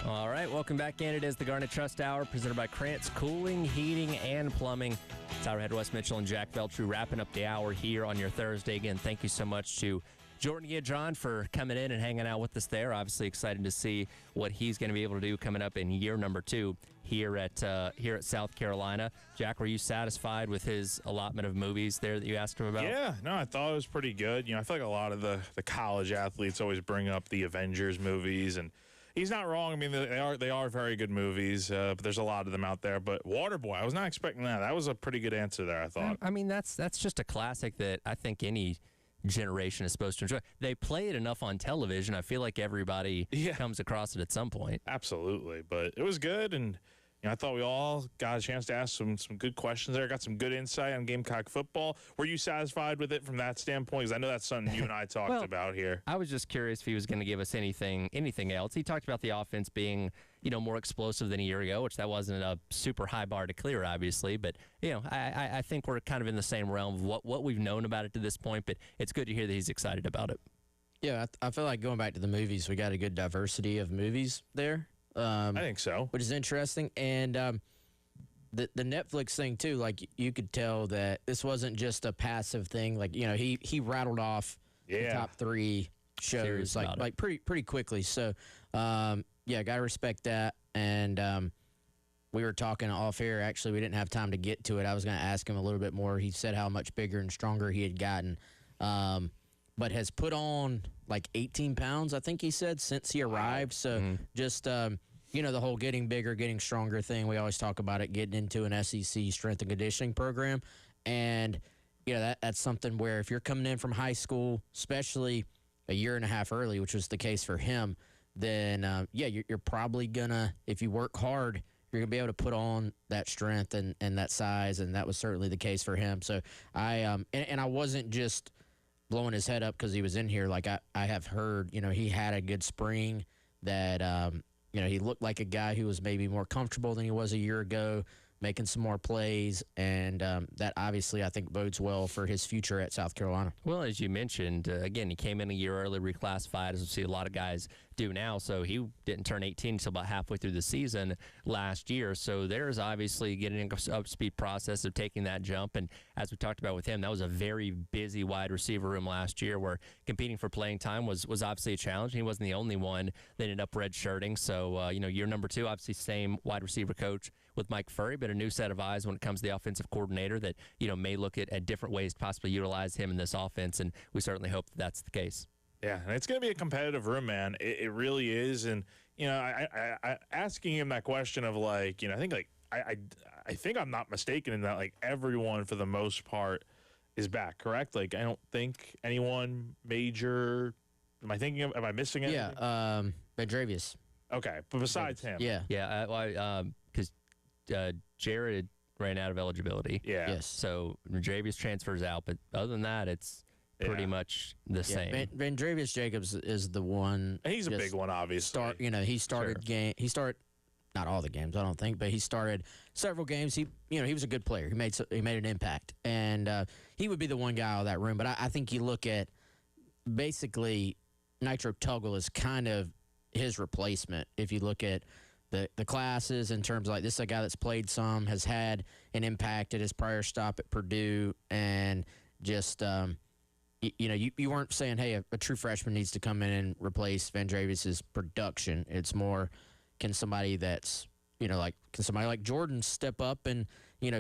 All right, welcome back in. It is the Garnet Trust Hour presented by Krantz Cooling, Heating, and Plumbing. Tyler Head, Wes Mitchell, and Jack Veltru wrapping up the hour here on your Thursday. Again, thank you so much to Jordon Gidron for coming in and hanging out with us there. Obviously excited to see what he's going to be able to do coming up in year number 2 here at South Carolina. Jack, were you satisfied with his allotment of movies there that you asked him about? Yeah, no, I thought it was pretty good. You know, I feel like a lot of the college athletes always bring up the Avengers movies, and he's not wrong. I mean, they are very good movies, but there's a lot of them out there. But Waterboy, I was not expecting that. That was a pretty good answer there, I thought. I mean, that's just a classic that I think any generation is supposed to enjoy. They play it enough on television. I feel like everybody comes across it at some point. Absolutely, but it was good, and I thought we all got a chance to ask some good questions there. Got some good insight on Gamecock football. Were you satisfied with it from that standpoint? Because I know that's something you and I talked about here. I was just curious if he was going to give us anything else. He talked about the offense being, more explosive than a year ago, which that wasn't a super high bar to clear, obviously. But, I think we're kind of in the same realm of what we've known about it to this point. But it's good to hear that he's excited about it. Yeah, I feel like going back to the movies, we got a good diversity of movies there. I think so. Which is interesting. And the Netflix thing, too, like you could tell that this wasn't just a passive thing. Like, he rattled off the top 3 shows like pretty quickly. So, got to respect that. And we were talking off air. Actually, we didn't have time to get to it. I was going to ask him a little bit more. He said how much bigger and stronger he had gotten. But has put on like 18 pounds, I think he said, since he arrived. So just, the whole getting bigger, getting stronger thing, we always talk about it, getting into an SEC strength and conditioning program. And, that's something where if you're coming in from high school, especially a year and a half early, which was the case for him, then, you're probably going to, if you work hard, you're going to be able to put on that strength and that size. And that was certainly the case for him. So I wasn't just blowing his head up because he was in here. Like I have heard, he had a good spring that, he looked like a guy who was maybe more comfortable than he was a year ago, making some more plays, and that obviously I think bodes well for his future at South Carolina. Well, as you mentioned, again, he came in a year early, reclassified, as we see a lot of guys do now. So he didn't turn 18 until about halfway through the season last year. So there's obviously getting an up-speed process of taking that jump. And as we talked about with him, that was a very busy wide receiver room last year where competing for playing time was obviously a challenge. He wasn't the only one that ended up redshirting. So, year number 2, obviously same wide receiver coach with Mike Furry, but a new set of eyes when it comes to the offensive coordinator that, may look at different ways to possibly utilize him in this offense. And we certainly hope that that's the case. Yeah, and it's going to be a competitive room, man. It really is. And, I asking him that question of I think I'm not mistaken in that, everyone for the most part is back, correct? I don't think anyone major. Am I missing anything? Yeah, Bendravius. Okay, but besides him. Yeah. Yeah, because Jared ran out of eligibility. Yeah. Yes. So Bendravius transfers out, but other than that, it's pretty much the same. Bendravius Jacobs is the one. He's a big one, obviously. He started He started not all the games, I don't think, but he started several games. He was a good player. He made an impact, and he would be the one guy out of that room. But I think you look at basically Nitro Tuggle is kind of his replacement. If you look at the classes in terms of this is a guy that's played some, has had an impact at his prior stop at Purdue, and just you weren't saying, hey, a true freshman needs to come in and replace Bendravius's production. It's more, can somebody that's can somebody like Jordon step up and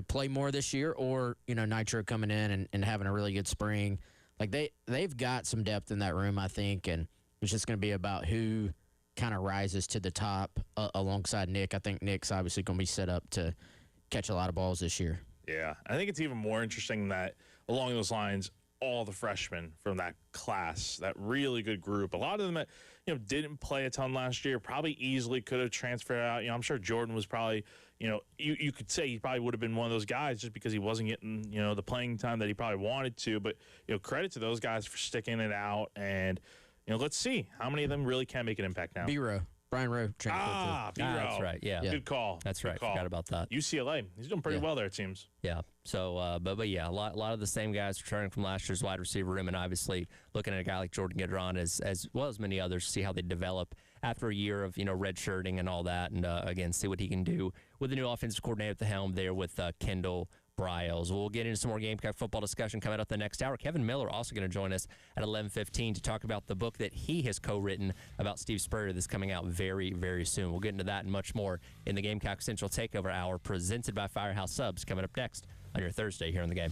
play more this year, or Nitro coming in and having a really good spring. They've got some depth in that room, I think, and it's just going to be about who kind of rises to the top alongside Nick. I think Nick's obviously going to be set up to catch a lot of balls this year. Yeah, I think it's even more interesting that along those lines, all the freshmen from that class, that really good group, a lot of them that didn't play a ton last year, probably easily could have transferred out. I'm sure Jordon was probably, you could say he probably would have been one of those guys just because he wasn't getting the playing time that he probably wanted to. But credit to those guys for sticking it out, and let's see how many of them really can make an impact now. B-Row. Brian Rowe. B-Row. That's right. Yeah. Good call. That's right. Forgot about that. UCLA. He's doing pretty well there, it seems. Yeah. So, but yeah, a lot of the same guys returning from last year's wide receiver room, and obviously looking at a guy like Jordon Gidron as well as many others to see how they develop after a year of redshirting and all that, and again see what he can do with the new offensive coordinator at the helm there with Kendall Briles. We'll get into some more Gamecock football discussion coming up the next hour. Kevin Miller also going to join us at 11:15 to talk about the book that he has co-written about Steve Spurrier that's coming out very, very soon. We'll get into that and much more in the Gamecock Central Takeover Hour presented by Firehouse Subs coming up next on your Thursday here on The Game.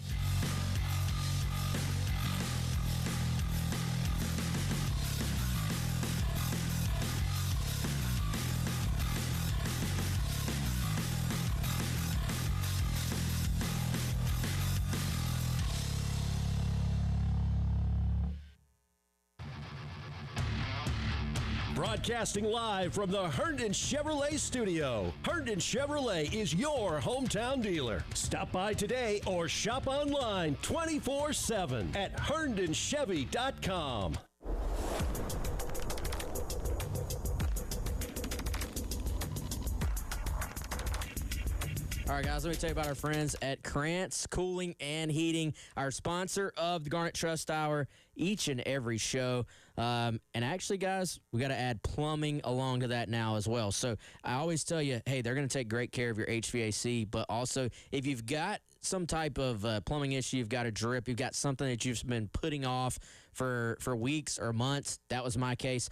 Broadcasting live from the Herndon Chevrolet studio. Herndon Chevrolet is your hometown dealer. Stop by today or shop online 24/7 at herndonchevy.com. All right, guys, let me tell you about our friends at Krantz Cooling and Heating, our sponsor of the Garnet Trust Hour each and every show. And actually, guys, we got to add plumbing along to that now as well. So I always tell you, hey, they're going to take great care of your HVAC, but also if you've got some type of plumbing issue, you've got a drip, you've got something that you've been putting off for weeks or months, that was my case.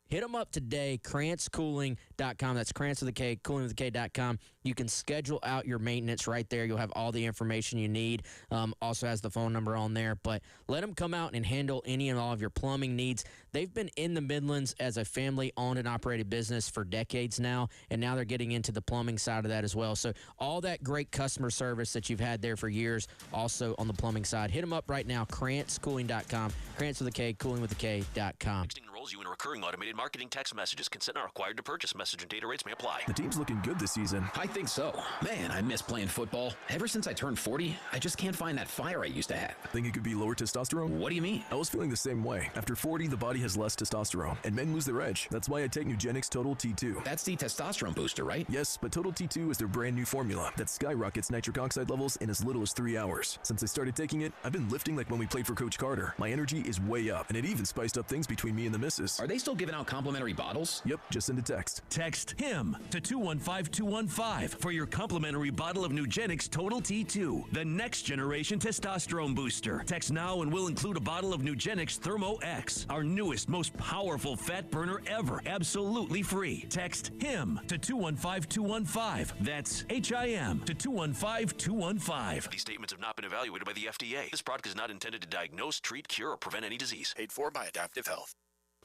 Hit them up today, KrantzCooling.com. That's Krantz with a K, coolingwithak.com. You can schedule out your maintenance right there. You'll have all the information you need. Also has the phone number on there. But let them come out and handle any and all of your plumbing needs. They've been in the Midlands as a family-owned and operated business for decades now, and now they're getting into the plumbing side of that as well. So all that great customer service that you've had there for years, also on the plumbing side. Hit them up right now, KrantzCooling.com. Krantz with a K, coolingwithak.com. Enrolls you in recurring automated marketing text messages. Consent not required to purchase. Message and data rates may apply. The team's looking good this season. I think so. Man, I miss playing football. Ever since I turned 40, I just can't find that fire I used to have. Think it could be lower testosterone? What do you mean? I was feeling the same way. After 40, the body has less testosterone, and men lose their edge. That's why I take Nugenix Total T2. That's the testosterone booster, right? Yes, but Total T2 is their brand new formula that skyrockets nitric oxide levels in as little as 3 hours. Since I started taking it, I've been lifting like when we played for Coach Carter. My energy is way up, and it even spiced up things between me and the missus. Are they still giving out complimentary bottles? Yep, just send a text. Text HIM to 215-215 for your complimentary bottle of Nugenix Total T2, the next generation testosterone booster. Text now and we'll include a bottle of Nugenix Thermo X, our newest, most powerful fat burner ever, absolutely free. Text HIM to 215-215. That's HIM to 215-215. These statements have not been evaluated by the FDA. This product is not intended to diagnose, treat, cure, or prevent any disease. Paid for by Adaptive Health.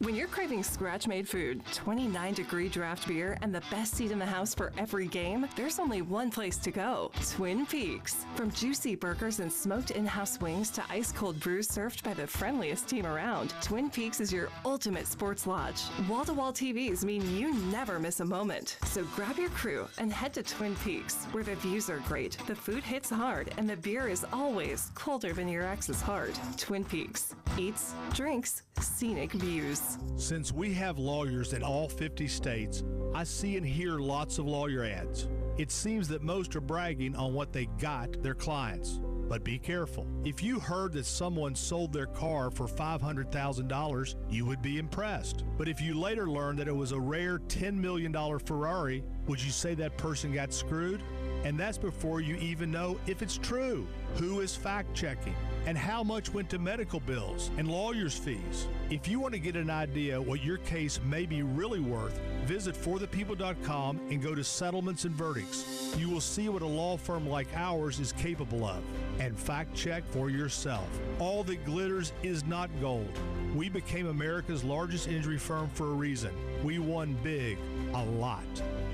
When you're craving scratch-made food, 29-degree draft beer, and the best seat in the house for every game, there's only one place to go, Twin Peaks. From juicy burgers and smoked in-house wings to ice-cold brews served by the friendliest team around, Twin Peaks is your ultimate sports lodge. Wall-to-wall TVs mean you never miss a moment. So grab your crew and head to Twin Peaks, where the views are great, the food hits hard, and the beer is always colder than your ex's heart. Twin Peaks. Eats, drinks, scenic views. Since we have lawyers in all 50 states, I see and hear lots of lawyer ads. It seems that most are bragging on what they got their clients. But be careful. If you heard that someone sold their car for $500,000, you would be impressed. But if you later learned that it was a rare $10 million Ferrari, would you say that person got screwed? And that's before you even know if it's true. Who is fact-checking? And how much went to medical bills and lawyers' fees? If you want to get an idea what your case may be really worth, visit forthepeople.com and go to settlements and verdicts. You will see what a law firm like ours is capable of. And fact-check for yourself. All that glitters is not gold. We became America's largest injury firm for a reason. We won big, a lot.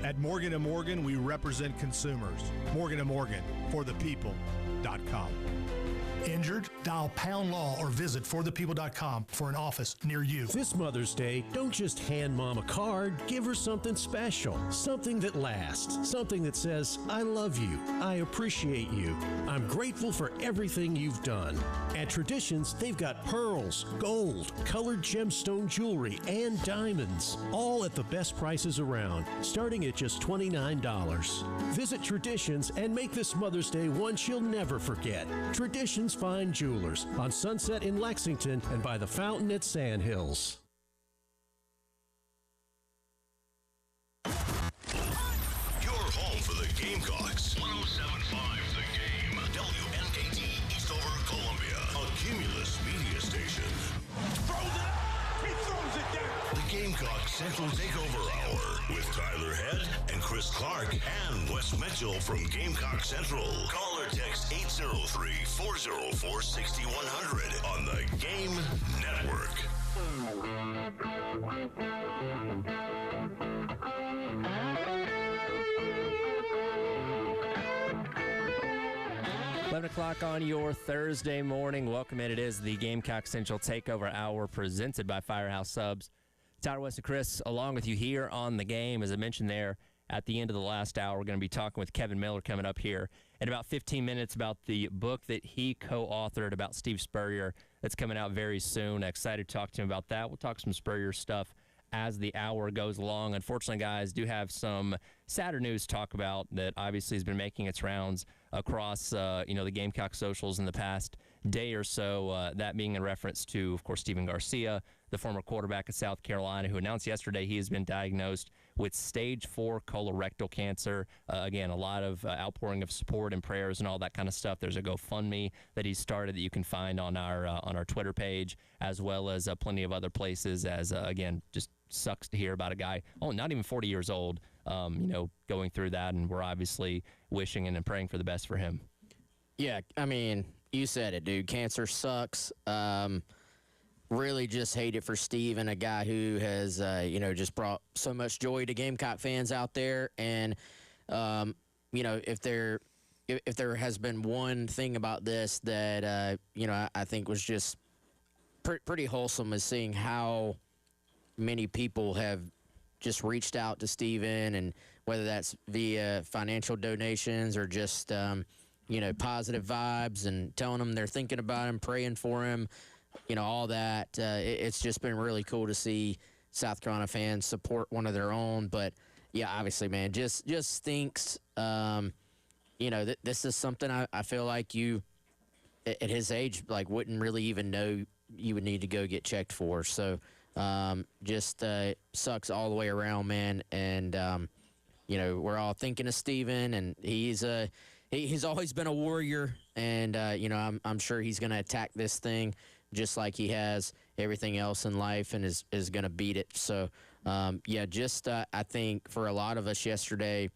At Morgan & Morgan, we represent consumers. Morgan & Morgan, forthepeople.com. Injured? Dial Pound Law or visit forthepeople.com for an office near you. This Mother's Day, don't just hand Mom a card, give her something special, something that lasts, something that says, I love you, I appreciate you, I'm grateful for everything you've done. At Traditions, they've got pearls, gold, colored gemstone jewelry, and diamonds, all at the best prices around, starting at just $29. Visit Traditions and make this Mother's Day one she'll never forget. Traditions Fine Jewelers on Sunset in Lexington and by the fountain at Sand Hills. Your home for the Gamecocks. 107.5 The Game. WNKT Eastover, Columbia. A Cumulus media station. He throws it down. The Gamecock Central Takeover Hour with Tyler Head and Chris Clark and Wes Mitchell from Gamecock Central. Call or text 803-404-6100 on the Game Network. O'clock on your Thursday morning. Welcome in. It is the Gamecock Central Takeover Hour presented by Firehouse Subs. Tyler West and Chris, along with you here on The Game. As I mentioned there at the end of the last hour, we're going to be talking with Kevin Miller coming up here in about 15 minutes about the book that he co-authored about Steve Spurrier that's coming out very soon. Excited to talk to him about that. We'll talk some Spurrier stuff as the hour goes along. Unfortunately, guys, do have some sadder news to talk about that obviously has been making its rounds across the Gamecock socials in the past day or so, that being in reference to, of course, Steven Garcia, the former quarterback of South Carolina, who announced yesterday he has been diagnosed with stage 4 colorectal cancer. Again, a lot of outpouring of support and prayers and all that kind of stuff. There's a GoFundMe that he started that you can find on our Twitter page, as well as plenty of other places. As again, just sucks to hear about a guy, not even 40 years old, going through that, and we're obviously wishing and praying for the best for him. Yeah, I mean, you said it, dude. Cancer sucks. Really just hate it for Steven, a guy who has, just brought so much joy to Gamecock fans out there. And, if there has been one thing about this that, I think was just pretty wholesome, is seeing how many people have just reached out to Steven, and whether that's via financial donations or just, positive vibes and telling them they're thinking about him, praying for him, all that. It's just been really cool to see South Carolina fans support one of their own. But, yeah, obviously, man, just stinks. This is something I feel like you, at his age, wouldn't really even know you would need to go get checked for. So, just sucks all the way around, man. And, we're all thinking of Steven, and he's always been a warrior. And, I'm sure he's going to attack this thing just like he has everything else in life, and is going to beat it. So, I think for a lot of us yesterday,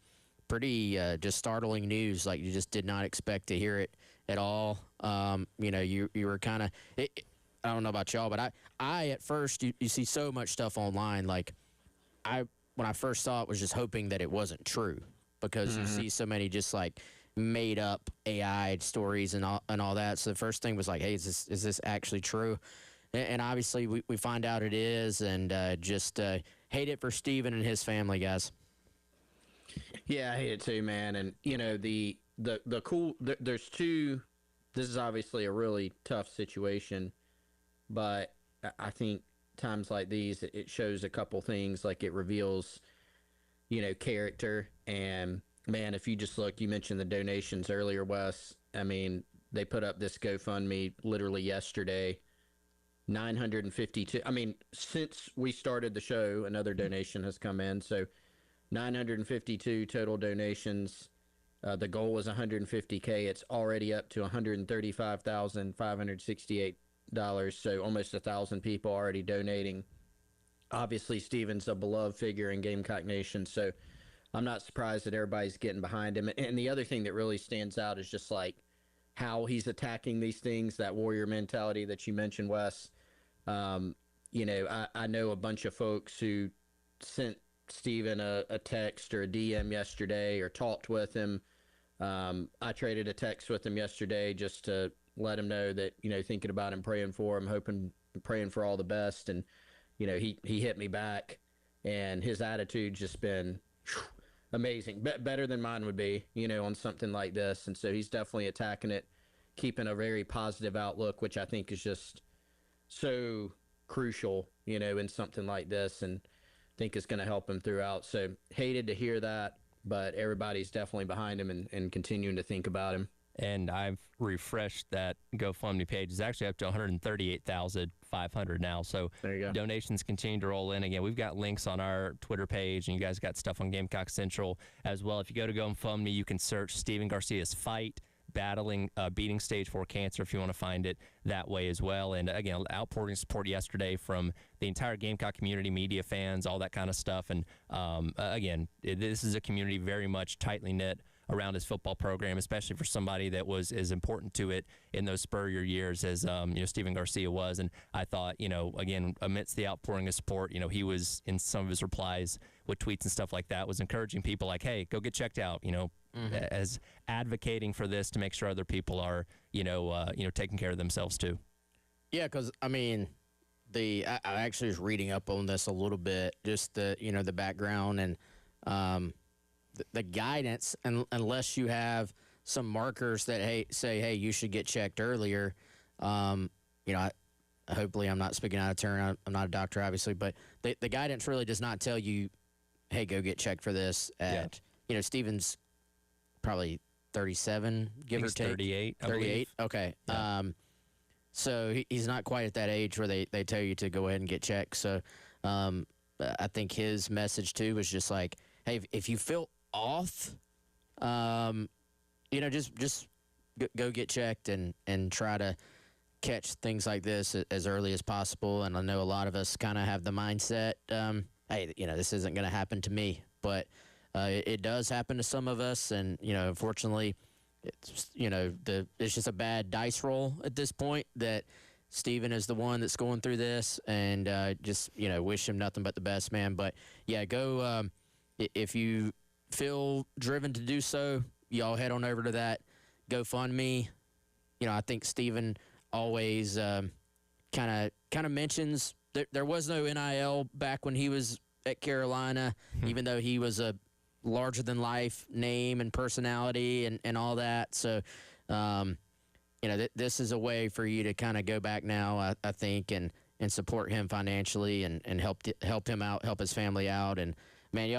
pretty just startling news. Like, you just did not expect to hear it at all. You were kind of – I don't know about y'all, but I at first, you see so much stuff online. Like, when I first saw it, was just hoping that it wasn't true, because you see so many just like made up AI stories and all that. So the first thing was like, hey, is this actually true? And obviously we find out it is, and just hate it for Steven and his family, guys. Yeah, I hate it too, man. And the cool, there's two. This is obviously a really tough situation, but I think times like these, it shows a couple things. Like, it reveals, character. And man, if you just look, you mentioned the donations earlier, Wes. I mean, they put up this GoFundMe literally yesterday, 952. I mean, since we started the show, another donation has come in. So 952 total donations. The goal was 150K. It's already up to $135,568. So almost 1,000 people already donating. Obviously, Steven's a beloved figure in Gamecock Nation, so I'm not surprised that everybody's getting behind him. And the other thing that really stands out is just like how he's attacking these things, that warrior mentality that you mentioned, Wes. I know a bunch of folks who sent Steven a text or a DM yesterday, or talked with him. I traded a text with him yesterday just to let him know that, thinking about him, praying for him, praying for all the best. And, he hit me back, and his attitude's just been amazing. Better than mine would be, on something like this. And so he's definitely attacking it, keeping a very positive outlook, which I think is just so crucial, in something like this, and I think it's going to help him throughout. So hated to hear that, but everybody's definitely behind him and continuing to think about him. And I've refreshed that GoFundMe page. It's actually up to 138,500 now. So there you go. Donations continue to roll in. Again, we've got links on our Twitter page, and you guys got stuff on Gamecock Central as well. If you go to GoFundMe, you can search Steven Garcia's fight, beating stage 4 cancer, if you want to find it that way as well. And again, outpouring support yesterday from the entire Gamecock community, media, fans, all that kind of stuff. And again, this is a community very much tightly knit around his football program, especially for somebody that was as important to it in those Spurrier years as Steven Garcia was. And I thought, again, amidst the outpouring of support, he was, in some of his replies with tweets and stuff like that, was encouraging people like, hey, go get checked out, as advocating for this to make sure other people are, taking care of themselves too. Yeah, because, I mean, I actually was reading up on this a little bit, just the background and the guidance, and unless you have some markers that say hey you should get checked earlier. Hopefully I'm not speaking out of turn. I'm not a doctor, obviously, but the guidance really does not tell you, hey, go get checked for this. Steven's probably 37, give or take. 38. 38. Okay. Yeah. So he's not quite at that age where they tell you to go ahead and get checked. So I think his message too was just like, hey, if you feel off, just go get checked and try to catch things like this as early as possible. And I know a lot of us kind of have the mindset, hey, this isn't going to happen to me, but it does happen to some of us. And, unfortunately, it's just a bad dice roll at this point that Steven is the one that's going through this, and wish him nothing but the best, man. But yeah, go, if you feel driven to do so, y'all head on over to that GoFundMe. I think Steven always kind of mentions there was no NIL back when he was at Carolina, even though he was a larger than life name and personality and all that. So, this is a way for you to kind of go back now, I think, and support him financially and help him out, help his family out. And man,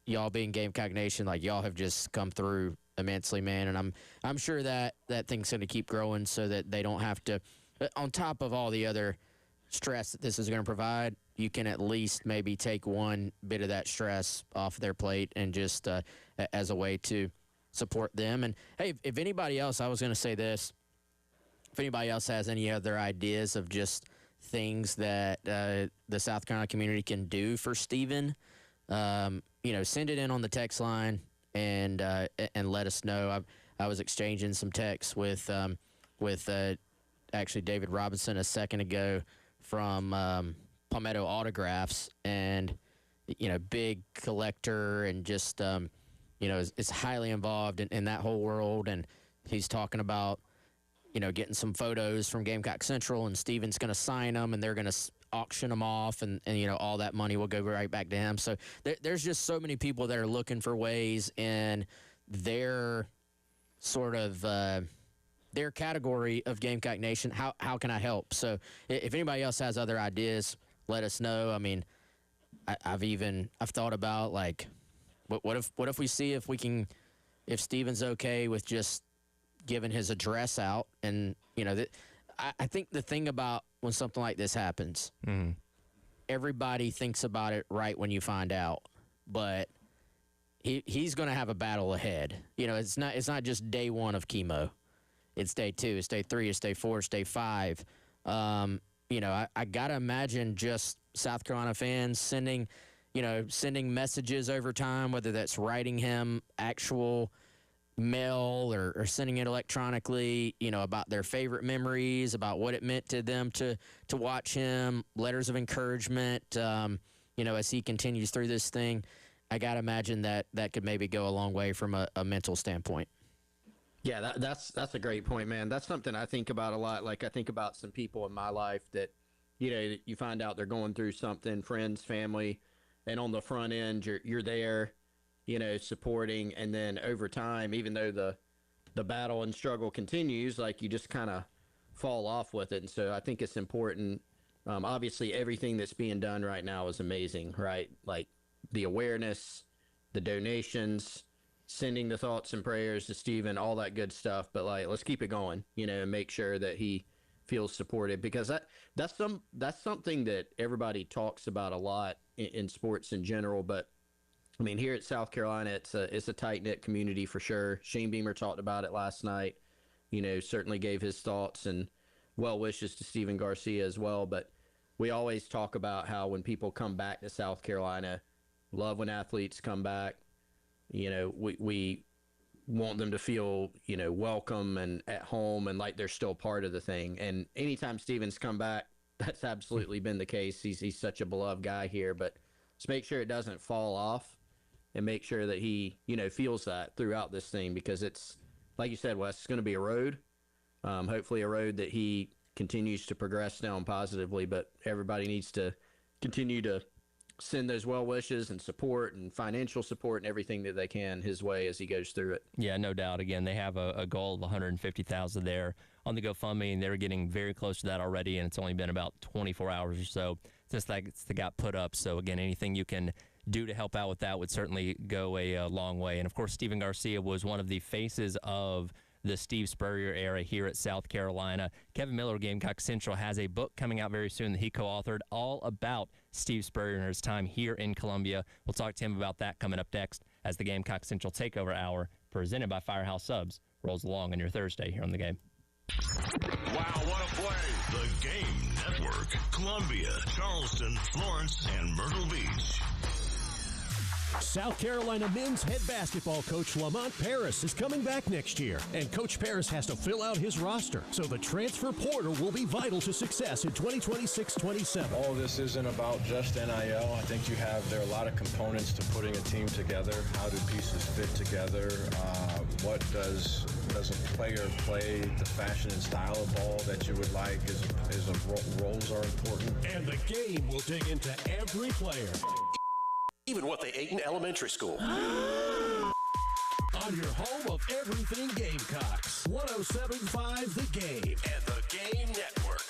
y'all being Gamecock Nation, like y'all have just come through immensely, man. And I'm sure that thing's going to keep growing so that they don't have to, on top of all the other stress that this is going to provide, you can at least maybe take one bit of that stress off their plate and just as a way to support them. And hey, if anybody else, I was going to say this, if anybody else has any other ideas of just things that the South Carolina community can do for Steven, send it in on the text line and let us know. I was exchanging some texts with actually David Robinson a second ago from Palmetto Autographs, and big collector and just is highly involved in that whole world. And he's talking about getting some photos from Gamecock Central, and Steven's going to sign them, and they're going to auction them off, and all that money will go right back to him. So there's just so many people that are looking for ways in their sort of their category of Gamecock Nation. How can I help? So if anybody else has other ideas, let us know. I mean, I've thought about, like, what if we see if Steven's okay with just giving his address out. And I think the thing about when something like this happens, everybody thinks about it right when you find out, but he's going to have a battle ahead. It's not just day one of chemo. It's day 2, it's day 3, it's day 4, it's day 5. I got to imagine just South Carolina fans sending messages over time, whether that's writing him actual mail or sending it electronically, about their favorite memories, about what it meant to them to watch him, letters of encouragement, as he continues through this thing. I got to imagine that could maybe go a long way from a mental standpoint. Yeah, that's a great point, man. That's something I think about a lot. Like, I think about some people in my life that, you find out they're going through something, friends, family, and on the front end, you're there, supporting, and then over time, even though the battle and struggle continues, like, you just kind of fall off with it. And so I think it's important. Obviously, everything that's being done right now is amazing, right? Like, the awareness, the donations, sending the thoughts and prayers to Steven, all that good stuff. But, like, let's keep it going, and make sure that he feels supported, because that's something that everybody talks about a lot in sports in general. But I mean, here at South Carolina, it's a tight-knit community for sure. Shane Beamer talked about it last night, certainly gave his thoughts and well wishes to Steven Garcia as well. But we always talk about how when people come back to South Carolina, love when athletes come back. We want them to feel, welcome and at home and like they're still part of the thing. And anytime Steven's come back, that's absolutely been the case. He's such a beloved guy here, but let's make sure it doesn't fall off and make sure that he, feels that throughout this thing, because it's, like you said, Wes, it's going to be a road. Hopefully a road that he continues to progress down positively, but everybody needs to continue to send those well wishes and support and financial support and everything that they can his way as he goes through it. Yeah, no doubt. Again, they have a goal of $150,000 there on the GoFundMe, and they're getting very close to that already, and it's only been about 24 hours or so since that got put up. So, again, anything you can do to help out with that would certainly go a long way. And, of course, Stephen Garcia was one of the faces of the Steve Spurrier era here at South Carolina. Kevin Miller of Gamecock Central has a book coming out very soon that he co-authored all about Steve Spurrier and his time here in Columbia. We'll talk to him about that coming up next as the Gamecock Central Takeover Hour, presented by Firehouse Subs, rolls along on your Thursday here on The Game. Wow, what a play! The Game Network. Columbia, Charleston, Florence, and Myrtle Beach. South Carolina men's head basketball coach Lamont Paris is coming back next year, and Coach Paris has to fill out his roster, so the transfer portal will be vital to success in 2026-27. All this isn't about just NIL. I think there are a lot of components to putting a team together. How do pieces fit together? What does a player play? The fashion and style of ball that you would like roles are important. And the Game will dig into every player. Even what they ate in elementary school. On your home of everything Gamecocks. 107.5 The Game and The Game Network.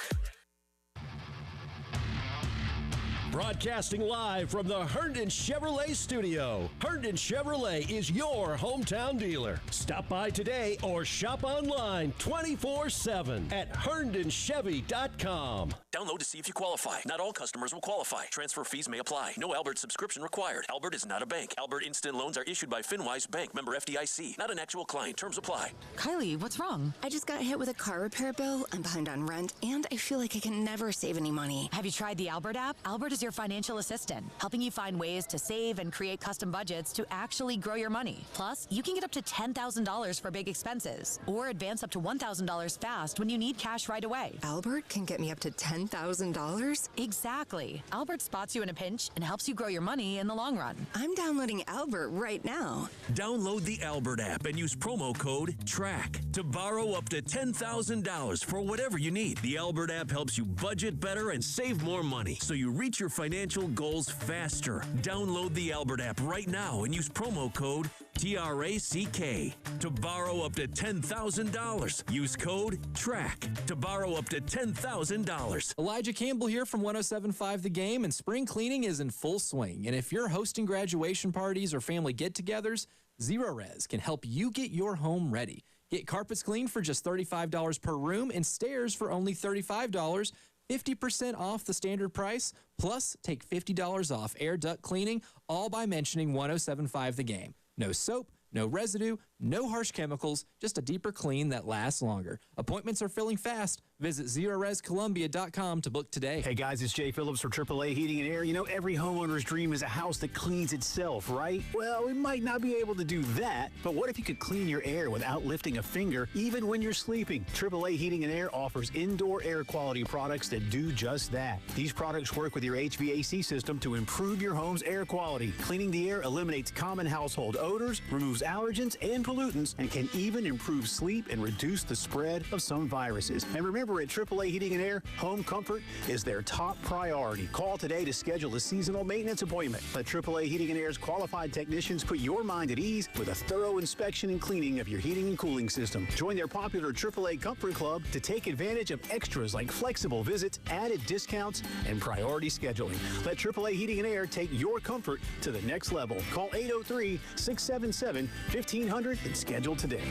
Broadcasting live from the Herndon Chevrolet studio. Herndon Chevrolet is your hometown dealer. Stop by today or shop online 24/7 at herndonchevy.com. Download to see if you qualify. Not all customers will qualify. Transfer fees may apply. No Albert subscription required. Albert is not a bank. Albert Instant Loans are issued by FinWise Bank, member FDIC. Not an actual client. Terms apply. Kylie, what's wrong? I just got hit with a car repair bill. I'm behind on rent, and I feel like I can never save any money. Have you tried the Albert app? Albert is your financial assistant, helping you find ways to save and create custom budgets to actually grow your money. Plus, you can get up to $10,000 for big expenses, or advance up to $1,000 fast when you need cash right away. Albert can get me up to $10,000? Exactly. Albert spots you in a pinch and helps you grow your money in the long run. I'm downloading Albert right now. Download the Albert app and use promo code TRACK to borrow up to $10,000 for whatever you need. The Albert app helps you budget better and save more money, so you reach your financial goals faster. Download the Albert app right now and use promo code TRACK to borrow up to $10,000. Use code TRACK to borrow up to $10,000. Elijah Campbell here from 107.5 The Game, and spring cleaning is in full swing. And if you're hosting graduation parties or family get-togethers, Zerorez can help you get your home ready. Get carpets cleaned for just $35 per room and stairs for only $35, 50% off the standard price, plus take $50 off air duct cleaning, all by mentioning 107.5 The Game. No soap, no residue, no harsh chemicals, just a deeper clean that lasts longer. Appointments are filling fast. Visit ZerorezColumbia.com to book today. Hey guys, it's Jay Phillips from AAA Heating and Air. You know, every homeowner's dream is a house that cleans itself, right? Well, we might not be able to do that, but what if you could clean your air without lifting a finger, even when you're sleeping? AAA Heating and Air offers indoor air quality products that do just that. These products work with your HVAC system to improve your home's air quality. Cleaning the air eliminates common household odors, removes allergens and pollutants, and can even improve sleep and reduce the spread of some viruses. And remember, at AAA Heating and Air, home comfort is their top priority. Call today to schedule a seasonal maintenance appointment. Let AAA Heating and Air's qualified technicians put your mind at ease with a thorough inspection and cleaning of your heating and cooling system. Join their popular AAA Comfort Club to take advantage of extras like flexible visits, added discounts, and priority scheduling. Let AAA Heating and Air take your comfort to the next level. Call 803-677-1500 and schedule today.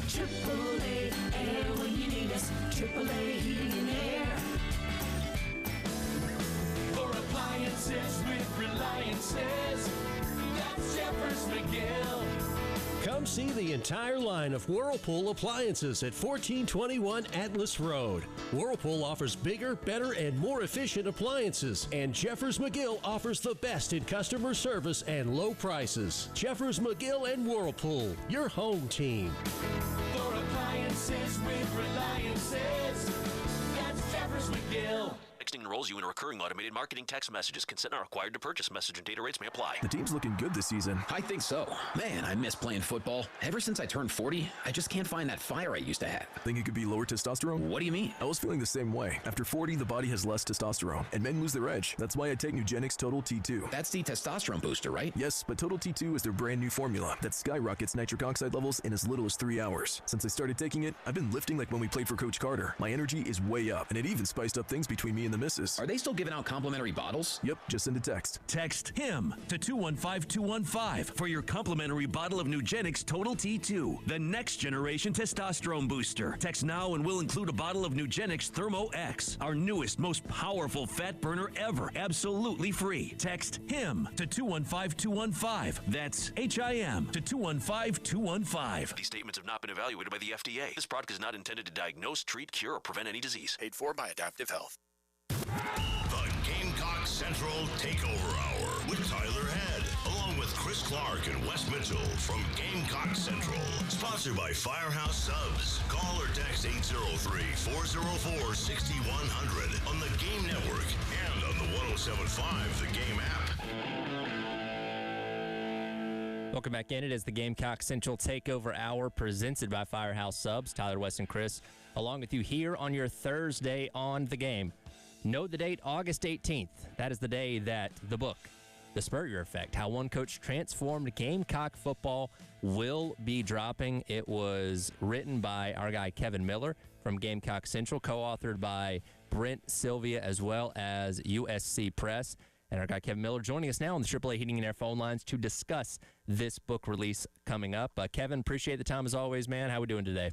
AAA Air when you need us. AAA Heating and Air. For appliances with Reliances, that's Jeffers McGill. Come see the entire line of Whirlpool appliances at 1421 Atlas Road. Whirlpool offers bigger, better, and more efficient appliances, and Jeffers McGill offers the best in customer service and low prices. Jeffers McGill and Whirlpool, your home team. For appliances with Reliances, that's Jeffers McGill. Texting enrolls you in recurring automated marketing text messages. Consent not required to purchase. Message and data rates may apply. The team's looking good this season. I think so. Man, I miss playing football. Ever since I turned 40, I just can't find that fire I used to have. Think it could be lower testosterone? What do you mean? I was feeling the same way. After 40, the body has less testosterone, and men lose their edge. That's why I take Nugenix Total T2. That's the testosterone booster, right? Yes, but Total T2 is their brand new formula that skyrockets nitric oxide levels in as little as 3 hours. Since I started taking it, I've been lifting like when we played for Coach Carter. My energy is way up, and it even spiced up things between me and the missus. Are they still giving out complimentary bottles? Yep, just send a text. Text HIM to 215-215 for your complimentary bottle of Nugenix Total T2, the next generation testosterone booster. Text now and we'll include a bottle of Nugenix Thermo X, our newest, most powerful fat burner ever, absolutely free. Text HIM to 215-215. That's HIM to 215-215. These statements have not been evaluated by the FDA. This product is not intended to diagnose, treat, cure, or prevent any disease. Paid for by Adaptive Health. The Gamecock Central Takeover Hour with Tyler Head, along with Chris Clark and Wes Mitchell from Gamecock Central. Sponsored by Firehouse Subs. Call or text 803-404-6100 on the Game Network and on the 107.5 The Game app. Welcome back in. It is the Gamecock Central Takeover Hour presented by Firehouse Subs. Tyler, Wes, and Chris along with you here on your Thursday on the Game. Know the date, August 18th. That is the day that the book, The Spurrier Effect, How One Coach Transformed Gamecock Football, will be dropping. It was written by our guy Kevin Miller from Gamecock Central, co-authored by Brent Sylvia as well as USC Press. And our guy Kevin Miller joining us now on the AAA Heating and Air phone lines to discuss this book release coming up. Kevin, appreciate the time as always, man. How we doing today?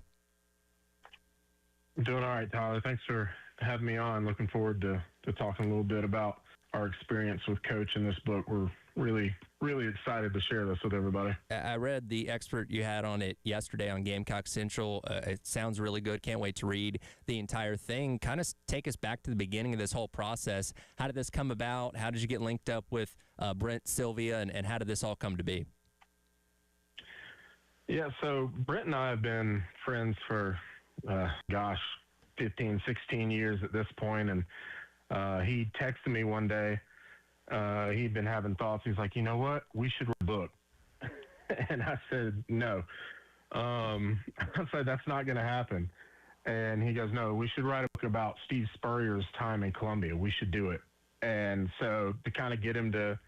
Doing all right, Tyler. Thanks for having me on. Looking forward to talking a little bit about our experience with Coach in this book. We're really, really excited to share this with everybody. I read the expert you had on it yesterday on Gamecock Central. It sounds really good. Can't wait to read the entire thing. Kind of take us back to the beginning of this whole process. How did this come about? How did you get linked up with Brent Sylvia, and how did this all come to be? Yeah, so Brent and I have been friends for, 15, 16 years at this point, and he texted me one day. He'd been having thoughts. He's like, you know what? We should write a book. And I said, no. I said, that's not going to happen. And he goes, no, we should write a book about Steve Spurrier's time in Columbia. We should do it. And so to kind of get him to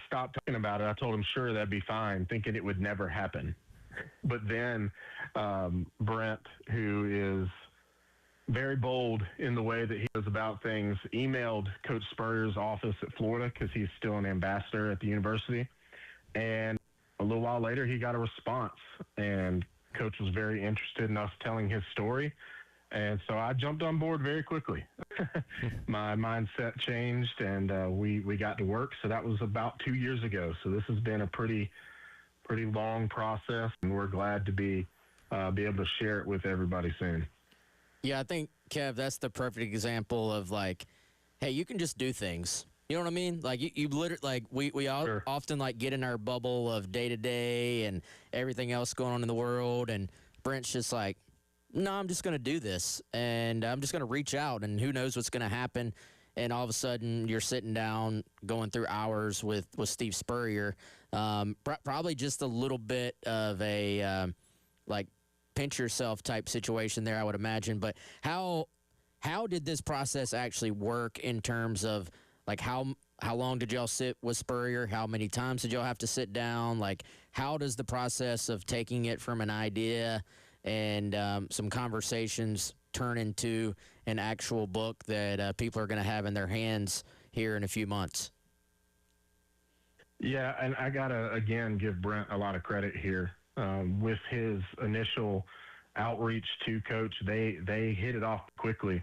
stop talking about it, I told him, sure, that'd be fine, thinking it would never happen. But then Brent, who is very bold in the way that he goes about things, emailed Coach Spurrier's office at Florida because he's still an ambassador at the university. And a little while later, he got a response, and Coach was very interested in us telling his story. And so I jumped on board very quickly. My mindset changed, and we got to work. So that was about 2 years ago. So this has been a pretty long process, and we're glad to be able to share it with everybody soon. Yeah, I think, Kev, that's the perfect example of, like, hey, you can just do things. You know what I mean? Like, you literally, like, we all Sure. often, like, get in our bubble of day-to-day and everything else going on in the world, and Brent's just like, no, I'm just going to do this, and I'm just going to reach out, and who knows what's going to happen. And all of a sudden, you're sitting down, going through hours with Steve Spurrier. Probably just a little bit of a, like, pinch yourself type situation there, I would imagine. But how did this process actually work in terms of, like, how long did y'all sit with Spurrier? How many times did y'all have to sit down? Like, how does the process of taking it from an idea and some conversations turn into an actual book that people are going to have in their hands here in a few months? Yeah, and I got to, again, give Brent a lot of credit here. With his initial outreach to Coach, they hit it off quickly.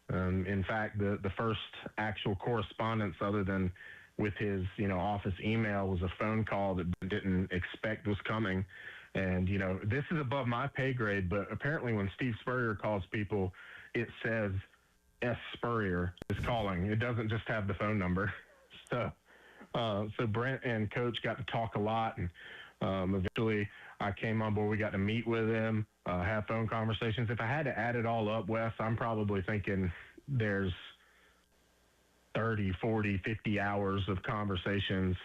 In fact, the first actual correspondence, other than with his office email, was a phone call that didn't expect was coming. And this is above my pay grade, but apparently when Steve Spurrier calls people, it says S. Spurrier is calling. It doesn't just have the phone number. So Brent and Coach got to talk a lot, and eventually I came on board. We got to meet with him, have phone conversations. If I had to add it all up, Wes, I'm probably thinking there's 30, 40, 50 hours of conversations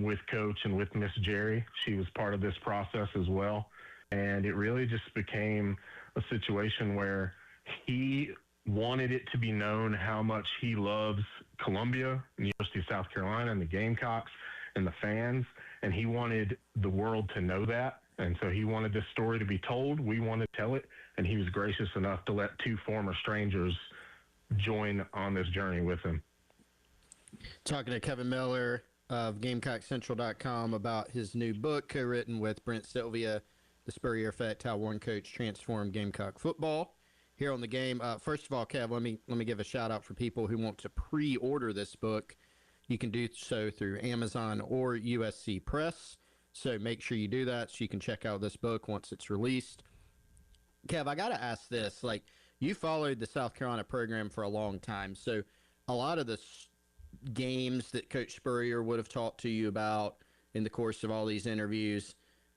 with Coach and with Miss Jerry. She was part of this process as well. And it really just became a situation where he wanted it to be known how much he loves Columbia, the University of South Carolina, and the Gamecocks and the fans. And he wanted the world to know that. And so he wanted this story to be told. We wanted to tell it. And he was gracious enough to let two former strangers join on this journey with him. Talking to Kevin Miller of GamecockCentral.com about his new book, co-written with Brent Sylvia, The Spurrier Effect: How One Coach Transformed Gamecock Football. Here on the game, first of all, Kev, let me give a shout out for people who want to pre-order this book. You can do so through Amazon or USC Press. So make sure you do that so you can check out this book once it's released. Kev, I got to ask this. Like, you followed the South Carolina program for a long time, so a lot of the games that Coach Spurrier would have talked to you about in the course of all these interviews,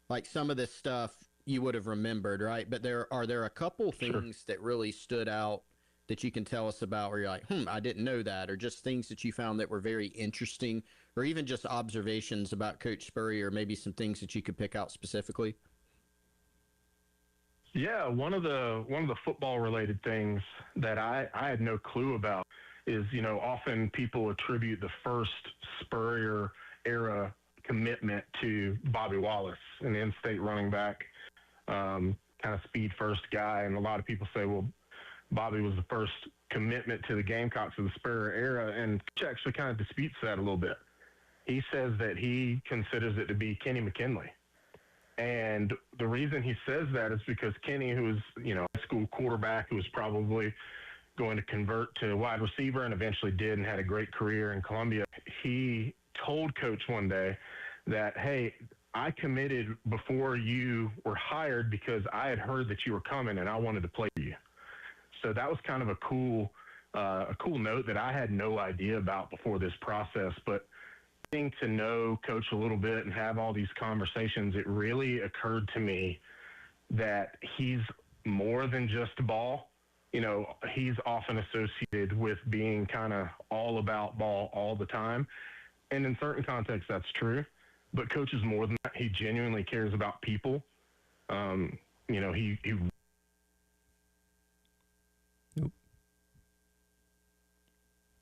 like some of this stuff you would have remembered, right? But are there a couple things that really stood out that you can tell us about where you're like, I didn't know that, or just things that you found that were very interesting, or even just observations about Coach Spurrier, or maybe some things that you could pick out specifically? Yeah, one of the football related things that I had no clue about is, often people attribute the first Spurrier era commitment to Bobby Wallace, an in-state running back, kind of speed first guy. And a lot of people say, well, Bobby was the first commitment to the Gamecocks of the Spurrier era. And Coach actually kind of disputes that a little bit. He says that he considers it to be Kenny McKinley. And the reason he says that is because Kenny, who was, a school quarterback who was probably going to convert to wide receiver and eventually did and had a great career in Columbia, he told Coach one day that, hey, I committed before you were hired because I had heard that you were coming and I wanted to play for you. So that was kind of a cool note that I had no idea about before this process. But getting to know Coach a little bit and have all these conversations, it really occurred to me that he's more than just ball. He's often associated with being kind of all about ball all the time. And in certain contexts, that's true. But Coach is more than that. He genuinely cares about people. He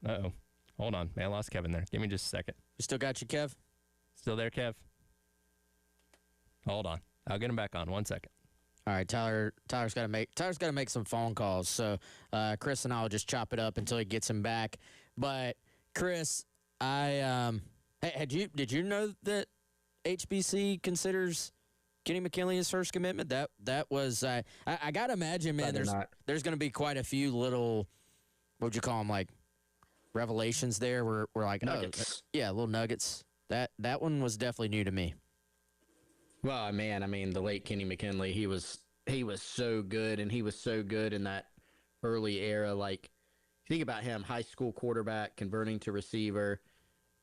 Uh-oh. Hold on. Man, I lost Kevin there. Give me just a second. We still got you, Kev? Still there, Kev? Hold on. I'll get him back on. 1 second. All right, Tyler's got to make some phone calls. So Chris and I will just chop it up until he gets him back. But Chris, did you know that HBC considers Kenny McKinley his first commitment? That was I got to imagine, man. There's going to be quite a few little, what would you call them, like revelations there. We're like nuggets. Little nuggets. That one was definitely new to me. Well, man, I mean, the late Kenny McKinley, he was so good, and he was so good in that early era. Like, think about him, high school quarterback, converting to receiver.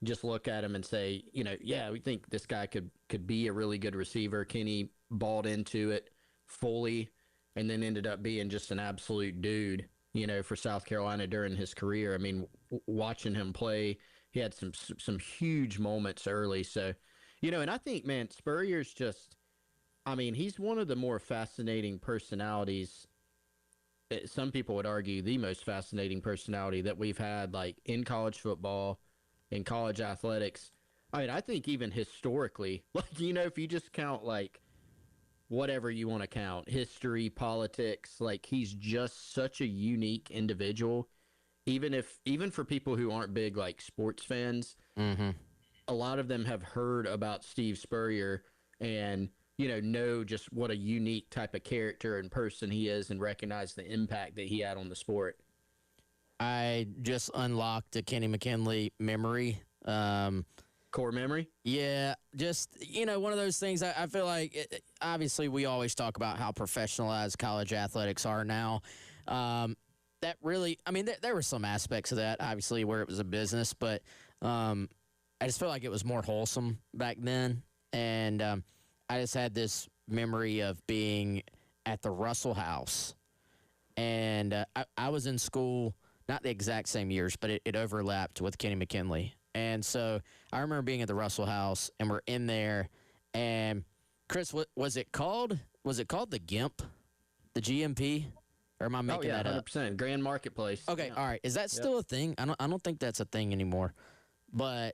Just look at him and say, we think this guy could be a really good receiver. Kenny bought into it fully and then ended up being just an absolute dude, for South Carolina during his career. I mean, watching him play, he had some huge moments early. So, and I think, man, Spurrier's he's one of the more fascinating personalities. Some people would argue the most fascinating personality that we've had, like, in college football, in college athletics. I mean, I think even historically, like, if you just count, like, whatever you want to count, history, politics, like, he's just such a unique individual. Even for people who aren't big, like, sports fans, a lot of them have heard about Steve Spurrier and, know just what a unique type of character and person he is and recognize the impact that he had on the sport. I just unlocked a Kenny McKinley memory. Core memory? Yeah, just, one of those things. I feel like, obviously, we always talk about how professionalized college athletics are now. That really, there were some aspects of that, obviously, where it was a business, but I just felt like it was more wholesome back then. And I just had this memory of being at the Russell House. And I was in school not the exact same years, but it overlapped with Kenny McKinley. And so I remember being at the Russell House, and we're in there, and Chris, was it called the GIMP, the GMP? Or am I making that up? 100%. Grand Marketplace. Okay, all right. Is that still a thing? I don't think that's a thing anymore. But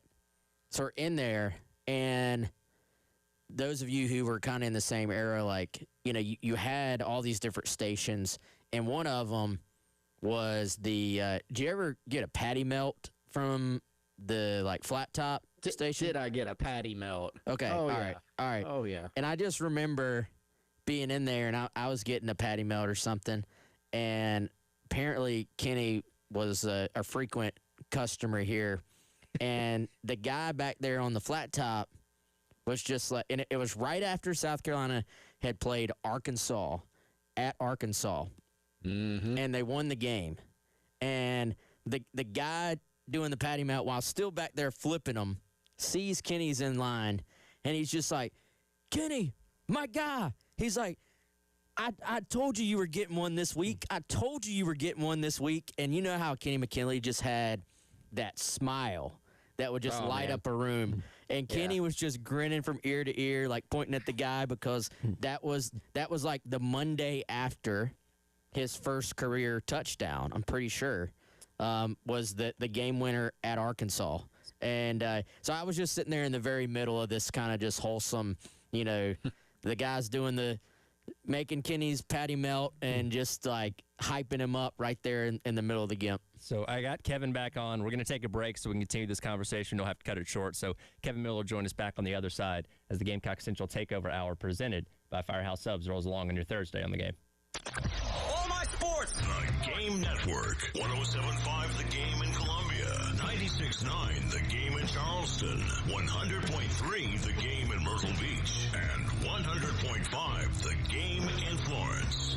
so we're in there, and those of you who were kind of in the same era, like, you had all these different stations, and one of them was the did you ever get a patty melt from the like flat top station? Did I get a patty melt? Okay. Oh, all yeah. right. Oh, yeah. And I just remember being in there, and I was getting a patty melt or something, and apparently Kenny was a frequent customer here, and the guy back there on the flat top was just like, and it was right after South Carolina had played Arkansas at Arkansas, and they won the game, and the guy doing the patty melt while still back there flipping them sees Kenny's in line, and he's just like, Kenny, my guy. He's like, I told you were getting one this week. I told you were getting one this week. And you know how Kenny McKinley just had that smile that would just light up a room. And Kenny was just grinning from ear to ear, like pointing at the guy, because that was like the Monday after his first career touchdown, I'm pretty sure, was the game winner at Arkansas. And so I was just sitting there in the very middle of this kind of just wholesome, the guys doing making Kenny's patty melt and just like hyping him up right there in the middle of the GIMP. So I got Kevin back on. We're going to take a break so we can continue this conversation. Don't have to cut it short. So Kevin Miller will join us back on the other side as the Gamecock Central Takeover Hour presented by Firehouse Subs rolls along on your Thursday on the game. All my sports. The Game Network. 107.5 The Game in Columbia. 96.9 The Game in Charleston. 100.3 The Game in Myrtle Beach. And 100.5 The Game in Florence.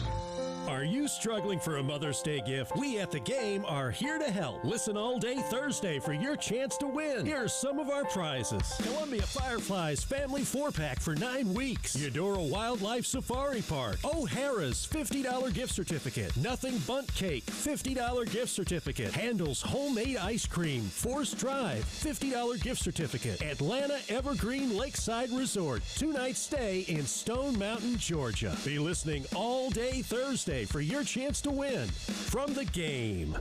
Are you struggling for a Mother's Day gift? We at The Game are here to help. Listen all day Thursday for your chance to win. Here are some of our prizes. Columbia Fireflies Family 4-Pack for 9 weeks. Eudora Wildlife Safari Park. O'Hara's $50 gift certificate. Nothing Bunt Cake, $50 gift certificate. Handel's Homemade Ice Cream. Forest Drive, $50 gift certificate. Atlanta Evergreen Lakeside Resort. 2-night stay in Stone Mountain, Georgia. Be listening all day Thursday for your chance to win from The Game.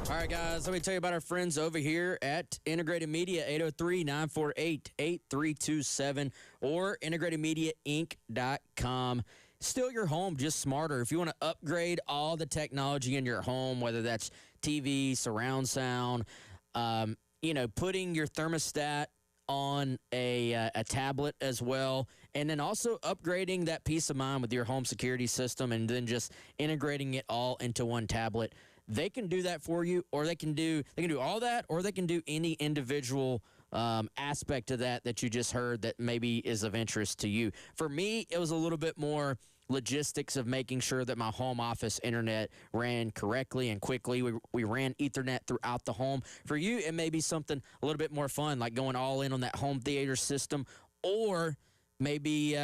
All right, guys, let me tell you about our friends over here at Integrated Media, 803-948-8327 or integratedmediainc.com. Still your home, just smarter. If you want to upgrade all the technology in your home, whether that's TV, surround sound, putting your thermostat on a tablet as well, and then also upgrading that peace of mind with your home security system and then just integrating it all into one tablet. They can do that for you, or they can do all that, or they can do any individual aspect of that you just heard that maybe is of interest to you. For me, it was a little bit more logistics of making sure that my home office internet ran correctly and quickly. We ran Ethernet throughout the home. For you, it may be something a little bit more fun, like going all in on that home theater system, or maybe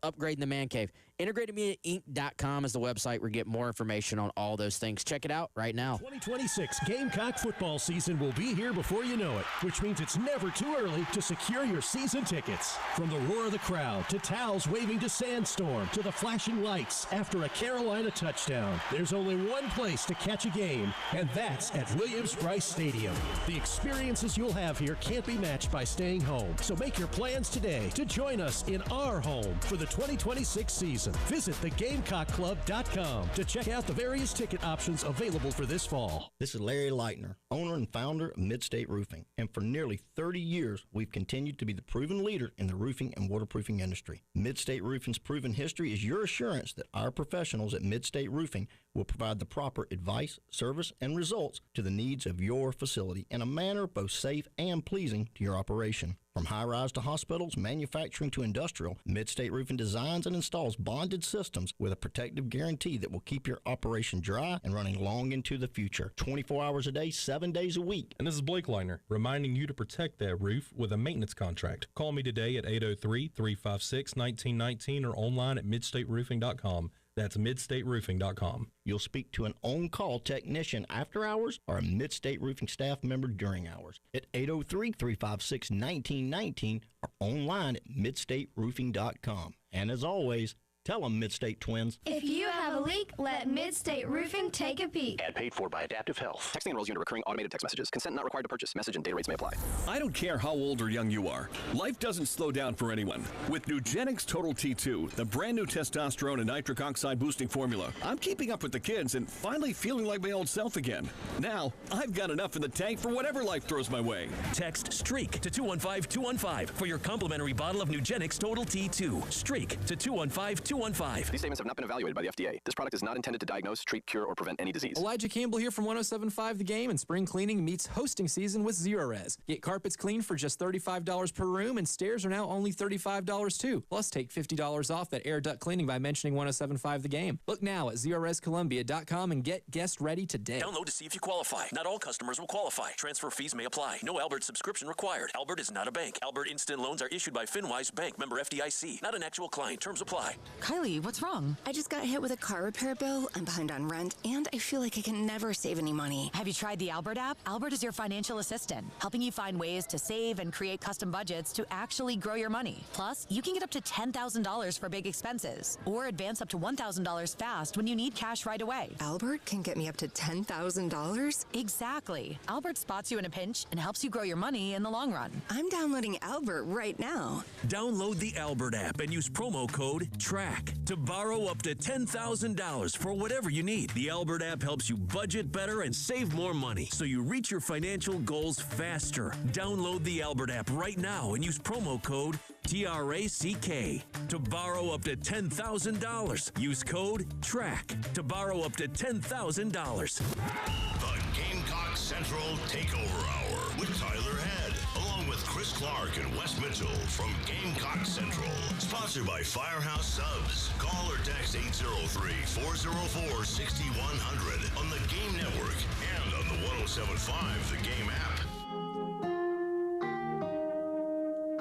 upgrading the man cave. IntegratedMediaInc.com is the website where you get more information on all those things. Check it out right now. 2026 Gamecock football season will be here before you know it, which means it's never too early to secure your season tickets. From the roar of the crowd, to towels waving to Sandstorm, to the flashing lights after a Carolina touchdown, there's only one place to catch a game, and that's at Williams-Brice Stadium. The experiences you'll have here can't be matched by staying home, so make your plans today to join us in our home for the 2026 season. Visit thegamecockclub.com to check out the various ticket options available for this fall. This is Larry Leitner, owner and founder of Midstate Roofing, and for nearly 30 years, we've continued to be the proven leader in the roofing and waterproofing industry. Midstate Roofing's proven history is your assurance that our professionals at Midstate Roofing will provide the proper advice, service, and results to the needs of your facility in a manner both safe and pleasing to your operation. From high-rise to hospitals, manufacturing to industrial, Midstate Roofing designs and installs bonded systems with a protective guarantee that will keep your operation dry and running long into the future. 24 hours a day, 7 days a week. And this is Blake Leitner, reminding you to protect that roof with a maintenance contract. Call me today at 803-356-1919 or online at midstateroofing.com. That's midstateroofing.com. You'll speak to an on-call technician after hours or a Midstate Roofing staff member during hours at 803-356-1919 or online at midstateroofing.com. And as always, tell them Midstate Twins. If you have a leak, let Midstate Roofing take a peek. Ad paid for by Adaptive Health. Texting enrolls you into recurring automated text messages. Consent not required to purchase. Message and data rates may apply. I don't care how old or young you are. Life doesn't slow down for anyone. With Nugenix Total T2, the brand new testosterone and nitric oxide boosting formula, I'm keeping up with the kids and finally feeling like my old self again. Now, I've got enough in the tank for whatever life throws my way. Text STREAK to 215-215 for your complimentary bottle of Nugenix Total T2. STREAK to 215-215. These statements have not been evaluated by the FDA. This product is not intended to diagnose, treat, cure, or prevent any disease. Elijah Campbell here from 107.5 The Game, and spring cleaning meets hosting season with Zerorez. Get carpets cleaned for just $35 per room, and stairs are now only $35 too. Plus, take $50 off that air duct cleaning by mentioning 107.5 The Game. Look now at ZerorezColumbia.com and get guest ready today. Download to see if you qualify. Not all customers will qualify. Transfer fees may apply. No Albert subscription required. Albert is not a bank. Albert Instant Loans are issued by FinWise Bank, member FDIC. Not an actual client. Terms apply. Kylie, what's wrong? I just got hit with a car repair bill. I'm behind on rent, and I feel like I can never save any money. Have you tried the Albert app? Albert is your financial assistant, helping you find ways to save and create custom budgets to actually grow your money. Plus, you can get up to $10,000 for big expenses, or advance up to $1,000 fast when you need cash right away. Albert can get me up to $10,000? Exactly. Albert spots you in a pinch and helps you grow your money in the long run. I'm downloading Albert right now. Download the Albert app and use promo code TRACK to borrow up to $10,000 for whatever you need. The Albert app helps you budget better and save more money so you reach your financial goals faster. Download the Albert app right now and use promo code TRACK to borrow up to $10,000. Use code TRACK to borrow up to $10,000. The Gamecock Central Takeover Hour with Tyler Head, along with Chris Clark and Wes Mitchell from Gamecock Central. Sponsored by Firehouse Subs. Call or text 803-404-6100 on the Game Network and on the 107.5 The Game app.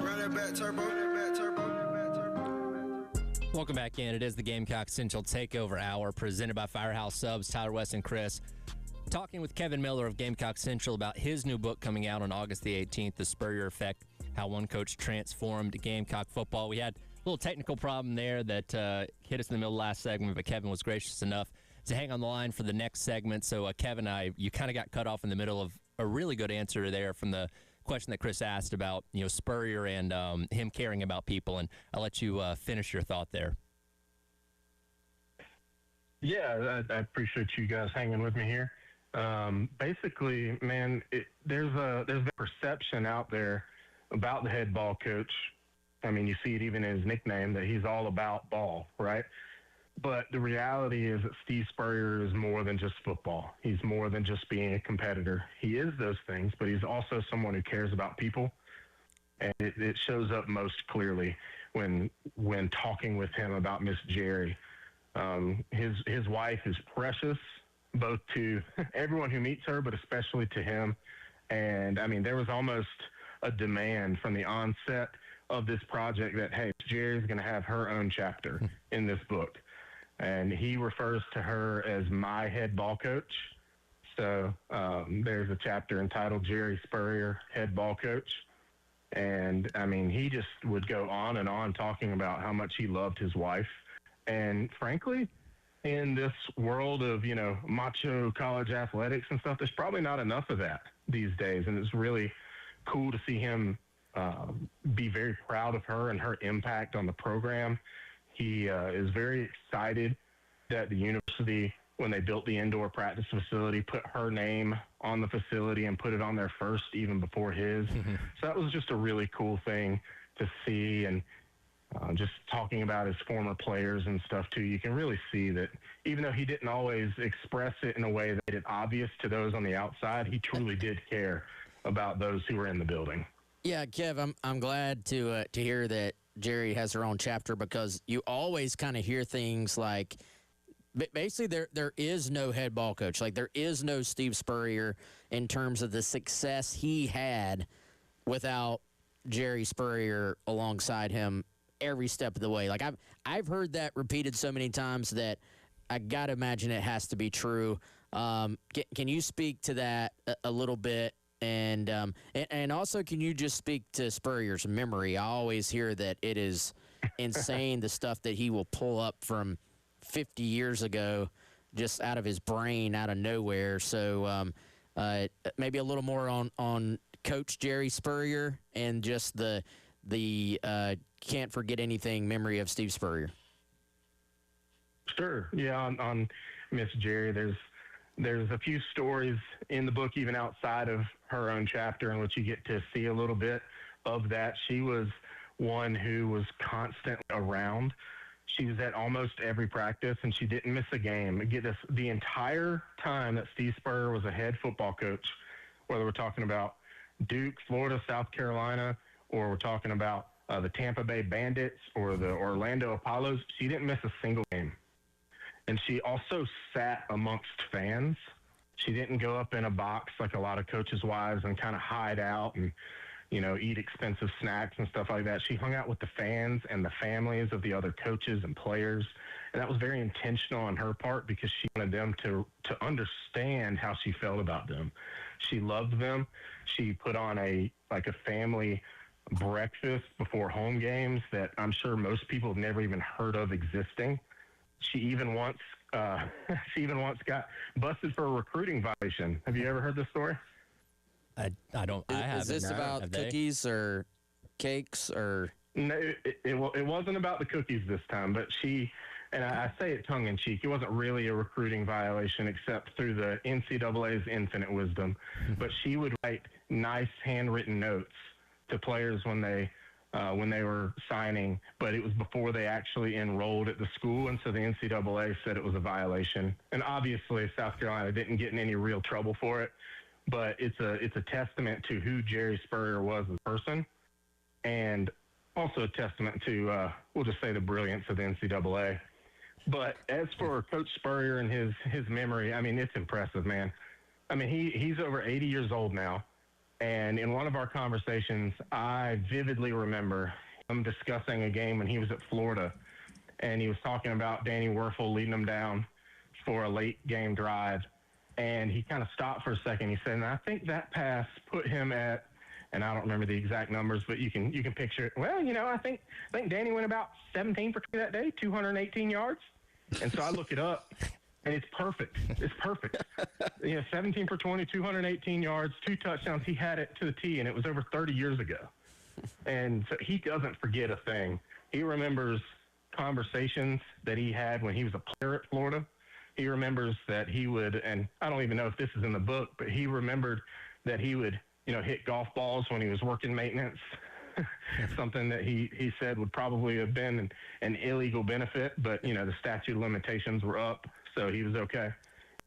Run that back turbo. Welcome back in. It is the Gamecock Central Takeover Hour presented by Firehouse Subs. Tyler, West, and Chris talking with Kevin Miller of Gamecock Central about his new book coming out on August the 18th, The Spurrier Effect, How One Coach Transformed Gamecock Football. We had a little technical problem there that hit us in the middle of the last segment, but Kevin was gracious enough to hang on the line for the next segment. So, Kevin, you kind of got cut off in the middle of a really good answer there from the question that Chris asked about, Spurrier and him caring about people, and I'll let you finish your thought there. Yeah, I appreciate you guys hanging with me here. Basically, man, there's a perception out there about the head ball coach. I mean, you see it even in his nickname that he's all about ball, right? But the reality is that Steve Spurrier is more than just football. He's more than just being a competitor. He is those things, but he's also someone who cares about people. And it shows up most clearly when talking with him about Miss Jerry. His wife is precious, both to everyone who meets her, but especially to him. And, I mean, there was almost a demand from the onset of this project that, hey, Jerry's going to have her own chapter in this book. And he refers to her as my head ball coach. So there's a chapter entitled Jerry Spurrier, Head Ball Coach. And, I mean, he just would go on and on talking about how much he loved his wife. And, frankly, in this world of, macho college athletics and stuff, there's probably not enough of that these days. And it's really cool to see him be very proud of her and her impact on the program. He is very excited that the university, when they built the indoor practice facility, put her name on the facility and put it on there first, even before his. So that was just a really cool thing to see. And just talking about his former players and stuff, too, you can really see that even though he didn't always express it in a way that made it obvious to those on the outside, he truly did care about those who were in the building. Yeah, Kev, I'm glad to hear that Jerry has her own chapter, because you always kind of hear things like, basically there is no head ball coach. Like, there is no Steve Spurrier in terms of the success he had without Jerry Spurrier alongside him. every step of the way. Like I've heard that repeated so many times that I got to imagine it has to be true. Can you speak to that a little bit? And also, can you just speak to Spurrier's memory? I always hear that it is insane, the stuff that he will pull up from 50 years ago just out of his brain, out of nowhere. So maybe a little more on Coach Jerry Spurrier and just the can't forget anything memory of Steve Spurrier. Sure. Yeah, on Miss Jerry, there's a few stories in the book, even outside of her own chapter, in which you get to see a little bit of that. She was one who was constantly around. She was at almost every practice, and she didn't miss a game. Get this, the entire time that Steve Spurrier was a head football coach, whether we're talking about Duke, Florida, South Carolina, or we're talking about the Tampa Bay Bandits or the Orlando Apollos, she didn't miss a single game. And she also sat amongst fans. She didn't go up in a box like a lot of coaches' wives and kind of hide out and, eat expensive snacks and stuff like that. She hung out with the fans and the families of the other coaches and players. And that was very intentional on her part because she wanted them to understand how she felt about them. She loved them. She put on a family breakfast before home games that I'm sure most people have never even heard of existing. She even once got busted for a recruiting violation. Have you ever heard this story? I don't. I haven't. Is this about cookies or cakes or? No, it wasn't about the cookies this time. But she, and I say it tongue in cheek, it wasn't really a recruiting violation except through the NCAA's infinite wisdom. But she would write nice handwritten notes to players when they were signing, but it was before they actually enrolled at the school, and so the NCAA said it was a violation. And obviously, South Carolina didn't get in any real trouble for it, but it's a testament to who Jerry Spurrier was as a person, and also a testament to, we'll just say, the brilliance of the NCAA. But as for Coach Spurrier and his memory, I mean, it's impressive, man. I mean, he's over 80 years old now. And in one of our conversations, I vividly remember him discussing a game when he was at Florida, and he was talking about Danny Werfel leading them down for a late game drive. And he kind of stopped for a second. He said, and I think that pass put him at, and I don't remember the exact numbers, but you can picture it. Well, I think Danny went about 17 for 20 that day, 218 yards. And so I look it up. And it's perfect. It's perfect. 17 for 20, 218 yards, 2 touchdowns. He had it to the T, and it was over 30 years ago. And so he doesn't forget a thing. He remembers conversations that he had when he was a player at Florida. He remembers that he would, and I don't even know if this is in the book, but he remembered that he would, hit golf balls when he was working maintenance. Something that he said would probably have been an illegal benefit, but, the statute of limitations were up. So he was okay.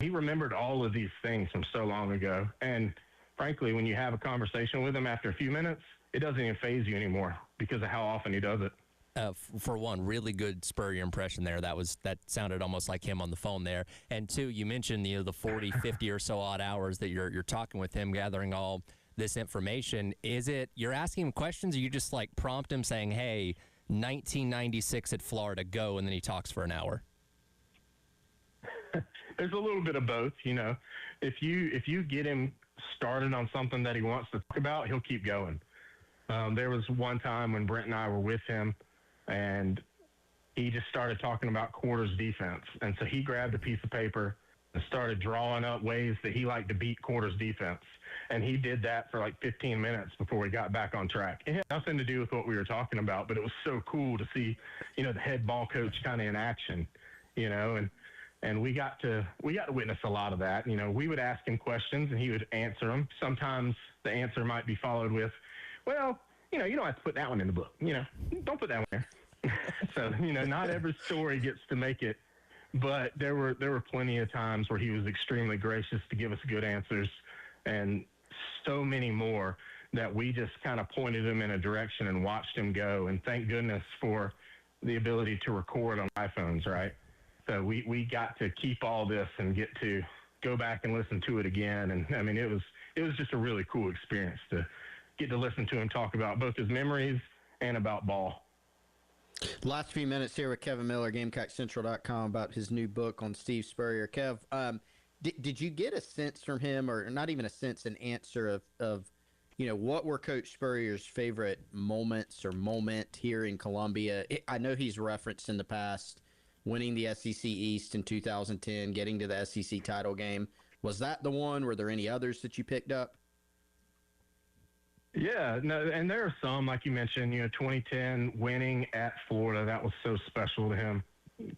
He remembered all of these things from so long ago. And frankly, when you have a conversation with him after a few minutes, it doesn't even faze you anymore because of how often he does it. For one, really good Spurrier impression there. That sounded almost like him on the phone there. And two, you mentioned the 40, 50 or so odd hours that you're talking with him, gathering all this information. Is it you're asking him questions, or you just like prompt him saying, "Hey, 1996 at Florida, go," and then he talks for an hour? There's a little bit of both, If you get him started on something that he wants to talk about, he'll keep going. There was one time when Brent and I were with him, and he just started talking about quarters defense. And so he grabbed a piece of paper and started drawing up ways that he liked to beat quarters defense. And he did that for like 15 minutes before we got back on track. It had nothing to do with what we were talking about, but it was so cool to see, the head ball coach kind of in action, and we got to witness a lot of that. We would ask him questions and he would answer them. Sometimes the answer might be followed with, well, you don't have to put that one in the book. Don't put that one there. So, not every story gets to make it, but there were plenty of times where he was extremely gracious to give us good answers, and so many more that we just kind of pointed him in a direction and watched him go. And thank goodness for the ability to record on iPhones, right? So we got to keep all this and get to go back and listen to it again. And I mean, it was just a really cool experience to get to listen to him talk about both his memories and about ball. Last few minutes here with Kevin Miller, GamecockCentral.com, about his new book on Steve Spurrier. Kev, did you get a sense from him, or not even a sense, an answer of what were Coach Spurrier's favorite moments or moment here in Columbia? I know he's referenced in the past winning the SEC East in 2010, getting to the SEC title game. Was that the one? Were there any others that you picked up? Yeah, no, and there are some, like you mentioned, 2010 winning at Florida, that was so special to him.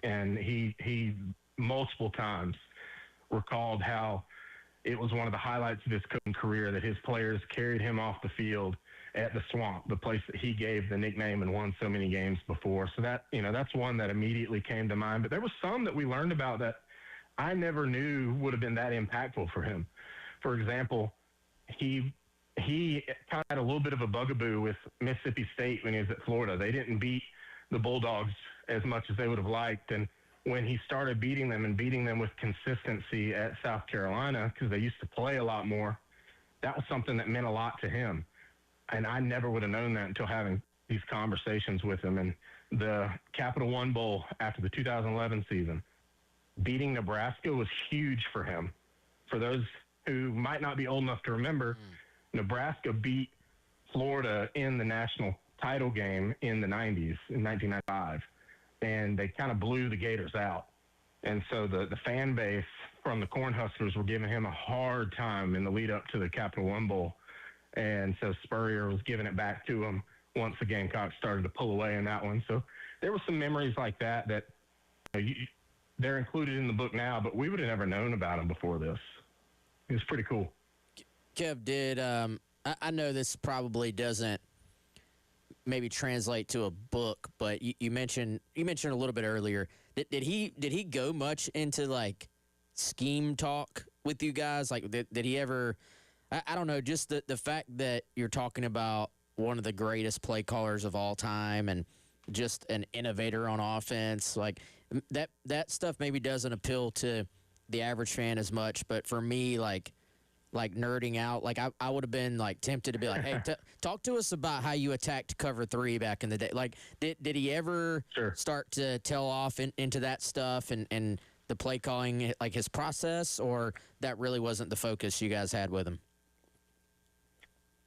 And he multiple times recalled how it was one of the highlights of his coaching career that his players carried him off the field at the Swamp, the place that he gave the nickname and won so many games before. So that, that's one that immediately came to mind. But there were some that we learned about that I never knew would have been that impactful for him. For example, he kind of had a little bit of a bugaboo with Mississippi State when he was at Florida. They didn't beat the Bulldogs as much as they would have liked. And when he started beating them with consistency at South Carolina, because they used to play a lot more, that was something that meant a lot to him. And I never would have known that until having these conversations with him. And the Capital One Bowl after the 2011 season, beating Nebraska was huge for him. For those who might not be old enough to remember, Nebraska beat Florida in the national title game in the 90s, in 1995, and they kind of blew the Gators out. And so the fan base from the Cornhuskers were giving him a hard time in the lead up to the Capital One Bowl. And so Spurrier was giving it back to him once the Gamecocks started to pull away in that one. So there were some memories like that they're included in the book now, but we would have never known about them before this. It was pretty cool. Kev, I know this probably doesn't maybe translate to a book, but you mentioned a little bit earlier. Did he go much into like scheme talk with you guys? Like did he ever? I don't know. Just the fact that you're talking about one of the greatest play callers of all time and just an innovator on offense, like that stuff maybe doesn't appeal to the average fan as much. But for me, like nerding out, like I would have been like tempted to be like, hey, talk to us about how you attacked cover 3 back in the day. Like, did he ever start to tell off into that stuff and the play calling, like his process, or that really wasn't the focus you guys had with him?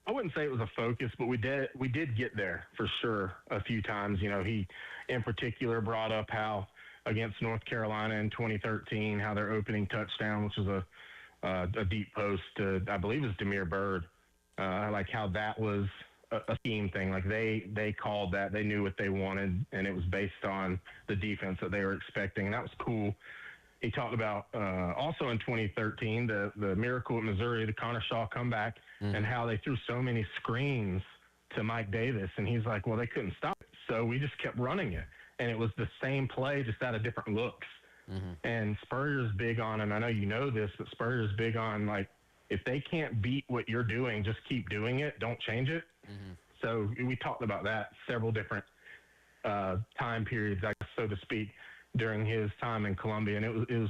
I wouldn't say it was a focus, but we did get there for sure a few times. He in particular brought up how against North Carolina in 2013, how their opening touchdown, which was a deep post to, I believe it was Demir Bird, like how that was a scheme thing. Like they called that, they knew what they wanted, and it was based on the defense that they were expecting. And that was cool. He talked about also in 2013, the miracle at Missouri, the Connor Shaw comeback, and how they threw so many screens to Mike Davis. And he's like, well, they couldn't stop it. So we just kept running it. And it was the same play, just out of different looks. And Spurrier's big on, and I know you know this, but Spurrier's big on, like, if they can't beat what you're doing, just keep doing it. Don't change it. So we talked about that several different time periods, I guess, so to speak, during his time in Columbia. And it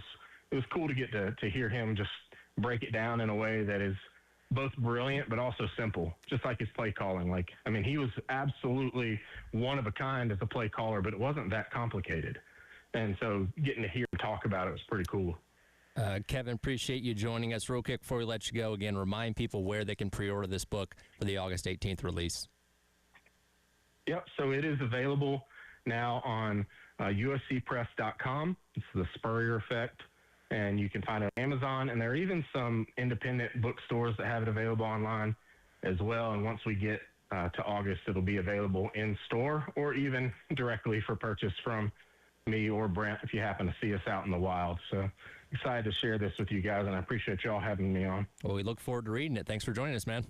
was cool to get to hear him just break it down in a way that is both brilliant but also simple, just like his play calling. Like, I mean, he was absolutely one of a kind as a play caller, but it wasn't that complicated. And so getting to hear him talk about it was pretty cool. Kevin, appreciate you joining us. Real quick before we let you go, again, remind people where they can pre-order this book for the August 18th release. Yep, so it is available now on uscpress.com. It's the Spurrier Effect, and you can find it on Amazon. And there are even some independent bookstores that have it available online as well. And once we get to August, it'll be available in store or even directly for purchase from me or Brent if you happen to see us out in the wild. So excited to share this with you guys, and I appreciate y'all having me on. Well, we look forward to reading it. Thanks for joining us, man.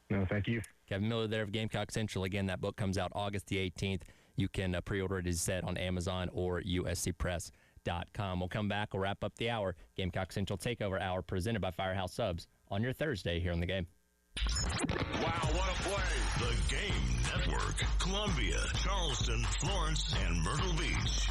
No, thank you. Kevin Miller there of Gamecock Central. Again, that book comes out August the 18th. You can pre-order it, as said, on Amazon or uscpress.com. We'll come back. We'll wrap up the hour. Gamecock Central Takeover Hour presented by Firehouse Subs on your Thursday here on The Game. Wow, what a play. The Game Network. Columbia, Charleston, Florence, and Myrtle Beach.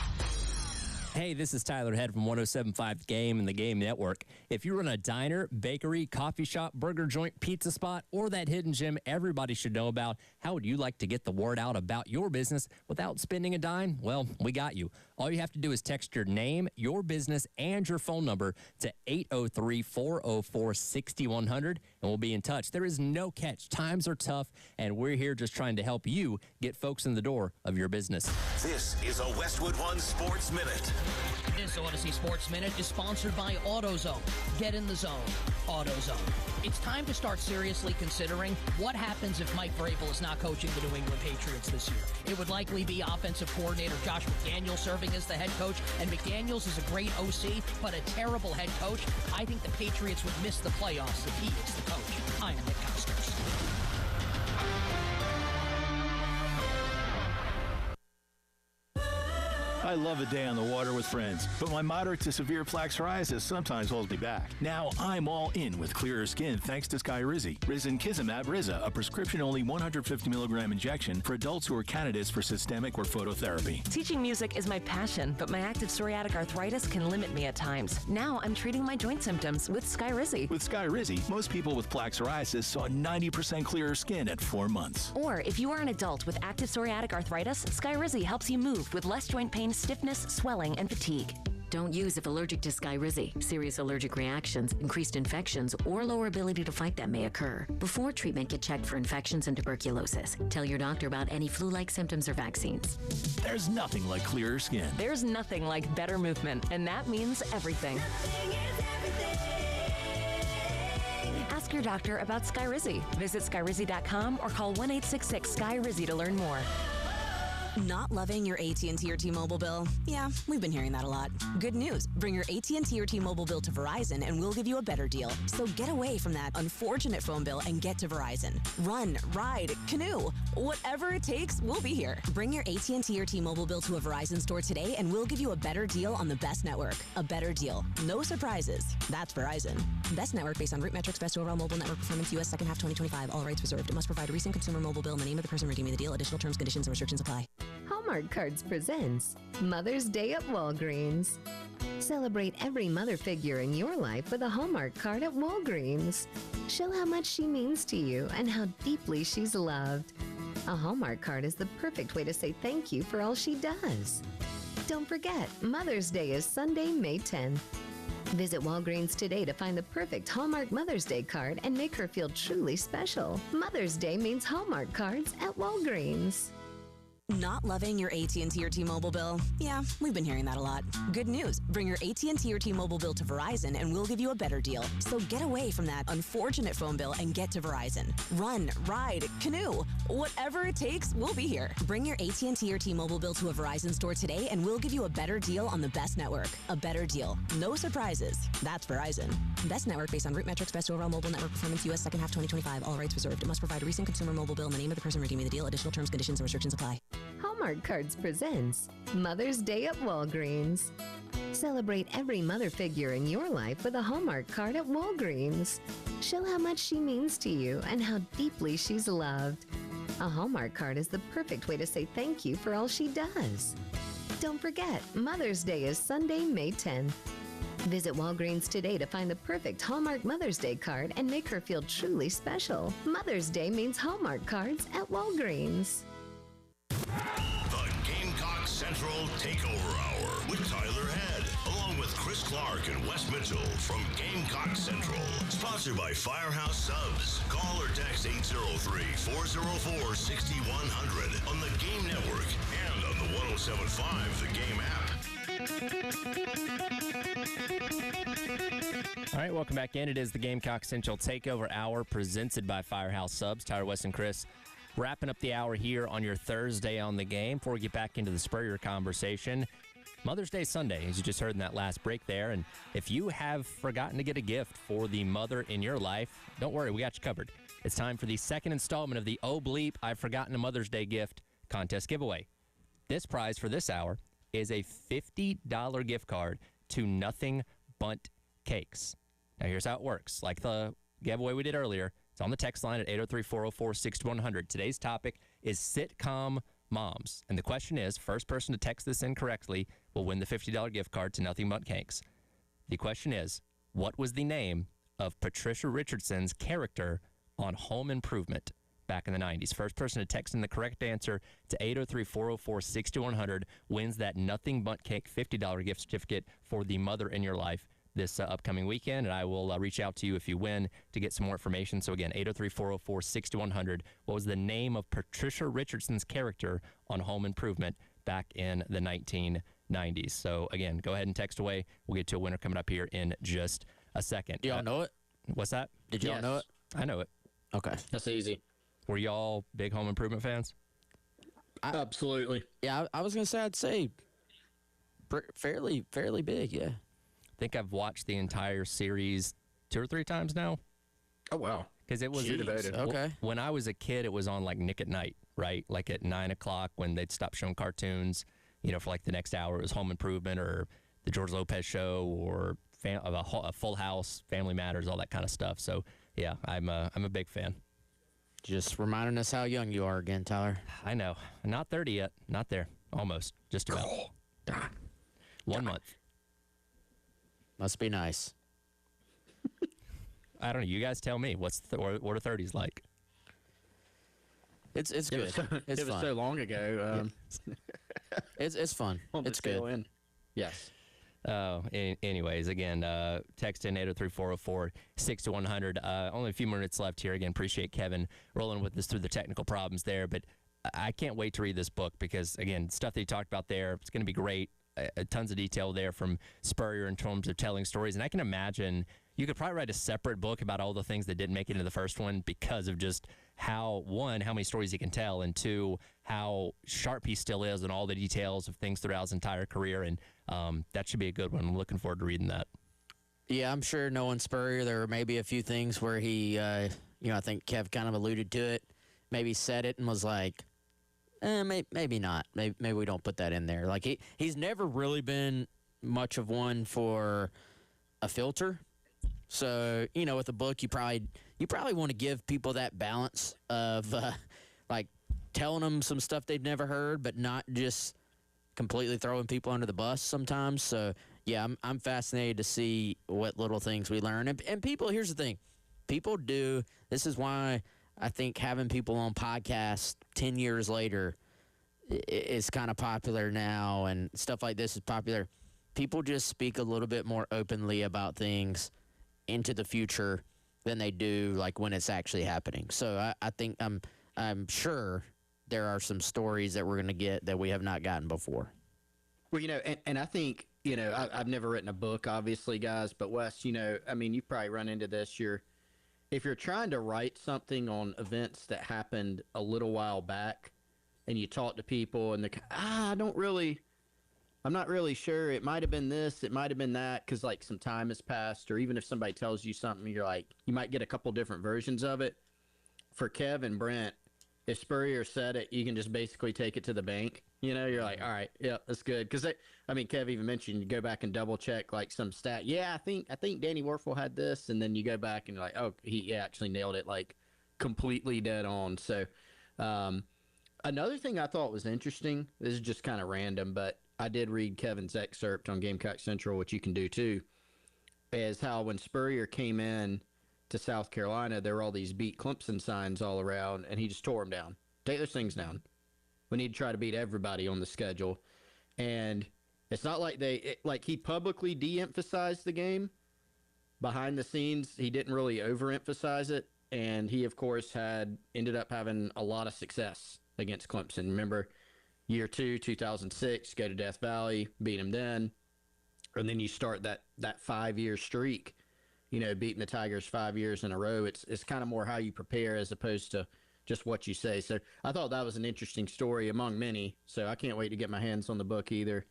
Hey, this is Tyler Head from 107.5 The Game and the Game Network. If you run a diner, bakery, coffee shop, burger joint, pizza spot, or that hidden gem everybody should know about, how would you like to get the word out about your business without spending a dime? Well, we got you. All you have to do is text your name, your business, and your phone number to 803-404-6100, and we'll be in touch. There is no catch. Times are tough, and we're here just trying to help you get folks in the door of your business. This is a Westwood One Sports Minute. This Odyssey Sports Minute is sponsored by AutoZone. Get in the zone. AutoZone. It's time to start seriously considering what happens if Mike Vrabel is not coaching the New England Patriots this year. It would likely be offensive coordinator Josh McDaniels serving as the head coach, and McDaniels is a great OC, but a terrible head coach. I think the Patriots would miss the playoffs if he is the coach. I am Nick Costos. I love a day on the water with friends, but my moderate to severe plaque psoriasis sometimes holds me back. Now I'm all in with clearer skin thanks to Skyrizi. Risankizumab Riza, a prescription-only 150 milligram injection for adults who are candidates for systemic or phototherapy. Teaching music is my passion, but my active psoriatic arthritis can limit me at times. Now I'm treating my joint symptoms with Skyrizi. With Skyrizi, most people with plaque psoriasis saw 90% clearer skin at 4 months. Or if you are an adult with active psoriatic arthritis, Skyrizi helps you move with less joint pain, stiffness, swelling, and fatigue. Don't use if allergic to Skyrizi. Serious allergic reactions, increased infections, or lower ability to fight them may occur. Before treatment, get checked for infections and tuberculosis. Tell your doctor about any flu-like symptoms or vaccines. There's nothing like clearer skin. There's nothing like better movement, and that means everything. Ask your doctor about Skyrizi. Visit Skyrizi.com or call 1-866-SKY-RIZI to learn more. Not loving your AT&T or T-Mobile bill? Yeah, we've been hearing that a lot. Good news. Bring your AT&T or T-Mobile bill to Verizon and we'll give you a better deal. So get away from that unfortunate phone bill and get to Verizon. Run, ride, canoe. Whatever it takes, we'll be here. Bring your AT&T or T-Mobile bill to a Verizon store today and we'll give you a better deal on the best network. A better deal. No surprises. That's Verizon. Best network based on root metrics, best overall mobile network performance, U.S. second half 2025. All rights reserved. It must provide a recent consumer mobile bill in the name of the person redeeming the deal. Additional terms, conditions, and restrictions apply. Hallmark Cards presents Mother's Day at Walgreens. Celebrate every mother figure in your life with a Hallmark card at Walgreens. Show how much she means to you and how deeply she's loved. A Hallmark card is the perfect way to say thank you for all she does. Don't forget, Mother's Day is Sunday, May 10th. Visit Walgreens today to find the perfect Hallmark Mother's Day card and make her feel truly special. Mother's Day means Hallmark cards at Walgreens. Not loving your AT&T or T-Mobile bill? Yeah, we've been hearing that a lot. Good news. Bring your AT&T or T-Mobile bill to Verizon and we'll give you a better deal. So get away from that unfortunate phone bill and get to Verizon. Run, ride, canoe. Whatever it takes, we'll be here. Bring your AT&T or T-Mobile bill to a Verizon store today and we'll give you a better deal on the best network. A better deal. No surprises. That's Verizon. Best network based on root metrics, best overall mobile network performance, U.S. second half 2025. All rights reserved. It must provide a recent consumer mobile bill in the name of the person redeeming the deal. Additional terms, conditions, and restrictions apply. Hallmark Cards presents Mother's Day at Walgreens. Celebrate every mother figure in your life with a Hallmark card at Walgreens. Show how much she means to you and how deeply she's loved. A Hallmark card is the perfect way to say thank you for all she does. Don't forget, Mother's Day is Sunday, May 10th. Visit Walgreens today to find the perfect Hallmark Mother's Day card and make her feel truly special. Mother's Day means Hallmark cards at Walgreens. The Gamecock Central Takeover Hour with Tyler Head, along with Chris Clark and Wes Mitchell from Gamecock Central. Sponsored by Firehouse Subs. Call or text 803-404-6100 on the Game Network and on the 107.5 The Game app. All right, welcome back in. It is the Gamecock Central Takeover Hour presented by Firehouse Subs. Tyler, Wes, and Chris wrapping up the hour here on your Thursday on the game. Before we get back into the Spurrier conversation, Mother's Day Sunday, as you just heard in that last break there. And if you have forgotten to get a gift for the mother in your life, don't worry, we got you covered. It's time for the second installment of the Oh Bleep, I've Forgotten a Mother's Day Gift contest giveaway. This prize for this hour is a $50 gift card to Nothing Bundt Cakes. Now, here's how it works. Like the giveaway we did earlier, it's on the text line at 803-404-6100. Today's topic is sitcom moms. And the question is, first person to text this in correctly will win the $50 gift card to Nothing But Cakes. The question is, what was the name of Patricia Richardson's character on Home Improvement back in the 90s? First person to text in the correct answer to 803-404-6100 wins that Nothing But Cake $50 gift certificate for the mother in your life this upcoming weekend, and I will reach out to you if you win to get some more information. So again, 803-404-6100. What was the name of Patricia Richardson's character on Home Improvement back in the 1990s? So again, go ahead and text away. We'll get to a winner coming up here in just a second. Do y'all know it? What's that? Did y'all know it? I know it. Okay. That's easy. Were y'all big Home Improvement fans? Absolutely. Yeah, I was going to say, I'd say fairly big, yeah. I think I've watched the entire series 2 or 3 times now. Oh, wow. Because it was okay. When I was a kid, it was on like Nick at Night, right? Like at 9 o'clock when they'd stop showing cartoons. You know, for like the next hour, it was Home Improvement or the George Lopez Show or a Full House, Family Matters, all that kind of stuff. So yeah, I'm a big fan. Just reminding us how young you are again, Tyler. I know, not 30 yet, not there, almost, just about. 1 month. Must be nice. I don't know. You guys tell me. What are 30s like? It's good. It's it was fun. so long ago. It's fun. It's good. Yes. Anyways, again, text in 803-404-6100. Only a few minutes left here. Again, appreciate Kevin rolling with us through the technical problems there. But I can't wait to read this book because, again, stuff that you talked about there, it's going to be great. Tons of detail there from Spurrier in terms of telling stories. And I can imagine you could probably write a separate book about all the things that didn't make it into the first one because of just how many stories he can tell, and 2, how sharp he still is and all the details of things throughout his entire career. And that should be a good one. I'm looking forward to reading that. Yeah, I'm sure knowing Spurrier, there were maybe a few things where he, I think Kev kind of alluded to it, maybe said it and was like, maybe not. Maybe we don't put that in there. Like he's never really been much of one for a filter. So, with a book, you probably want to give people that balance of like telling them some stuff they've never heard, but not just completely throwing people under the bus sometimes. So, yeah, I'm fascinated to see what little things we learn. And people, here's the thing. People do. This is why I think having people on podcasts 10 years later is kind of popular now, and stuff like this is popular. People just speak a little bit more openly about things into the future than they do like when it's actually happening. So I think I'm sure there are some stories that we're going to get that we have not gotten before. Well, and I think, I've never written a book, obviously, guys, but Wes, you've probably run into this. If you're trying to write something on events that happened a little while back and you talk to people and I'm not really sure. It might have been this, it might have been that, because like some time has passed, or even if somebody tells you something, you're like, you might get a couple different versions of it. For Kev and Brent, if Spurrier said it, you can just basically take it to the bank. You're like, all right, yeah, that's good. Because Kev even mentioned you go back and double check like some stat. Yeah, I think Danny Werfel had this, and then you go back and you're like, oh, he actually nailed it, like completely dead on. So, another thing I thought was interesting. This is just kind of random, but I did read Kevin's excerpt on Gamecock Central, which you can do too, is how when Spurrier came in to South Carolina, there were all these beat Clemson signs all around, and he just tore them down. Take those things down. We need to try to beat everybody on the schedule. And it's not like he publicly de-emphasized the game. Behind the scenes, he didn't really overemphasize it. And he, of course, ended up having a lot of success against Clemson. Remember, year 2, 2006, go to Death Valley, beat him then. And then you start that 5-year streak, beating the Tigers 5 years in a row. It's kind of more how you prepare as opposed to just what you say. So I thought that was an interesting story among many. So I can't wait to get my hands on the book either.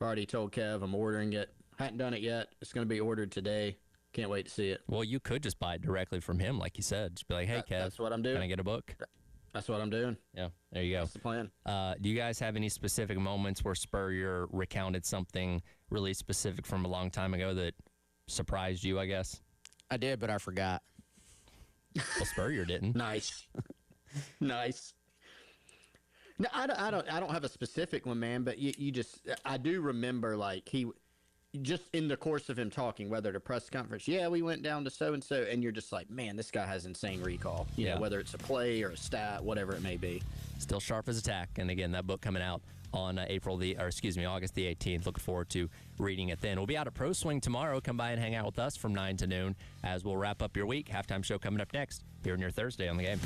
I've already told Kev I'm ordering it. Hadn't done it yet. It's going to be ordered today. Can't wait to see it. Well, you could just buy it directly from him, like you said. Just be like, hey, Kev, that's what I'm doing. Can I get a book? That's what I'm doing. Yeah, there you go. That's the plan. Do you guys have any specific moments where Spurrier recounted something really specific from a long time ago that surprised you, I guess? I did, but I forgot. Well, Spurrier didn't. Nice. Nice. No, I don't have a specific one, man. But I do remember like he, just in the course of him talking, whether at a press conference, yeah, we went down to so and so, and you're just like, man, this guy has insane recall. You know, whether it's a play or a stat, whatever it may be. Still sharp as a tack. And again, that book coming out on August the 18th. Looking forward to reading it then. We'll be out at Pro Swing tomorrow. Come by and hang out with us from 9 to noon as we'll wrap up your week. Halftime show coming up next here on your Thursday on the Game.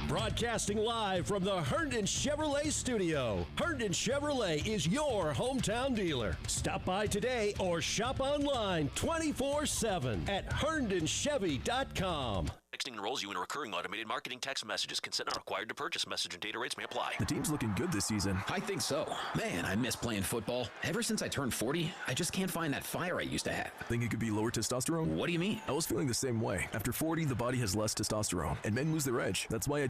Broadcasting live from the Herndon Chevrolet studio. Herndon Chevrolet is your hometown dealer. Stop by today or shop online 24/7 at herndonchevy.com. Texting enrolls you in recurring automated marketing text messages. Consent not required to purchase. Message and data rates may apply. The team's looking good this season. I think so. Man, I miss playing football. Ever since I turned 40, I just can't find that fire I used to have. Think it could be lower testosterone? What do you mean? I was feeling the same way. After 40, the body has less testosterone, and men lose their edge. That's why I